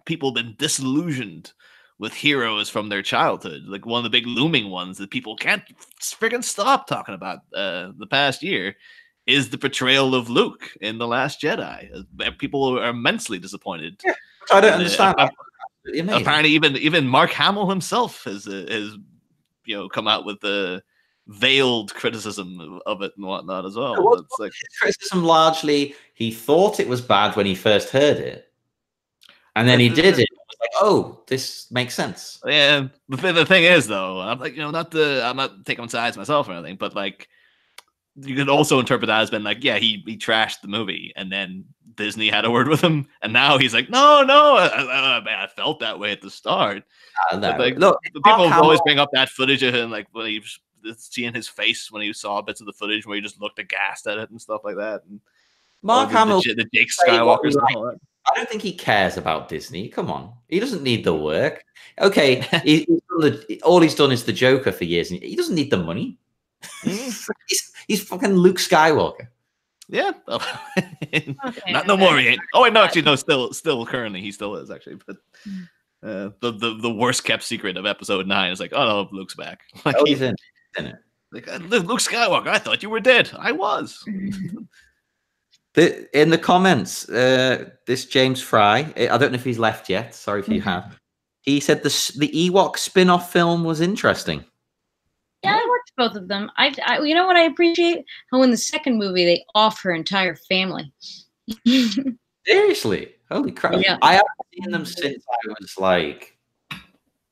people been disillusioned with heroes from their childhood, like one of the big looming ones that people can't friggin' stop talking about the past year is the portrayal of Luke in The Last Jedi. People are immensely disappointed. Yeah, I don't understand. Apparently, even Mark Hamill himself has come out with the veiled criticism of it and whatnot as well. Well, it's like criticism largely he thought it was bad when he first heard it, and then he did it. Was like, oh, this makes sense. Yeah, the thing is though, I'm like, I'm not taking sides myself or anything, but like, you could also interpret that as been like, yeah, he trashed the movie, and then Disney had a word with him, and now he's like, no, I felt that way at the start. Like, look, people always bring up that footage of him, like when he was seeing his face when he saw bits of the footage where he just looked aghast at it and stuff like that. And Mark Hamill, the Jake Skywalkers and all that. I don't think he cares about Disney. Come on, he doesn't need the work. Okay, all he's done is the Joker for years, and he doesn't need the money. He's fucking Luke Skywalker. Yeah. Not no more. He ain't. Oh wait, no, actually, no. Still currently, he still is actually. But the worst kept secret of Episode 9 is like, oh no, Luke's back. Like, he's in it. Like, Luke Skywalker, I thought you were dead. I was. In the comments, this James Fry, I don't know if he's left yet. Sorry if you have. He said the Ewok spin-off film was interesting. Yeah, I watched both of them. I you know what I appreciate? How in the second movie they off her entire family. Seriously, holy crap! Yeah. I haven't seen them since I was like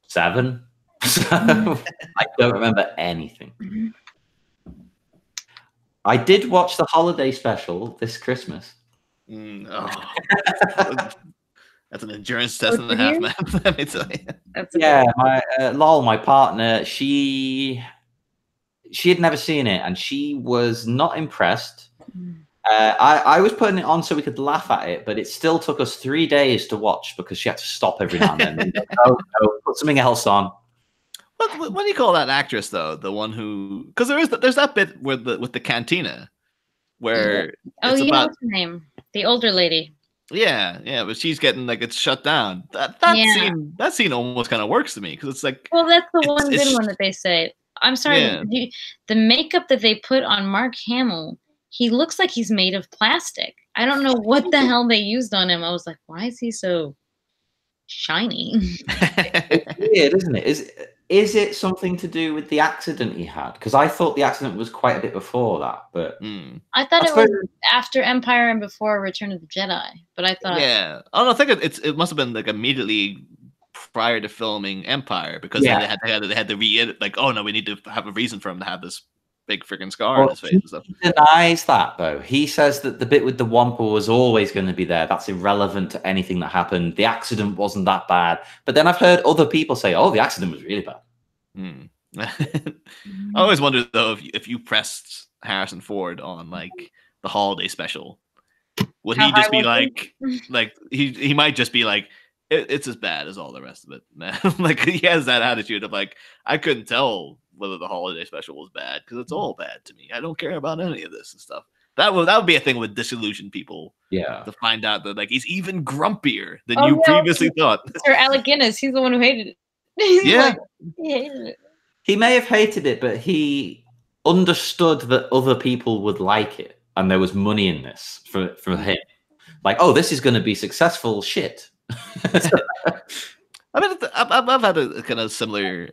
7, so I don't remember anything. I did watch the holiday special this Christmas. That's an endurance test and a half, man. Let me tell you. My partner, she had never seen it, and she was not impressed. I was putting it on so we could laugh at it, but it still took us 3 days to watch because she had to stop every now and then. No, put something else on. What do you call that actress though? The one who, because there's that bit with the cantina where Oh, it's you know about what's her name? The older lady. yeah, but she's getting like it's shut down. That Yeah. scene almost kind of works to me because it's like Well, that's the one it's good one that they say. I'm sorry, yeah. the makeup that they put on Mark Hamill, he looks like he's made of plastic. I don't know what the hell they used on him. I was like, why is he so shiny? It's weird, isn't it? Is it something to do with the accident he had? Because I thought the accident was quite a bit before that, but I thought I it was suppose- after Empire and before Return of the Jedi. But I thought Yeah. I don't think it must have been like immediately prior to filming Empire because Yeah. they had to re-edit like, oh no, we need to have a reason for him to have this big freaking scar on his face he and stuff. denies that though. He says that the bit with the Wampa was always going to be there. That's irrelevant to anything that happened. The accident wasn't that bad. But then I've heard other people say, "Oh, the accident was really bad." I always wonder though if you pressed Harrison Ford on like the holiday special, would he just be like he might just be like it's as bad as all the rest of it, man. Like he has that attitude of like I couldn't tell whether the holiday special was bad because it's all bad to me. I don't care about any of this and stuff. That would be a thing with disillusioned people. Yeah, to find out that like he's even grumpier than you previously thought. Sir Alec Guinness, he's the one who hated it. Yeah, he hated it. He may have hated it, but he understood that other people would like it, and there was money in this for him. Like, oh, this is going to be successful. Shit. I mean, I've had a kind of similar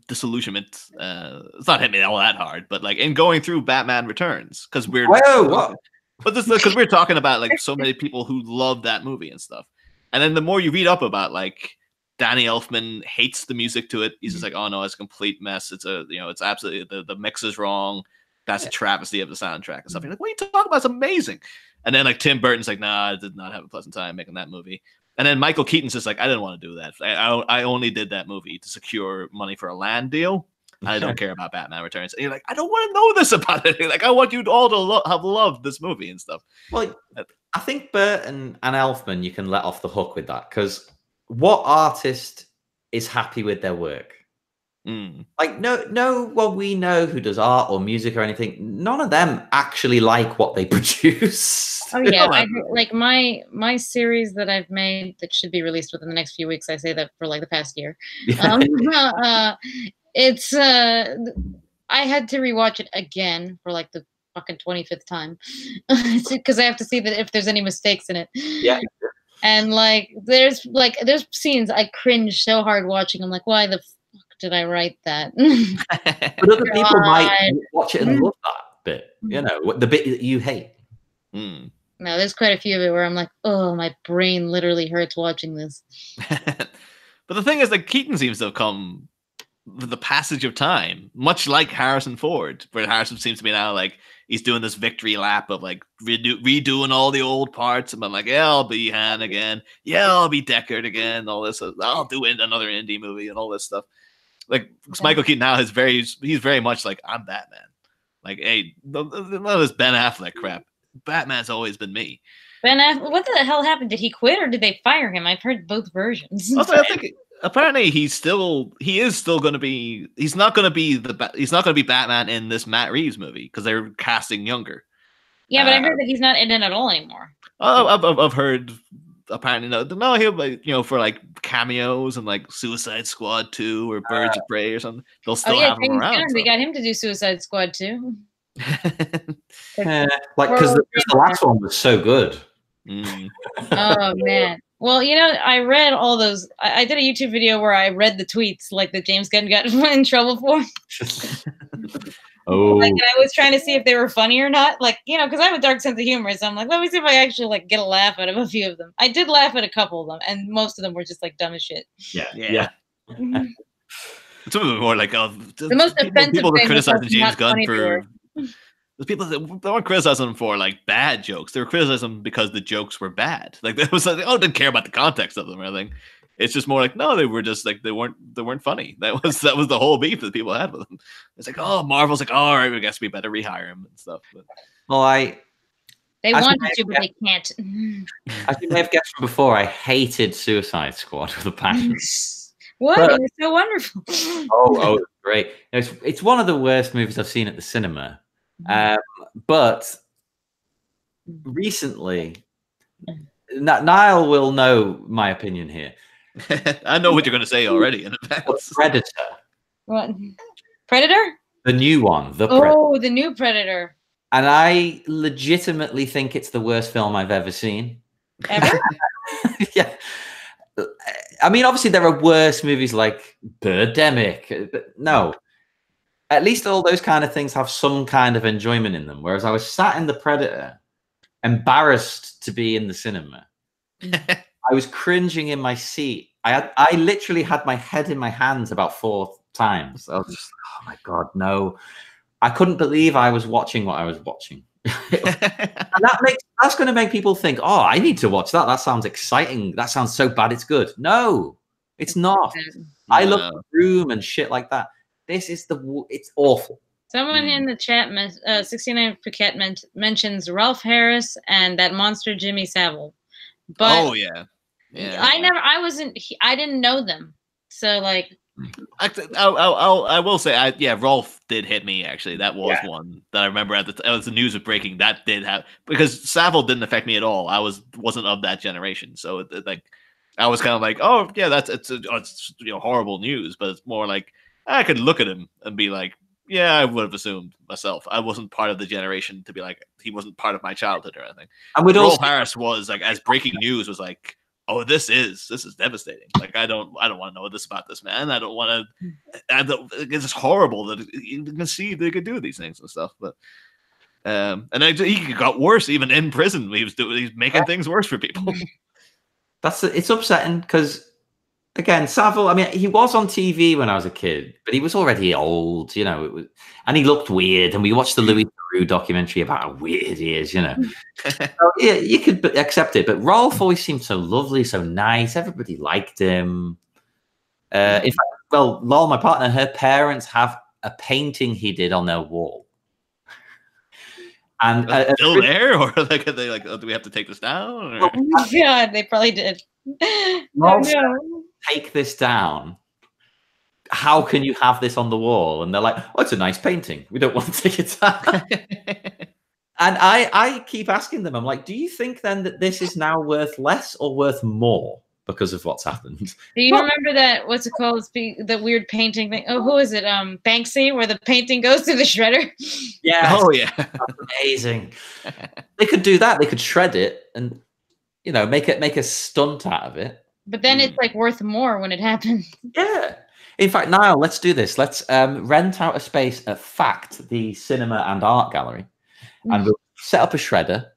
disillusionment. It's not hit me all that hard, but like in going through Batman Returns, because we're because we're talking about like so many people who love that movie and stuff, and then the more you read up about like Danny Elfman hates the music to it, he's just like, oh no, it's a complete mess. It's it's absolutely the mix is wrong. That's a travesty of the soundtrack and stuff. You're like, what are you talking about? It's amazing. And then like Tim Burton's like, nah, I did not have a pleasant time making that movie. And then Michael Keaton's just like, I didn't want to do that. I only did that movie to secure money for a land deal. I don't care about Batman Returns. And you're like, I don't want to know this about it. Like, I want you all to have loved this movie and stuff. Well, I think Burton and Elfman, you can let off the hook with that because what artist is happy with their work? Like no one we know who does art or music or anything, none of them actually like what they produce. Oh yeah, like my series that I've made that should be released within the next few weeks. I say that for like the past year. It's I had to rewatch it again for like the fucking 25th time because I have to see that if there's any mistakes in it. Yeah. And like there's scenes I cringe so hard watching. I'm like, why the fuck did I write that? But other people might watch it and love that bit. You know, the bit that you hate. No, there's quite a few of it where I'm like, oh, my brain literally hurts watching this. But the thing is, like, Keaton seems to have come with the passage of time, much like Harrison Ford, where Harrison seems to be now like he's doing this victory lap of like redoing all the old parts, and I'm like, yeah, I'll be Han again, yeah, I'll be Deckard again, all this, I'll do another indie movie and all this stuff. Like Michael Keaton now he's very much like I'm Batman. Like, hey, none of this Ben Affleck crap. Batman's always been me. Ben Affleck, what the hell happened? Did he quit or did they fire him? I've heard both versions. Also, I think apparently he is still going to be. He's not going to be Batman in this Matt Reeves movie because they're casting younger. Yeah, but I heard that he's not in it at all anymore. I've heard. Apparently, no, he'll be, for like cameos and like Suicide Squad 2 or Birds of Prey or something. They'll still have him around. They got him to do Suicide Squad 2. Like because the last one was so good. Oh man. Well, I read all those. I did a YouTube video where I read the tweets like that James Gunn got in trouble for. Oh. Like, and I was trying to see if they were funny or not. Like, because I have a dark sense of humor, so I'm like, let me see if I actually like get a laugh out of a few of them. I did laugh at a couple of them, and most of them were just like dumb as shit. Yeah. Some of them more like the most offensive people were thing criticizing James Gunn for. The people that weren't criticizing him for like bad jokes. They were criticizing him because the jokes were bad. Like it was like, didn't care about the context of them or anything. It's just more like, no, they were just like they weren't funny. That was the whole beef that people had with them. It's like, oh, Marvel's like, all right, I guess we better rehire him and stuff. But they wanted to, but they can't. As you may have guessed from before, I hated Suicide Squad with a passion. What? It was so wonderful. Oh, great! It's one of the worst movies I've seen at the cinema. But recently, Niall will know my opinion here. I know what you're going to say already in The advance. Predator. What? Predator? The new one. The Predator. Oh, the new Predator. And I legitimately think it's the worst film I've ever seen. Ever? Yeah. I mean, obviously there are worse movies like Birdemic, but no. At least all those kind of things have some kind of enjoyment in them. Whereas I was sat in The Predator, embarrassed to be in the cinema. I was cringing in my seat. I literally had my head in my hands about 4 times. I was just, oh my God, no. I couldn't believe I was watching what I was watching. And that's going to make people think, oh, I need to watch that. That sounds exciting. That sounds so bad it's good. No, it's not. I love The Room and shit like that. This is it's awful. Someone in the chat, 69 Paquette mentions Ralph Harris and that monster Jimmy Savile. But I didn't know them. So like, I will say, Rolf did hit me. Actually, that was one that I remember as the news was breaking. That did have, because Savile didn't affect me at all. I wasn't of that generation, so like I was kind of like, oh yeah, it's horrible news, but it's more like I could look at him and be like, yeah, I would have assumed myself. I wasn't part of the generation to be like, he wasn't part of my childhood or anything. And Rolf Harris was like, as breaking news was like, oh, this is devastating. Like, I don't want to know this about this man. I don't want to. It's just horrible that you can see they could do these things and stuff. But he got worse even in prison. He's making things worse for people. It's upsetting because, again, Savile. I mean, he was on TV when I was a kid, but he was already old, and he looked weird. And we watched the Louis Theroux documentary about how weird he is, So, yeah, you could accept it, but Rolf always seemed so lovely, so nice. Everybody liked him. In fact, well, Lol, my partner, her parents have a painting he did on their wall. And still there, or like, are they like, oh, do we have to take this down? Or? Oh God, they probably did. Take this down. How can you have this on the wall? And they're like, oh, it's a nice painting. We don't want to take it down. And I keep asking them, I'm like, do you think then that this is now worth less or worth more because of what's happened? Do you remember that, what's it called? The weird painting thing. Oh, who is it? Banksy, where the painting goes through the shredder? Yeah. Oh, yeah. That's amazing. They could do that. They could shred it and, make a stunt out of it. But then it's like worth more when it happens. Yeah. In fact, Niall, let's do this. Let's rent out a space at FACT, the cinema and art gallery. And we'll set up a shredder,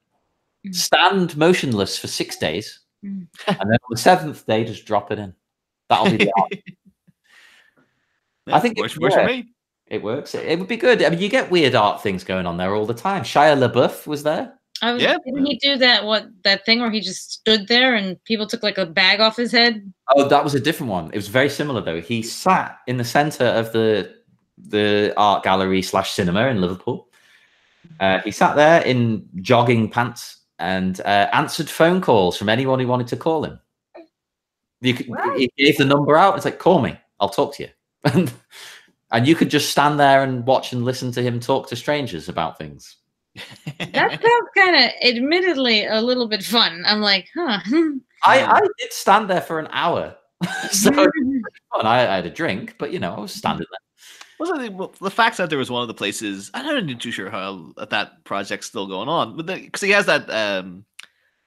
stand motionless for 6 days, and then on the 7th day, just drop it in. That'll be the art. I think it works for me. It works. It would be good. I mean, you get weird art things going on there all the time. Shia LaBeouf was there. Didn't he do that thing where he just stood there and people took like a bag off his head? Oh, that was a different one. It was very similar though. He sat in the center of the art gallery / cinema in Liverpool. He sat there in jogging pants and answered phone calls from anyone who wanted to call him. He gave the number out. It's like, call me. I'll talk to you. And you could just stand there and watch and listen to him talk to strangers about things. That sounds kind of, admittedly, a little bit fun. I'm like, huh. I did stand there for an hour. So fun. I had a drink, but I was standing there. Well, the Fact Center was one of the places. I'm not too sure how that project's still going on, but because he has that, kind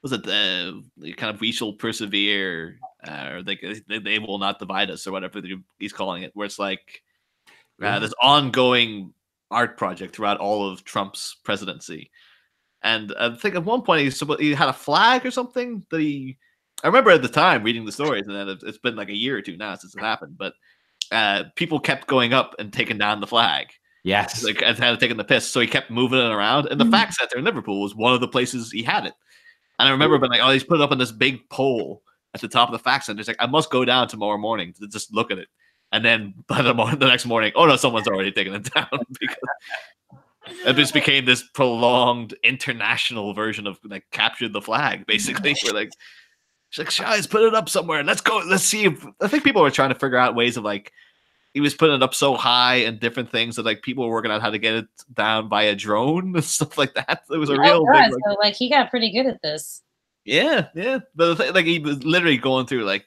of we shall persevere, or they will not divide us, or whatever he's calling it, where it's like this ongoing art project throughout all of Trump's presidency. And I think at one point he had a flag or something that I remember at the time reading the stories, and then it's been like a year or two now since it happened, but people kept going up and taking down the flag. Yes. Like, and had taken the piss. So he kept moving it around. And the Fact Center in Liverpool was one of the places he had it. And I remember being like, oh, he's put it up on this big pole at the top of the Fact Center. It's like, I must go down tomorrow morning to just look at it. And then by the next morning, oh no, someone's already taken it down. Because it just became this prolonged international version of like captured the flag, basically. We're like, she's like, guys, put it up somewhere. Let's go. Let's see. I think people were trying to figure out ways of like he was putting it up so high and different things that like people were working out how to get it down by a drone and stuff like that. It was a real big, like, so like he got pretty good at this. Yeah. But like he was literally going through like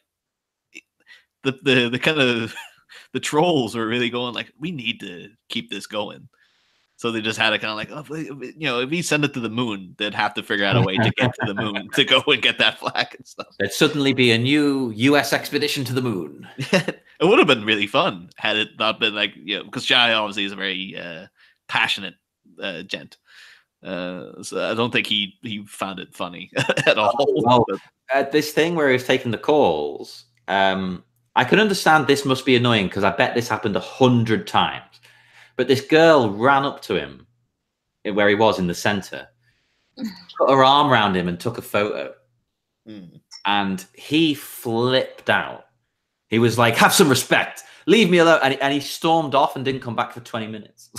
the kind of the trolls were really going like, we need to keep this going. So they just had to kind of like, oh, if we send it to the moon, they'd have to figure out a way to get to the moon to go and get that flag and stuff. There'd suddenly be a new U.S. expedition to the moon. It would have been really fun had it not been like, because Jai obviously is a very passionate gent. So I don't think he found it funny at all. Well, this thing where he was taking the calls, I can understand this must be annoying because I bet this happened 100 times. But this girl ran up to him where he was in the center, put her arm around him and took a photo. And he flipped out. He was like, have some respect. Leave me alone. And he stormed off and didn't come back for 20 minutes.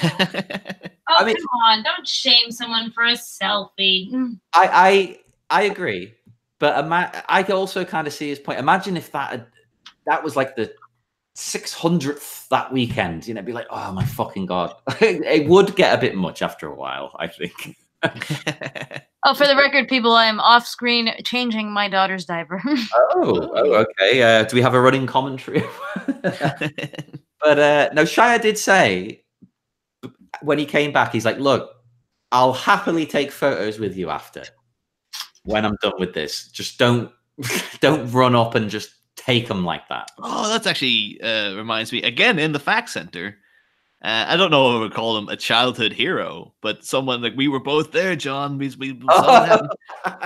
I mean, come on. Don't shame someone for a selfie. I agree. But I also kind of see his point. Imagine if that was like the 600th that weekend, it'd be like, oh my fucking God. It would get a bit much after a while, I think. Oh, for the record, people, I am off screen changing my daughter's diaper. Okay. Do we have a running commentary? But no, Shia did say when he came back, he's like, look, I'll happily take photos with you after when I'm done with this. Just don't run up and just take them like that. Oh, that's actually reminds me again in the fact center. I don't know if I would call him a childhood hero, but someone like we were both there, John. We saw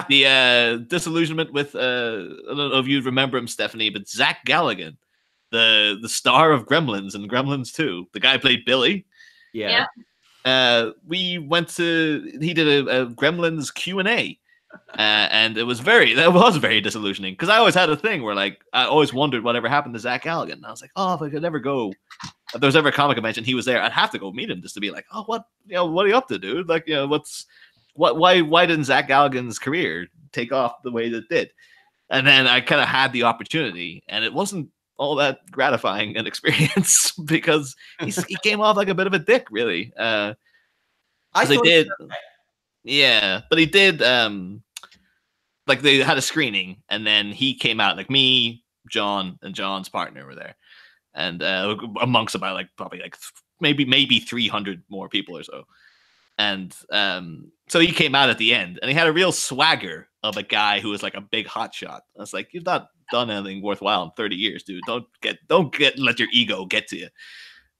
the disillusionment with I don't know if you remember him, Stephanie, but Zach Galligan, the star of Gremlins and Gremlins 2, the guy who played Billy. Yeah. We went to he did a Gremlins Q&A. And that was very disillusioning because I always had a thing where like I always wondered whatever happened to Zach Galligan. And I was like, oh, if I could ever go, if there was ever a comic convention, he was there, I'd have to go meet him just to be like, oh, what are you up to, dude? Like, why didn't Zach Galligan's career take off the way that it did? And then I kind of had the opportunity, and it wasn't all that gratifying an experience because he came off like a bit of a dick, really. I thought did. Yeah, but he did. Like they had a screening, and then he came out. Like me, John, and John's partner were there, and amongst about like probably like maybe 300 more people or so. And so he came out at the end, and he had a real swagger of a guy who was like a big hotshot. I was like, you've not done anything worthwhile in 30 years, dude. Don't let your ego get to you.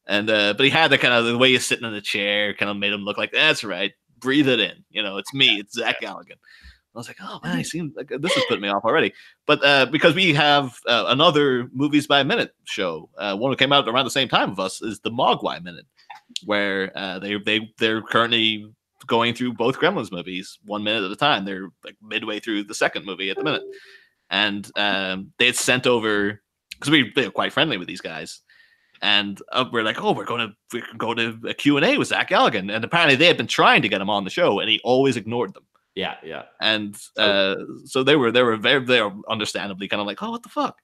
And but he had the kind of the way he's sitting in the chair, kind of made him look like that's right. Breathe it in, it's me, it's Zach Galligan. I was like, oh man, I seem like this is putting me off already. But because we have another Movies by Minute show, one that came out around the same time of us is the Mogwai Minute, where they're currently going through both Gremlins movies 1 minute at a time. They're like midway through the second movie at the minute, and they had sent over because they're quite friendly with these guys. And we're like, oh, we're going to a Q&A with Zach Galligan. And apparently they had been trying to get him on the show, and he always ignored them. Yeah. And so they were understandably kind of like, oh, what the fuck?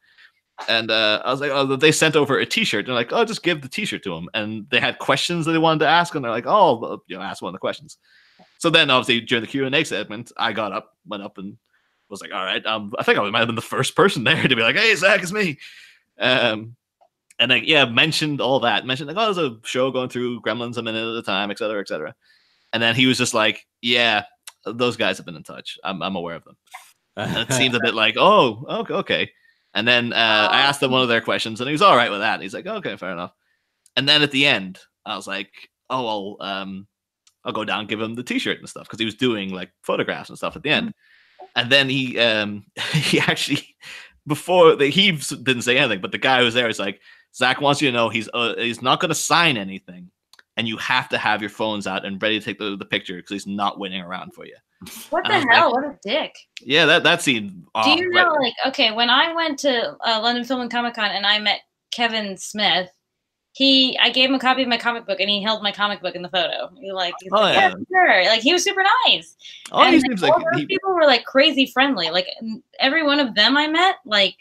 And I was like, oh, they sent over a T-shirt. They're like, oh, just give the T-shirt to him. And they had questions that they wanted to ask, and they're like, oh, ask one of the questions. So then, obviously, during the Q&A segment, I went up, and was like, all right, I think I might have been the first person there to be like, hey, Zach, it's me. And like, mentioned all that. Mentioned like, oh, there's a show going through Gremlins a minute at a time, et cetera, et cetera. And then he was just like, yeah, those guys have been in touch. I'm aware of them. And it seemed a bit like, oh, okay. And then I asked him one of their questions, and he was all right with that. And he's like, okay, fair enough. And then at the end, I was like, oh, I'll go down and give him the T-shirt and stuff because he was doing like photographs and stuff at the end. And then he actually he didn't say anything, but the guy who was there was like, Zach wants you to know he's not going to sign anything, and you have to have your phones out and ready to take the picture because he's not waiting around for you. What the hell? What a dick. Yeah, that seemed off. Do you know, like, okay, when I went to London Film and Comic Con and I met Kevin Smith, I gave him a copy of my comic book, and he held my comic book in the photo. He's like, yeah, sure. Like, he was super nice. Oh, and he seems like people were like crazy friendly. Like, every one of them I met, like,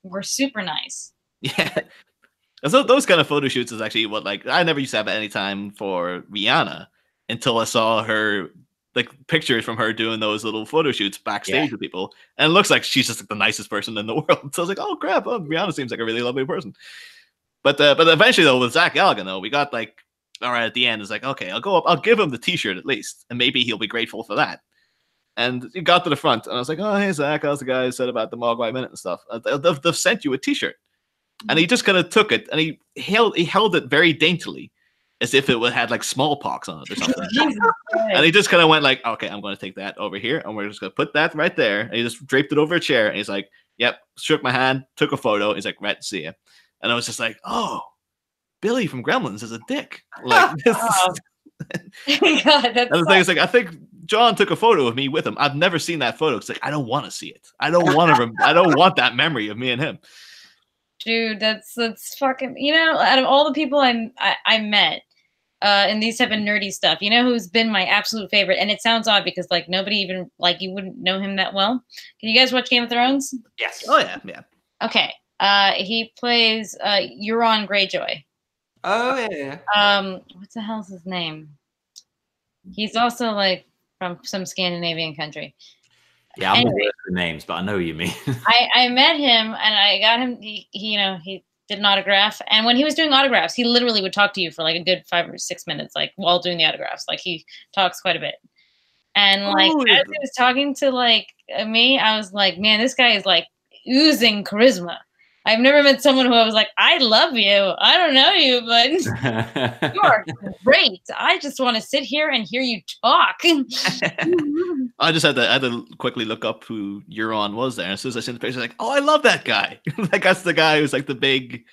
were super nice. Yeah. And so those kind of photo shoots is actually what, like, I never used to have any time for Rihanna until I saw her, like, pictures from her doing those little photo shoots backstage with people, and it looks like she's just like the nicest person in the world. So I was like, oh crap, Rihanna seems like a really lovely person. But eventually though, with Zach Galligan though, we got like, all right, at the end, it's like, okay, I'll go up, I'll give him the T-shirt at least, and maybe he'll be grateful for that. And he got to the front, and I was like, oh hey Zach, how's the guy who said about the Mogwai Minute and stuff? They've sent you a T-shirt. And he just kind of took it, and he held it very daintily, as if it had like smallpox on it or something. And he just kind of went like, okay, I'm going to take that over here, and we're just going to put that right there. And he just draped it over a chair, and he's like, yep, shook my hand, took a photo. He's like, right, see ya. And I was just like, oh, Billy from Gremlins is a dick. Like, this God, that's and the thing is, like, I think John took a photo of me with him. I've never seen that photo. It's like, I don't want to see it. I don't want to. I don't want that memory of me and him. Dude, that's fucking. You know, out of all the people I met in these type of nerdy stuff, you know who's been my absolute favorite? And it sounds odd because like nobody even like you wouldn't know him that well. Can you guys watch Game of Thrones? Yes. Oh yeah, yeah. Okay. He plays Euron Greyjoy. Oh yeah. What the hell's his name? He's also like from some Scandinavian country. Yeah, I'm not with the names, but I know what you mean. I met him and I got him. He did an autograph, and when he was doing autographs, he literally would talk to you for like a good 5 or 6 minutes, like while doing the autographs. Like he talks quite a bit, and like as he was talking to like me, I was like, man, this guy is like oozing charisma. I've never met someone who I was like, I love you. I don't know you, but you are great. I just want to sit here and hear you talk. I just had to quickly look up who Euron was there. And as soon as I seen the picture, I was like, oh, I love that guy. Like that's the guy who's like the big,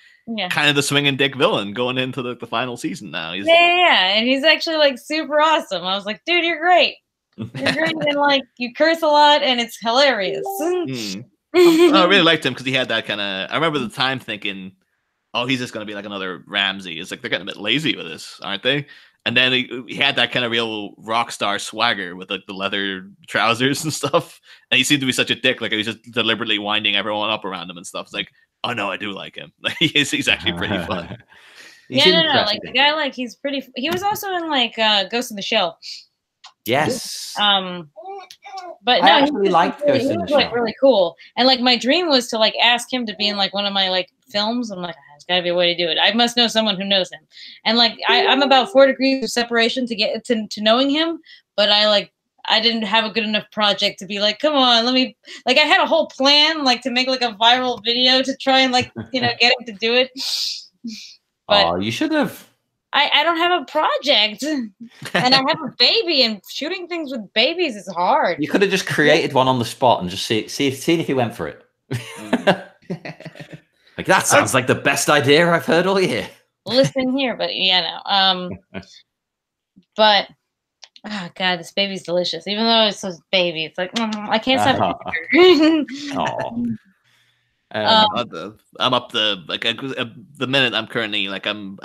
kind of the swinging dick villain going into the final season now. Yeah, and he's actually like super awesome. I was like, dude, you're great. You're great, and like you curse a lot, and it's hilarious. I really liked him because he had that kind of. I remember the time thinking, "Oh, he's just going to be like another Ramsey." It's like they're getting a bit lazy with this, aren't they? And then he had that kind of real rock star swagger with like the leather trousers and stuff. And he seemed to be such a dick, like he was just deliberately winding everyone up around him and stuff. It's like, oh no, I do like him. Like he's actually pretty fun. No, like the guy, like he's pretty. He was also in like Ghost in the Shell. Yes. But I no, actually liked Ghost in the was like Shell. really cool. And like my dream was to like ask him to be in like one of my like films. I'm like, there's gotta be a way to do it. I must know someone who knows him. And like I'm about 4 degrees of separation to get to knowing him, but I didn't have a good enough project to be like, come on, let me like I had a whole plan like to make like a viral video to try and like get him to do it. But oh, you should have. I don't have a project, and I have a baby, and shooting things with babies is hard. You could have just created one on the spot and just see if he went for it. Like that sounds like the best idea I've heard all year. Listen here, but but oh god, this baby's delicious. Even though it's a baby, it's like I can't stop. I'm up the minute I'm currently like I'm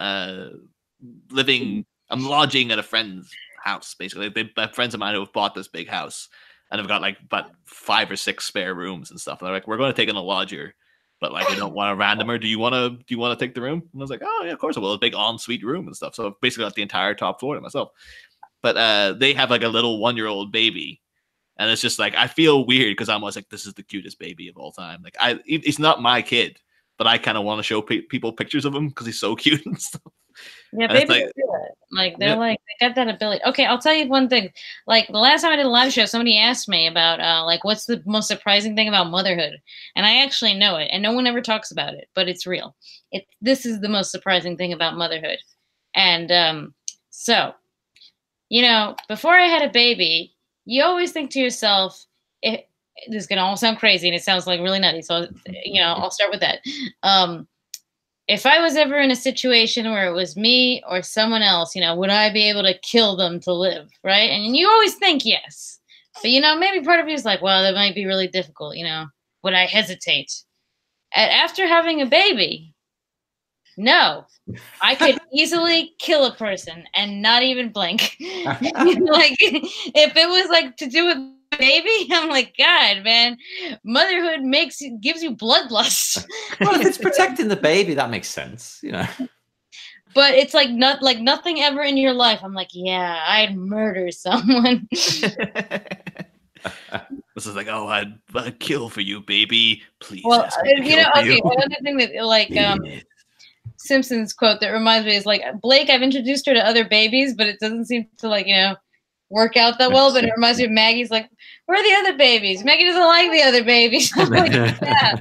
lodging at a friend's house basically. My friends of mine who have bought this big house and have got like about 5 or 6 spare rooms and stuff. And they're like, we're going to take in a lodger, but like I don't want a randomer. Do you want to take the room? And I was like, oh yeah, of course I will. A big ensuite room and stuff. So I've basically got the entire top floor to myself. But they have like a little 1-year-old baby. And it's just like, I feel weird because I'm always like, this is the cutest baby of all time. Like he's not my kid, but I kind of want to show people pictures of him because he's so cute and stuff. Yeah, babies do it. Like they're like they got that ability. Okay, I'll tell you one thing. Like the last time I did a live show, somebody asked me about like what's the most surprising thing about motherhood, and I actually know it, and no one ever talks about it, but it's real. This is the most surprising thing about motherhood, and so before I had a baby, you always think to yourself, this is gonna all sound crazy, and it sounds like really nutty. So I'll start with that. If I was ever in a situation where it was me or someone else, would I be able to kill them to live, right? And you always think yes. But, maybe part of you is like, well, that might be really difficult, Would I hesitate? After having a baby, no. I could easily kill a person and not even blink. Like, if it was like to do with baby. I'm like, God, man, motherhood gives you bloodlust. Well, if it's protecting the baby, that makes sense, you know. But it's like nothing ever in your life. I'm like, yeah, I'd murder someone. This is like, oh, I'd kill for you, baby. Please. Well, ask me to you know, kill for okay. you. Another thing that like Simpsons quote that reminds me is like, Blake, I've introduced her to other babies, but it doesn't seem to like, you know, work out that well. But it reminds me of Maggie's like, where are the other babies? Maggie doesn't like the other babies. I'm like, yeah,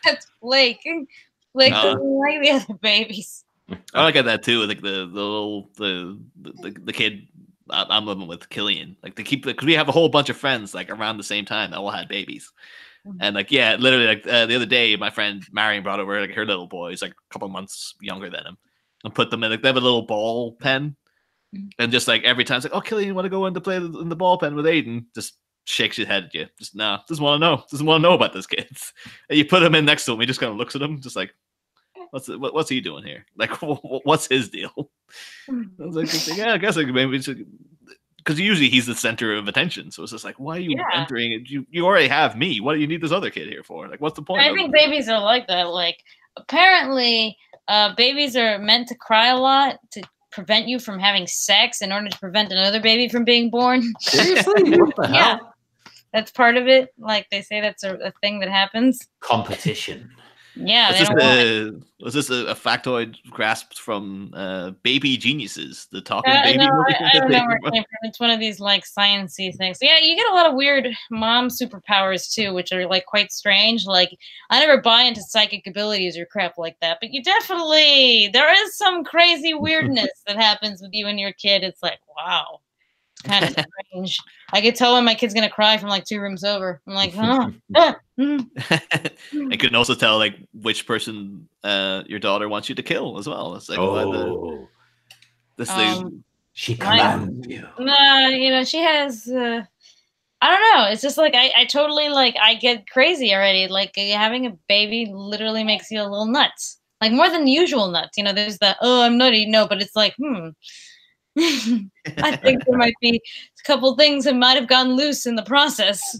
that's Blake. Blake doesn't like the other babies. I like that too. Like the little the kid I'm living with, Killian. Like they keep because we have a whole bunch of friends like around the same time that all had babies, and like yeah, literally like the other day, my friend Marion brought over like her little boy. He's like a couple months younger than him, and put them in like they have a little ball pen, and just like every time it's like, oh, Killian, you want to go in to play in the ball pen with Aiden? Just shakes his head at you. Just nah, doesn't want to know about this kid. And you put him in next to him, he just kind of looks at him, just like. What's he doing here? Like, what's his deal? I was like, yeah, I guess like maybe because usually he's the center of attention. So it's just like, why are you entering it? You already have me. What do you need this other kid here for? Like, what's the point? I think babies are like that. Like, apparently, babies are meant to cry a lot to prevent you from having sex in order to prevent another baby from being born. Seriously? What the hell? Yeah, that's part of it. Like they say, that's a thing that happens. Competition. Yeah, was this a factoid grasped from Baby Geniuses, the talking baby no, movie? I don't know where it came from. It's one of these like sciencey things. Yeah, you get a lot of weird mom superpowers too, which are like quite strange. Like I never buy into psychic abilities or crap like that, but there is some crazy weirdness that happens with you and your kid. It's like, wow. Kind of strange. I could tell when my kid's gonna cry from like 2 rooms over. I'm like, huh. I can also tell like which person your daughter wants you to kill as well. It's like, this thing. She commands you. No, you know, she has. I don't know. It's just like I totally like I get crazy already. Like having a baby literally makes you a little nuts. Like more than usual nuts. You know, there's the I'm nutty. No, but it's like I think there might be a couple things that might have gotten loose in the process.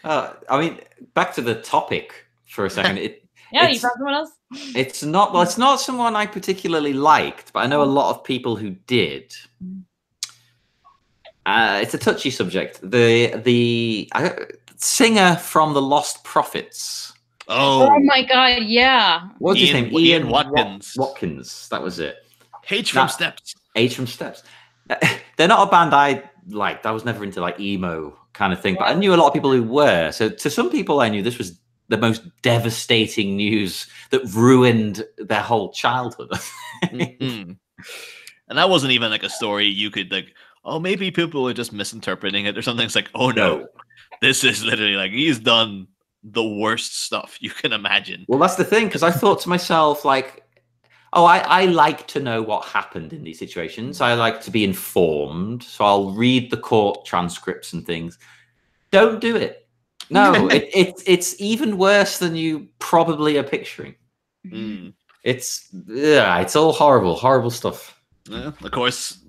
I mean, back to the topic for a second. You found someone else? It's not someone I particularly liked, but I know a lot of people who did. It's a touchy subject. The singer from the Lost Prophets. Oh my God! Yeah. What's his name? Ian Watkins. Watkins. That was it. H from Steps. H from Steps. They're not a band I liked. I was never into like emo kind of thing, but I knew a lot of people who were. So to some people, I knew this was the most devastating news that ruined their whole childhood. And that wasn't even like a story you could like. Oh, maybe people are just misinterpreting it or something. It's like, oh no, this is literally like he's done the worst stuff you can imagine. Well, that's the thing, because I thought to myself, like, I like to know what happened in these situations. I like to be informed, so I'll read the court transcripts and things. Don't do it. No, it's even worse than you probably are picturing. It's all horrible stuff. Yeah, of course.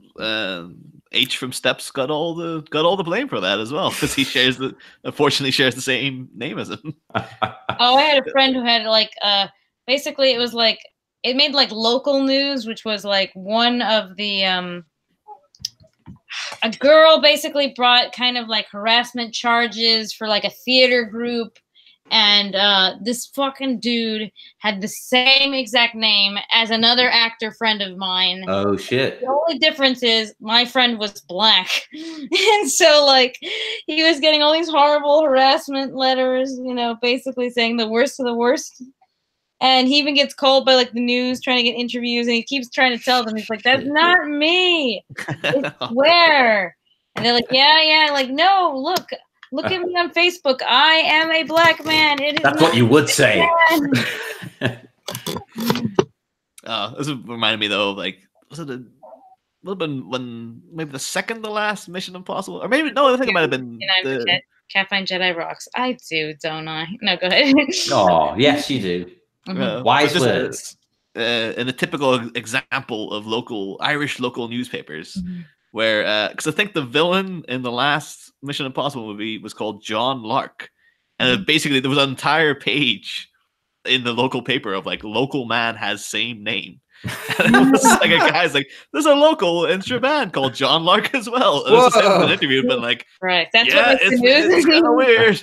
H from Steps got all the blame for that as well, because he unfortunately shares the same name as him. I had a friend who had like basically it was like it made like local news, which was like one of the a girl basically brought kind of like harassment charges for like a theater group. And this fucking dude had the same exact name as another actor friend of mine. Oh, shit. The only difference is my friend was black. And so, like, he was getting all these horrible harassment letters, you know, basically saying the worst of the worst. And he even gets called by, like, the news trying to get interviews. And he keeps trying to tell them, he's like, that's not me. I swear. And they're like, yeah. Like, no, look at me on Facebook. I am a black man. That's what you would say. This reminded me though of like, was it when maybe the second to last Mission Impossible, or maybe no, I think it might have been the Caffinejedi rocks. I do, don't I? No, go ahead. Oh, yes, you do. Wise words. In a typical example of Irish local newspapers. where because I think the villain in the last Mission Impossible movie was called John Lark, and basically there was an entire page in the local paper of like local man has same name. And it was like a guy's like, there's a local in Shaban called John Lark as well. And it's just him in an interview, but like, right, that's yeah, what makes the news. it's kind of weird.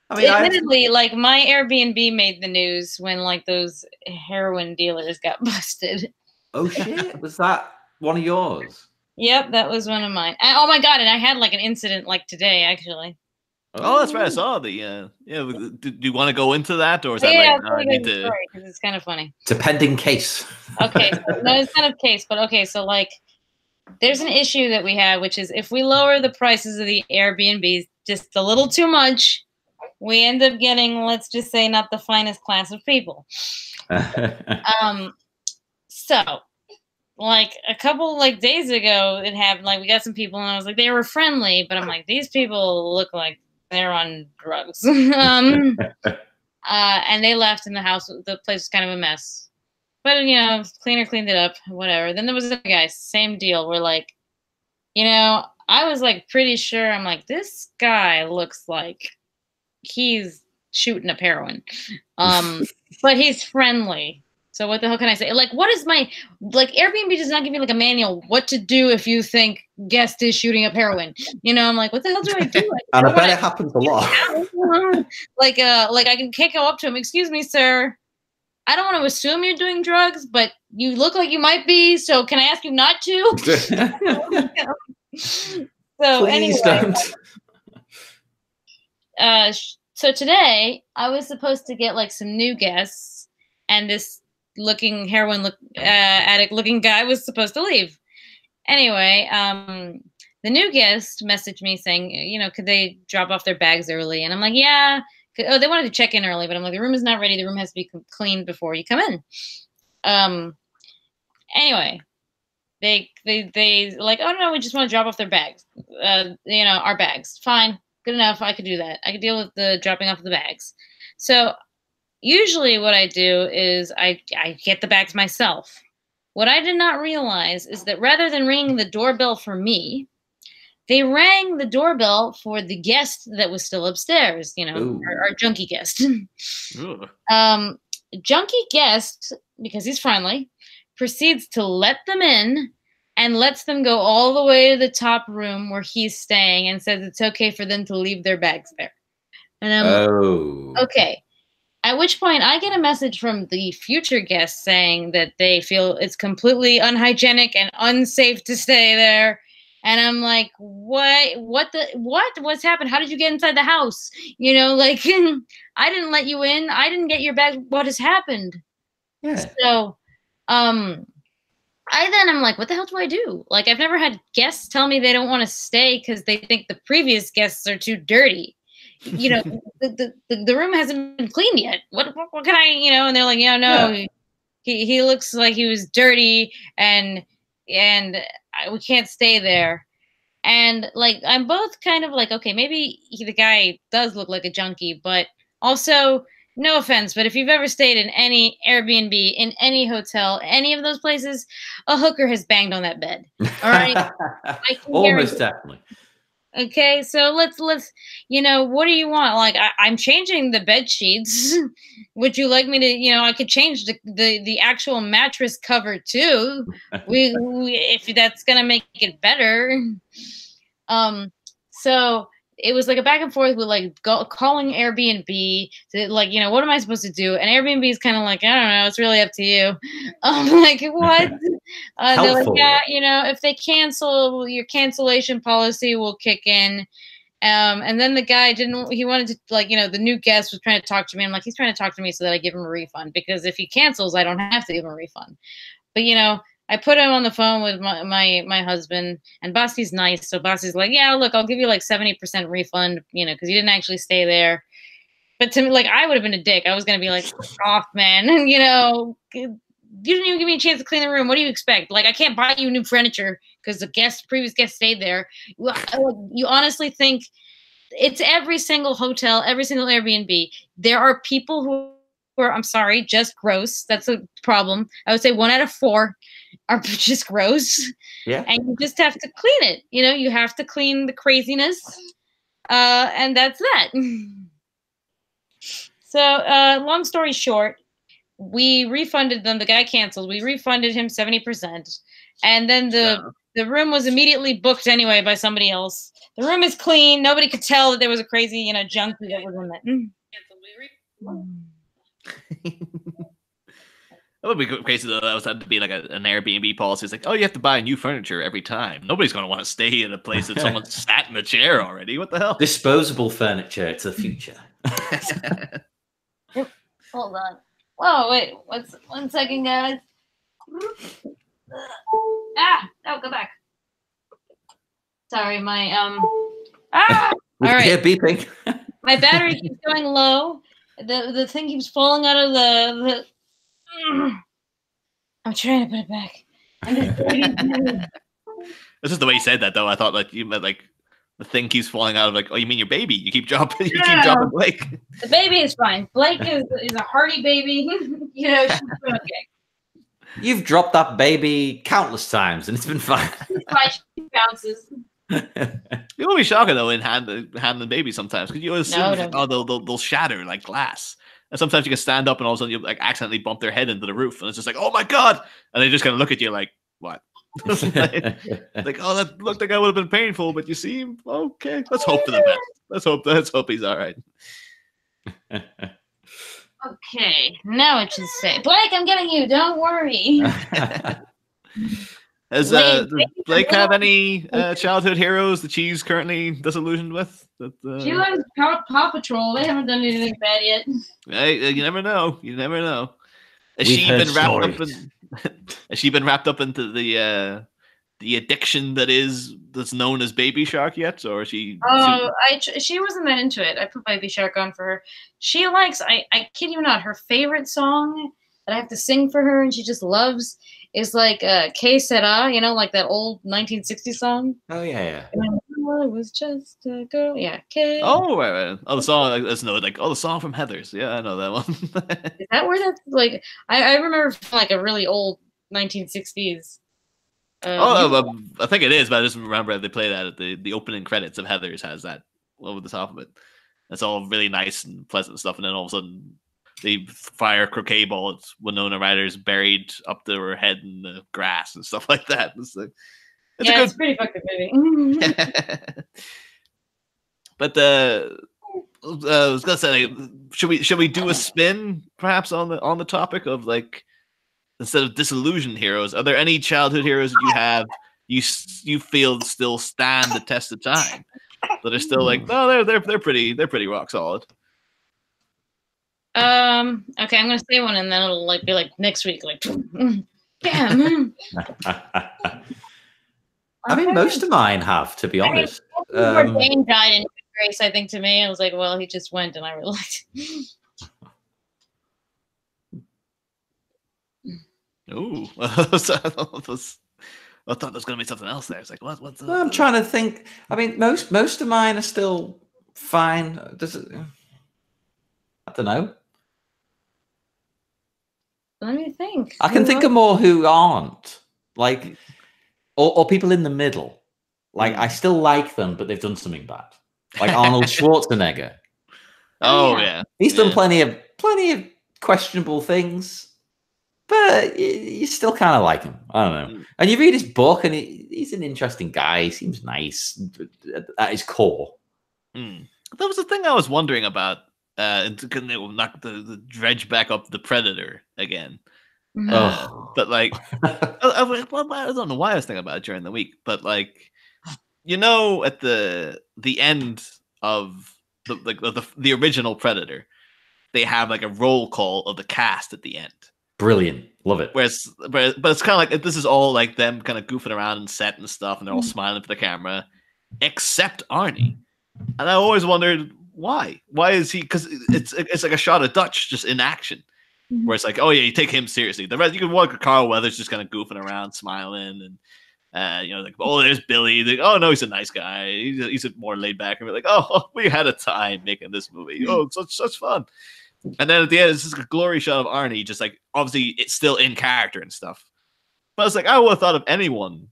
I mean, admittedly, like my Airbnb made the news when like those heroin dealers got busted. Oh shit! Was that one of yours? Yep, that was one of mine. Oh my god! And I had like an incident like today, actually. Oh, that's right. I saw the yeah. Do you want to go into that, or is that yeah, like I need to? Story because it's kind of funny. It's a pending case. Okay, so, no, it's not a case, but okay, so like, there's an issue that we have, which is if we lower the prices of the Airbnbs just a little too much, we end up getting, let's just say, not the finest class of people. So, like a couple like days ago, it happened. Like we got some people, and I was like, they were friendly, but I'm like, these people look like they're on drugs. And they left, and the house, the place was kind of a mess. But you know, cleaner cleaned it up, whatever. Then there was a guy, same deal. We're like, you know, I was like pretty sure. I'm like, this guy looks like he's shooting up heroin, but he's friendly. So what the hell can I say? Like, what is my, like, Airbnb does not give me like a manual what to do if you think guest is shooting up heroin. You know, I'm like, what the hell do I do? And I bet it happens a lot. Like I can't go up to him. Excuse me, sir. I don't want to assume you're doing drugs, but you look like you might be. So can I ask you not to? So Please anyway, don't. So today I was supposed to get like some new guests, and this heroin addict looking guy was supposed to leave. Anyway, the new guest messaged me saying, you know, could they drop off their bags early? And I'm like, yeah. Oh, they wanted to check in early, but I'm like, the room is not ready. The room has to be cleaned before you come in. Anyway, they like, oh no, we just want to drop off their bags. You know, our bags. Fine, good enough. I could do that. I could deal with the dropping off of the bags. So usually what I do is I get the bags myself. What I did not realize is that rather than ringing the doorbell for me, they rang the doorbell for the guest that was still upstairs, you know, our junkie guest. Junkie guest, because he's friendly, proceeds to let them in and lets them go all the way to the top room where he's staying and says it's okay for them to leave their bags there. And I'm like, okay. At which point I get a message from the future guests saying that they feel it's completely unhygienic and unsafe to stay there. And I'm like, what's happened? How did you get inside the house? You know, like, I didn't let you in. I didn't get your bag. What has happened? Yeah. So, I'm like, what the hell do I do? Like, I've never had guests tell me they don't want to stay because they think the previous guests are too dirty. You know, the room hasn't been cleaned yet. What can I, you know? And they're like, yeah, no, yeah. He looks like he was dirty and we can't stay there. And like, I'm both kind of like, okay, maybe the guy does look like a junkie, but also, no offense, but if you've ever stayed in any Airbnb, in any hotel, any of those places, a hooker has banged on that bed. All right. Almost definitely. Okay, so let's, you know, what do you want? Like, I'm changing the bed sheets. Would you like me to, you know, I could change the actual mattress cover too. If that's gonna make it better. So it was like a back and forth with like calling Airbnb to like, you know, what am I supposed to do? And Airbnb is kind of like, I don't know, it's really up to you. I'm like, what? They're like, yeah, you know, if they cancel, your cancellation policy will kick in. And then the guy he wanted to, like, you know, the new guest was trying to talk to me. I'm like, he's trying to talk to me so that I give him a refund, because if he cancels, I don't have to give him a refund. But, you know, I put him on the phone with my husband, and Bossy's nice. So Bossy's like, yeah, look, I'll give you like 70% refund, you know, because you didn't actually stay there. But to me, like, I would have been a dick. I was going to be like, off, man. You know, you didn't even give me a chance to clean the room. What do you expect? Like, I can't buy you new furniture because the previous guest stayed there. You honestly think it's every single hotel, every single Airbnb. There are people who are, I'm sorry, just gross. That's a problem. I would say 1 out of 4. are just gross. Yeah. And you just have to clean it. You know, you have to clean the craziness. And that's that. So, long story short, we refunded them. The guy canceled. We refunded him 70%. And then the room was immediately booked anyway by somebody else. The room is clean. Nobody could tell that there was a crazy, you know, junkie that was in it. That would be crazy though. That was had to be like an Airbnb policy. It's like, oh, you have to buy new furniture every time. Nobody's going to want to stay in a place that someone sat in a chair already. What the hell? Disposable furniture. It's the future. Hold on. Whoa, wait. One second, guys. No, go back. Sorry, my all right. Hear beeping. My battery keeps going low. The thing keeps falling out of the. I'm trying to put it back. It's just the way you said that, though. I thought like you meant like the thing keeps falling out of like, oh, you mean your baby? You keep dropping, keep dropping Blake. The baby is fine. Blake is a hearty baby. You know, she's okay. You've dropped that baby countless times, and it's been fine. She's fine. She bounces. It will be shocking though in handling babies sometimes because you assume they'll shatter like glass. And sometimes you can stand up and all of a sudden you like accidentally bump their head into the roof, and it's just like, oh my god! And they just kind of look at you like, what? like, oh, that looked like that would have been painful, but you seem okay. Let's hope for the best. Let's hope he's all right. Okay, now it should say, Blake, I'm getting you. Don't worry. Does Blake have any childhood heroes that she's currently disillusioned with? She loves Paw Patrol. They haven't done anything bad yet. Hey, you never know. You never know. Has she been wrapped up into the addiction that's known as Baby Shark yet, or is she? Oh, she wasn't that into it. I put Baby Shark on for her. She likes. I kid you not. Her favorite song that I have to sing for her, and she just loves, is like "Que Sera," you know, like that old 1960s song. Oh yeah. I was just a girl. Yeah. Que. Oh right. Oh, the song. Let's know like the song from Heathers. Yeah, I know that one. Is that where that's like? I remember from like a really old 1960s. I think it is, but I just remember they play that at the opening credits of Heathers has that over the top of it. It's all really nice and pleasant stuff, and then all of a sudden they fire croquet balls. Winona Ryder's buried up to her head in the grass and stuff like that. It's pretty fucking movie. But I was gonna say, should we do a spin perhaps on the topic of like, instead of disillusioned heroes, are there any childhood heroes that you have you feel still stand the test of time that are still like, no, they're pretty rock solid? Okay, I'm gonna say one and then it'll like be like next week, like damn. I mean, most of mine have, to be honest. Dane died in grace, I think, to me. I was like, well, he just went, and I realized. Ooh, I thought there was going to be something else there. It's like, what's well, I'm trying to think. I mean, most of mine are still fine. I don't know. Let me think. I can think of more who aren't. Like, or people in the middle. Like, I still like them, but they've done something bad. Like Arnold Schwarzenegger. Oh, yeah. He's done plenty of questionable things, but you still kind of like him. I don't know. And you read his book, and he's an interesting guy. He seems nice at his core. That was the thing I was wondering about. Not the dredge back up the Predator again. But like, I don't know why I was thinking about it during the week, but like, you know, at the end of the original Predator, they have like a roll call of the cast at the end. Brilliant, love it. But it's kind of like, this is all like them kind of goofing around and set and stuff, and they're all smiling for the camera, except Arnie. And I always wondered why. Why is he? Because it's like a shot of Dutch just in action. Where it's like, oh yeah, you take him seriously. The rest, you can walk Carl Weathers just kind of goofing around, smiling, and like, oh, there's Billy. Like, oh no, he's a nice guy. He's a more laid back, and we're like, oh, we had a time making this movie. Oh, such fun. And then at the end, it's just a glory shot of Arnie, just like obviously it's still in character and stuff. But it's like, I would have thought of anyone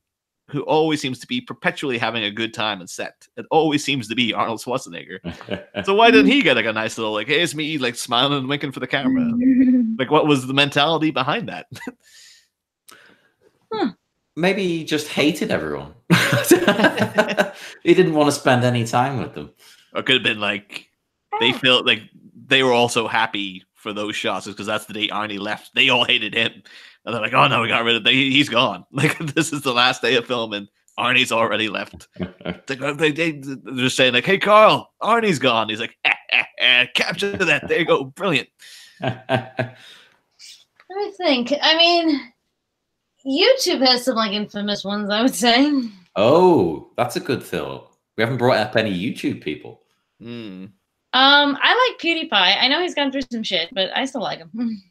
who always seems to be perpetually having a good time and set. It always seems to be Arnold Schwarzenegger. So why didn't he get like a nice little like, hey, it's me, like smiling and winking for the camera? Like, what was the mentality behind that? Maybe he just hated everyone. He didn't want to spend any time with them. Or it could have been like they felt like they were also happy for those shots because that's the day Arnie left. They all hated him. And they're like, oh no, we got rid of he's gone. Like, this is the last day of filming. Arnie's already left. They're just saying like, hey Carl, Arnie's gone. He's like, capture that. There you go. Brilliant. I think. I mean, YouTube has some like infamous ones, I would say. Oh, that's a good thought. We haven't brought up any YouTube people. I like PewDiePie. I know he's gone through some shit, but I still like him.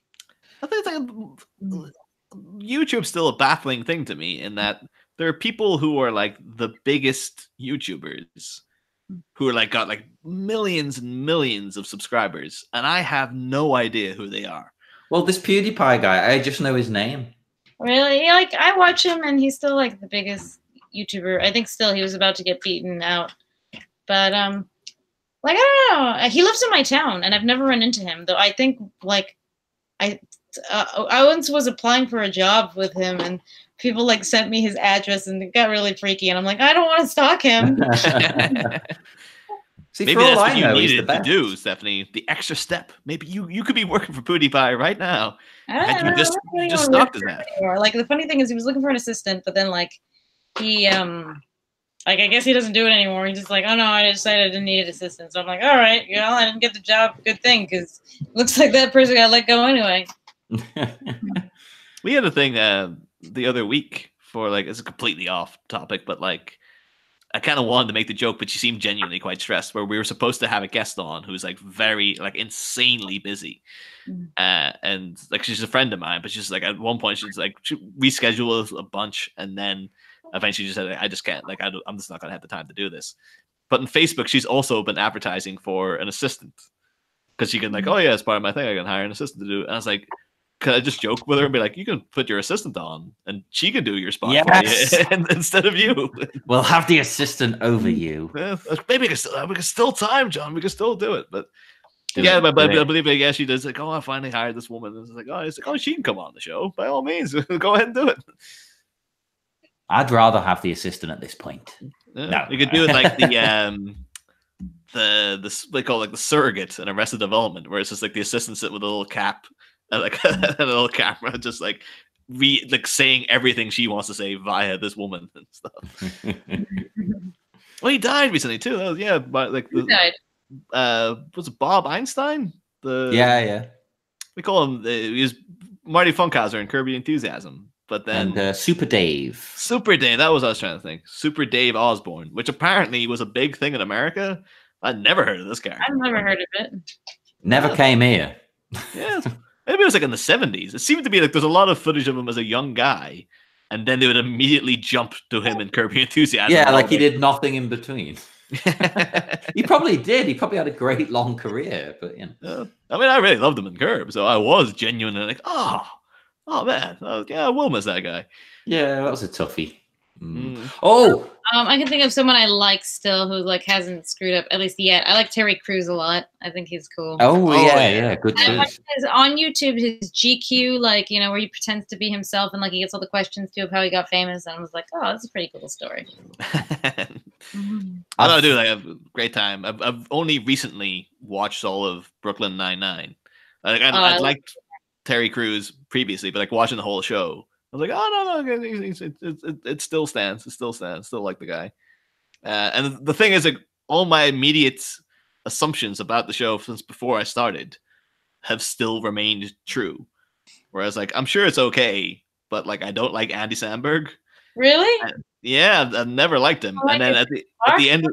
I think YouTube's still a baffling thing to me in that there are people who are like the biggest YouTubers who are like got like millions and millions of subscribers, and I have no idea who they are. Well, this PewDiePie guy, I just know his name. Really? Like, I watch him, and he's still like the biggest YouTuber. I think still he was about to get beaten out, but like, I don't know. He lives in my town, and I've never run into him. Though I think like I once was applying for a job with him, and people like sent me his address, and it got really freaky. And I'm like, I don't want to stalk him. See, maybe that's what you needed to do, Stephanie. The extra step. Maybe you could be working for PewDiePie right now. I don't just stalked his ass. Like, the funny thing is, he was looking for an assistant, but then like he like, I guess he doesn't do it anymore. He's just like, oh no, I decided I didn't need an assistant. So I'm like, all right, you know, I didn't get the job. Good thing, because it looks like that person got let go anyway. We had a thing the other week for like, it's completely off topic, but like I kind of wanted to make the joke, but she seemed genuinely quite stressed, where we were supposed to have a guest on who's like very like insanely busy. And like, she's a friend of mine, but she's like, at one point she's like, she rescheduled a bunch, and then eventually just said, I just can't, like, I'm just not gonna have the time to do this. But on Facebook, she's also been advertising for an assistant, because she can like, oh yeah, as part of my thing, I can hire an assistant to do it. And I was like, can I just joke with her and be like, you can put your assistant on and she can do your spot for you instead of you. We'll have the assistant over you. Yeah, maybe we can still time, John. We can still do it. But I believe she does like, oh, I finally hired this woman. And it's like, oh, she can come on the show. By all means, go ahead and do it. I'd rather have the assistant at this point. Yeah, no. You could do it like the they call it like the surrogate in Arrested Development, where it's just like the assistant sit with a little cap and like a little camera, just like saying everything she wants to say via this woman and stuff. Well, he died recently too. That was, but like Who died? Was it Bob Einstein? We call him. He was Marty Funkhauser in Curb Your Enthusiasm. But then Super Dave. Super Dave, that was what I was trying to think. Super Dave Osborne, which apparently was a big thing in America. I'd never heard of this guy. I've never heard of it. Never came here. Yeah. Maybe it was like in the 70s. It seemed to be like there's a lot of footage of him as a young guy, and then they would immediately jump to him in Curb Your Enthusiasm. Yeah, like he did nothing in between. He probably did. He probably had a great long career, but you know. I mean, I really loved him in Curb, so I was genuinely like, oh man, I will miss that guy. Yeah, that was a toughie. Oh, I can think of someone I like still who like hasn't screwed up, at least yet. I like Terry Crews a lot. I think he's cool. Yeah, good too. On YouTube, his GQ, like, you know, where he pretends to be himself and like he gets all the questions too of how he got famous. And I was like, oh, that's a pretty cool story. I do like a great time. I've only recently watched all of Brooklyn Nine-Nine. Like I liked Terry Crews previously, but like watching the whole show, I was like, oh no, it still stands. It still stands. Still like the guy. And the thing is, like, all my immediate assumptions about the show since before I started have still remained true. Whereas, like, I'm sure it's okay, but like, I don't like Andy Samberg. Really? Yeah, I've never liked him. And then at the end,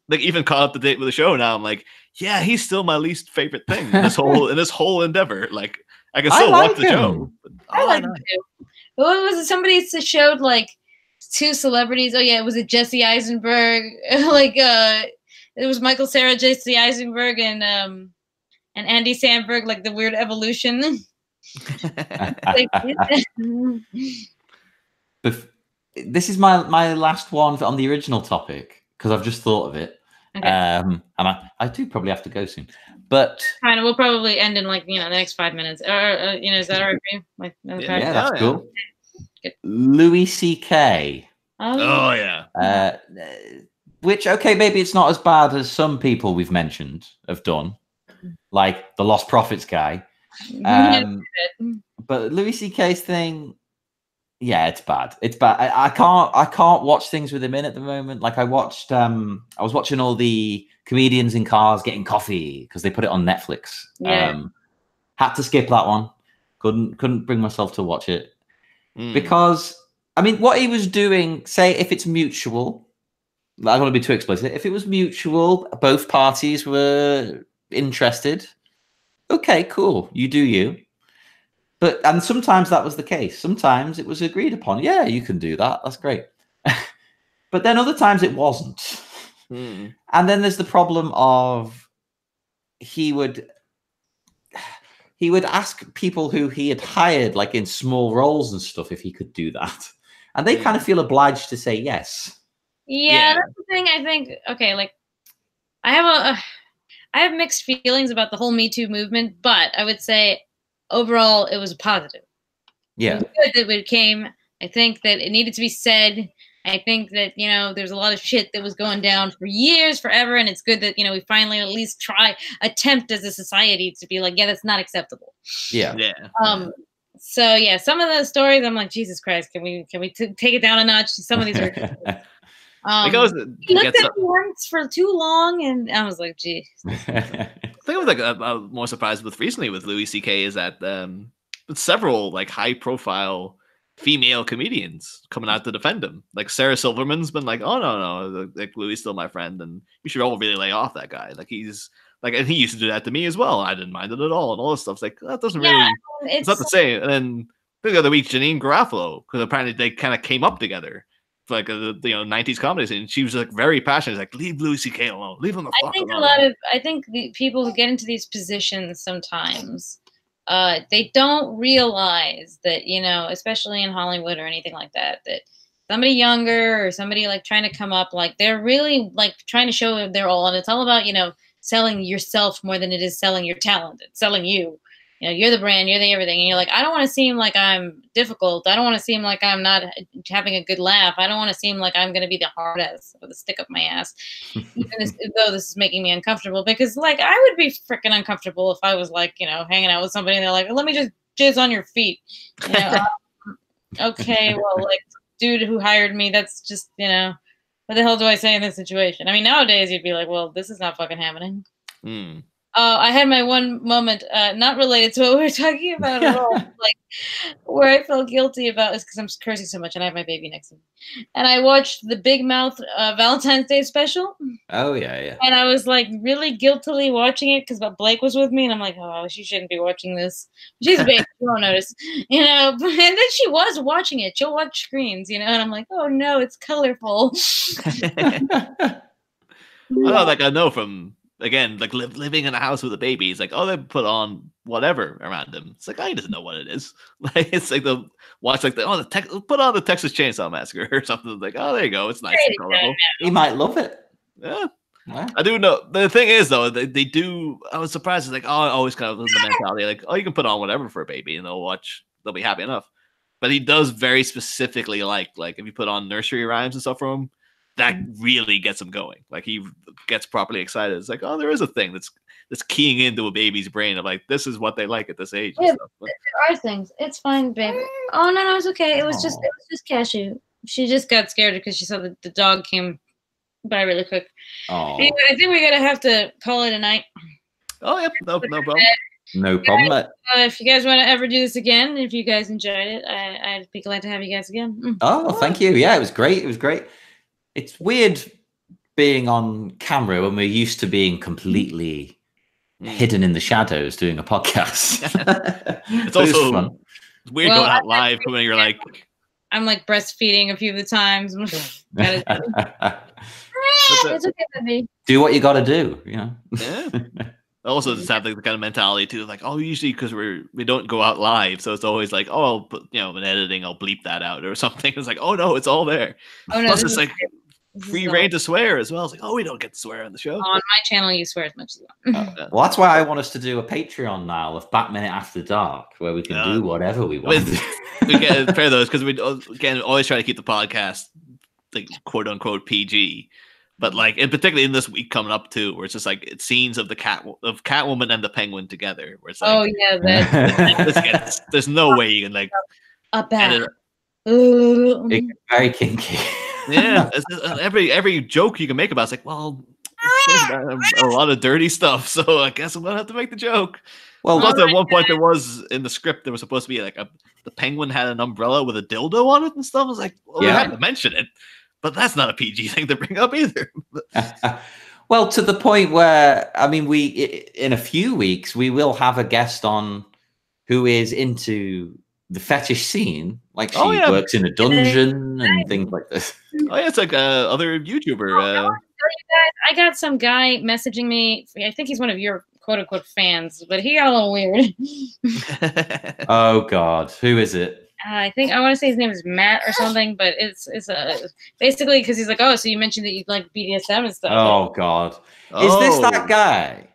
like, even caught up to date with the show now, I'm like, yeah, he's still my least favorite thing in this whole endeavor. Like, I can still watch the show. But, I like him too. What was it? Somebody showed like two celebrities. Oh yeah, it was a Jesse Eisenberg. Like it was Michael Cera, Jesse Eisenberg, and Andy Samberg. Like the weird evolution. This is my last one on the original topic because I've just thought of it. Okay. And I do probably have to go soon, but kind of. We'll probably end in like the next 5 minutes. Or is that all right for you? Like, yeah, that's cool. Good. Louis C.K. Oh yeah. Which maybe it's not as bad as some people we've mentioned have done, like the Lost Prophets guy. But Louis C.K.'s thing, yeah, it's bad. It's bad. I can't watch things with him in at the moment. Like I was watching all the comedians in cars getting coffee because they put it on Netflix. Yeah. Had to skip that one. Couldn't bring myself to watch it because I mean, what he was doing. Say if it's mutual. I don't want to be too explicit. If it was mutual, both parties were interested. Okay, cool. You do you. And sometimes that was the case. Sometimes it was agreed upon. Yeah, you can do that. That's great. But then other times it wasn't. And then there's the problem of he would ask people who he had hired, like in small roles and stuff, if he could do that. And they kind of feel obliged to say yes. Yeah, that's the thing. I think, okay, like I have mixed feelings about the whole Me Too movement, but I would say overall it was positive. Yeah. It was good that it came. I think that it needed to be said. I think that, there's a lot of shit that was going down for years, forever, and it's good that, we finally at least attempt as a society to be like, yeah, that's not acceptable. Yeah. Yeah. So yeah, some of the stories I'm like, Jesus Christ, can we take it down a notch? Some of these are he looked at me once for too long, and I was like, "Geez." I think I was like more surprised with recently with Louis C.K. is that several like high-profile female comedians coming out to defend him. Like Sarah Silverman's been like, "Oh no, like Louis is still my friend, and we should all really lay off that guy. Like he's like, and he used to do that to me as well. I didn't mind it at all, and all this stuff. It's like that doesn't really, it's not the same." And then I think the other week, Janine Garofalo, because apparently they kind of came up together. Like 90s comedy, and she was like very passionate, like leave Louis C.K. alone, leave him the fuck alone. I think the people who get into these positions sometimes, they don't realize that especially in Hollywood or anything like that, that somebody younger or somebody like trying to come up, like they're really like trying to show their all, and it's all about selling yourself more than it is selling your talent. It's selling you. You're the brand, you're the everything. And you're like, I don't want to seem like I'm difficult. I don't want to seem like I'm not having a good laugh. I don't want to seem like I'm going to be the hard ass with a stick up my ass, even though this is making me uncomfortable. Because, like, I would be freaking uncomfortable if I was, like, hanging out with somebody and they're like, let me just jizz on your feet. Okay, well, like, dude who hired me, that's just, what the hell do I say in this situation? I mean, nowadays you'd be like, well, this is not fucking happening. I had my one moment, not related to what we were talking about at all, like where I felt guilty about this because I'm cursing so much and I have my baby next to me. And I watched the Big Mouth Valentine's Day special. Oh, yeah. And I was like really guiltily watching it because Blake was with me and I'm like, oh, she shouldn't be watching this. She's a baby, you won't notice, And then she was watching it. She'll watch screens, and I'm like, oh no, it's colorful. I know from... Again, like living in a house with a baby, it's like, oh, they put on whatever around him. It's like, he doesn't know what it is. Like it's like they'll watch like put on the Texas Chainsaw Massacre or something. Like, oh, there you go, it's nice and colorful. He might love it. Yeah, I do know. The thing is, though, they do. I was surprised. It's like, oh, I always kind of the mentality, like, oh, you can put on whatever for a baby, and they'll be happy enough. But he does very specifically like if you put on nursery rhymes and stuff for him. That really gets him going. Like he gets properly excited. It's like, oh, there is a thing that's keying into a baby's brain of like, this is what they like at this age. Yeah, there are things. It's fine, baby. Oh no, it's okay. It was just Cashew. She just got scared because she saw the dog came by really quick. Anyway, I think we're gonna have to call it a night. Oh yeah, no problem. No problem. If you guys want to ever do this again, if you guys enjoyed it, I'd be glad to have you guys again. Oh, thank you. Yeah, it was great. It's weird being on camera when we're used to being completely hidden in the shadows doing a podcast. It's also fun. It's weird going out live when you're like... I'm like breastfeeding a few of the times. It's okay, baby. Do what you got to do, Yeah. also just have the kind of mentality too, like, oh, usually because we don't go out live, so it's always like, oh, I'll put, in editing, I'll bleep that out or something. It's like, oh no, it's all there. Oh no, plus it's like free reign to swear as well. It's like, oh, we don't get to swear on the show. On my channel, you swear as much as you want. Well, that's why I want us to do a Patreon now of Batminute After Dark, where we can do whatever we want. We get fair those because we again always try to keep the podcast like quote unquote PG. But like, and particularly in this week coming up too, where it's just like it's scenes of Catwoman and the Penguin together. Where it's like, oh yeah, there's no way you can like a bat. It's very kinky. Yeah, every joke you can make about it's like, well, a lot of dirty stuff, so I guess I'm gonna have to make the joke. Well, plus at one point there was in the script there was supposed to be like the Penguin had an umbrella with a dildo on it and stuff. I was like, well, we had to mention it. But that's not a PG thing to bring up either. Well, to the point where, I mean, in a few weeks, we will have a guest on who is into the fetish scene. Like she works in a dungeon and things like this. Oh, yeah, it's like other YouTuber. I got some guy messaging me. I think he's one of your quote-unquote fans, but he got a little weird. Oh, God. Who is it? I think I want to say his name is Matt or something, but it's basically because he's like, oh, so you mentioned that you like BDSM and stuff. Oh God, is this that guy?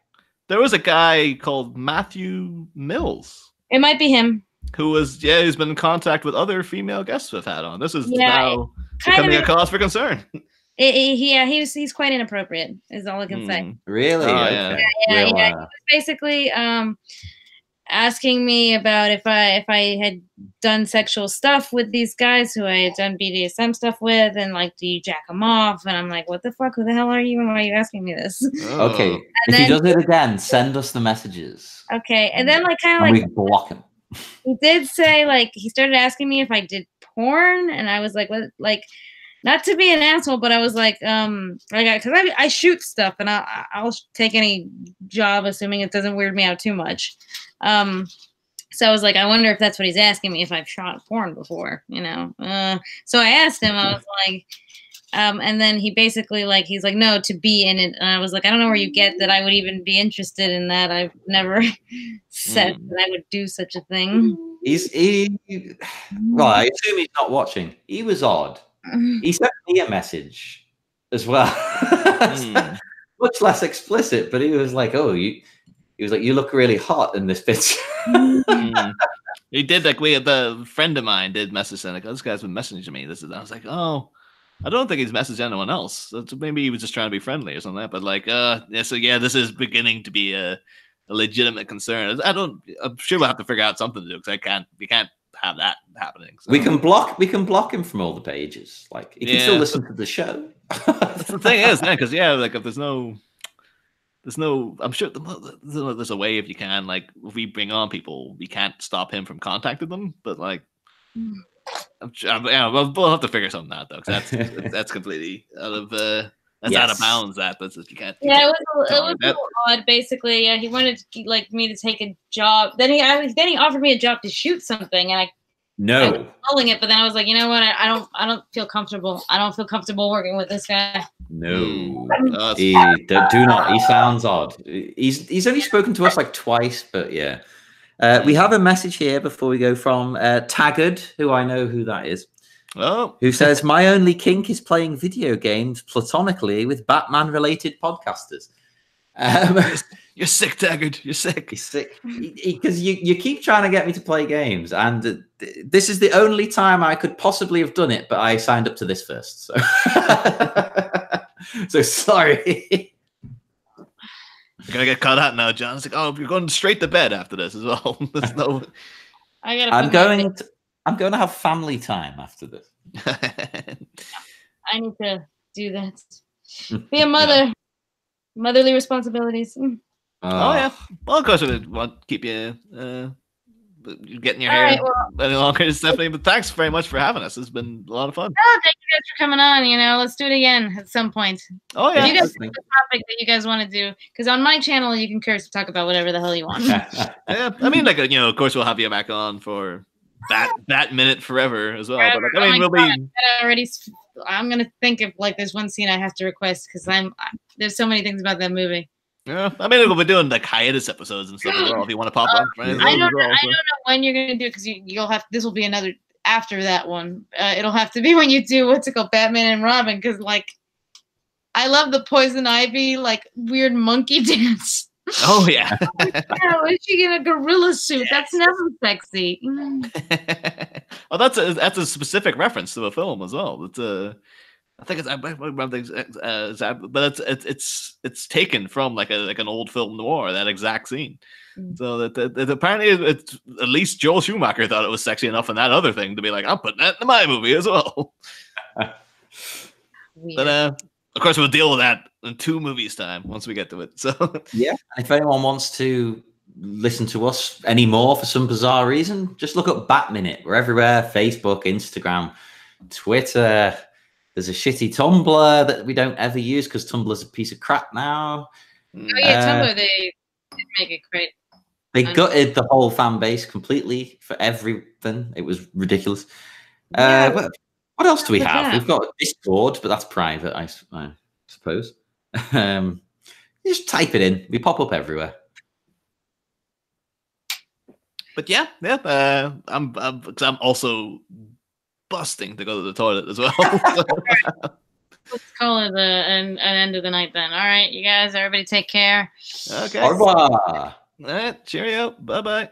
There was a guy called Matthew Mills. It might be him. Who was who's been in contact with other female guests we've had on. This is now becoming a cause for concern. He's quite inappropriate. Is all I can say. Really? Yeah. He was basically asking me about if I had done sexual stuff with these guys who I had done BDSM stuff with, and like, do you jack them off? And I'm like, what the fuck? Who the hell are you? And why are you asking me this? Okay, if he does it again, send us the messages. Okay, and then like kind of like we block him. He did say like he started asking me if I did porn, and I was like, what? Like, not to be an asshole, but I was like, because I shoot stuff, and I'll take any job, assuming it doesn't weird me out too much. So I was like, I wonder if that's what he's asking me, if I've shot porn before, So I asked him, I was like, and then he basically like, he's like, no, to be in it. And I was like, I don't know where you get that I would even be interested in that. I've never said that I would do such a thing. Well, I assume he's not watching. He was odd. He sent me a message as well. Much less explicit, but he was like, oh, you look really hot in this picture. He did like the friend of mine did message him like, oh, this guy's been messaging me. I was like, oh, I don't think he's messaged anyone else. So maybe he was just trying to be friendly or something like that. But like, this is beginning to be a legitimate concern. I'm sure we'll have to figure out something to do because we can't have that happening. So. We can block him from all the pages. Like he can still listen to the show. That's the thing is, man, because like if there's no, I'm sure there's a way if you can, like if we bring on people, we can't stop him from contacting them. But like, we'll have to figure something out though, because that's completely out of out of bounds. That's you can't. It was a little odd. Basically, he wanted me to take a job. Then he offered me a job to shoot something, and I was calling it. But then I was like, you know what? I don't feel comfortable. I don't feel comfortable working with this guy. No, do not. He sounds odd. He's only spoken to us like twice, but yeah. We have a message here before we go from Taggart, who I know who that is. Oh, who says my only kink is playing video games platonically with Batman-related podcasters. You're sick, Taggart. You're sick. He's sick because you keep trying to get me to play games, and this is the only time I could possibly have done it. But I signed up to this first, so so sorry. You're gonna get caught out now, John. It's like, oh, you're going straight to bed after this as well. There's no. I'm going to have family time after this. I need to do that. Be a mother. Motherly responsibilities. Oh yeah. Well, of course, I want to keep you getting your hair any longer, Stephanie. But thanks very much for having us. It's been a lot of fun. Oh, thank you guys for coming on. Let's do it again at some point. Oh yeah. If you guys have a topic that you guys want to do, because on my channel you can curse talk about whatever the hell you want. Yeah, I mean, like of course we'll have you back on for that minute forever as well. But like, I mean, we'll be. I'm gonna think of like there's one scene I have to request because there's so many things about that movie. Yeah, I mean, we'll be doing like hiatus episodes and stuff as well. If you want to pop on for any of those I don't as well. know when you're gonna do it because you'll have. This will be another after that one. It'll have to be when you do what's it called, Batman and Robin, because like I love the Poison Ivy like weird monkey dance. Oh yeah. Oh, is she in a gorilla suit? That's never sexy. Oh, that's a specific reference to a film as well. It's I think but it's taken from like an old film noir, that exact scene. So that apparently it's at least Joel Schumacher thought it was sexy enough in that other thing to be like, I'm putting that in my movie as well. But of course we'll deal with that in 2 movies time once we get to it. So yeah, and if anyone wants to listen to us anymore for some bizarre reason, just look up Batminute. We're everywhere: Facebook, Instagram, Twitter. There's a shitty Tumblr that we don't ever use because Tumblr's a piece of crap now. Oh yeah, Tumblr, they make it great. They gutted the whole fan base completely for everything. It was ridiculous. Yeah. What else do we have? that? We've got Discord, but that's private, I suppose. Just type it in. We pop up everywhere. But yeah. I'm also busting to go to the toilet as well. Let's call it an end of the night then. All right, you guys, everybody take care. Okay. Au revoir. All right. Cheerio. Bye-bye.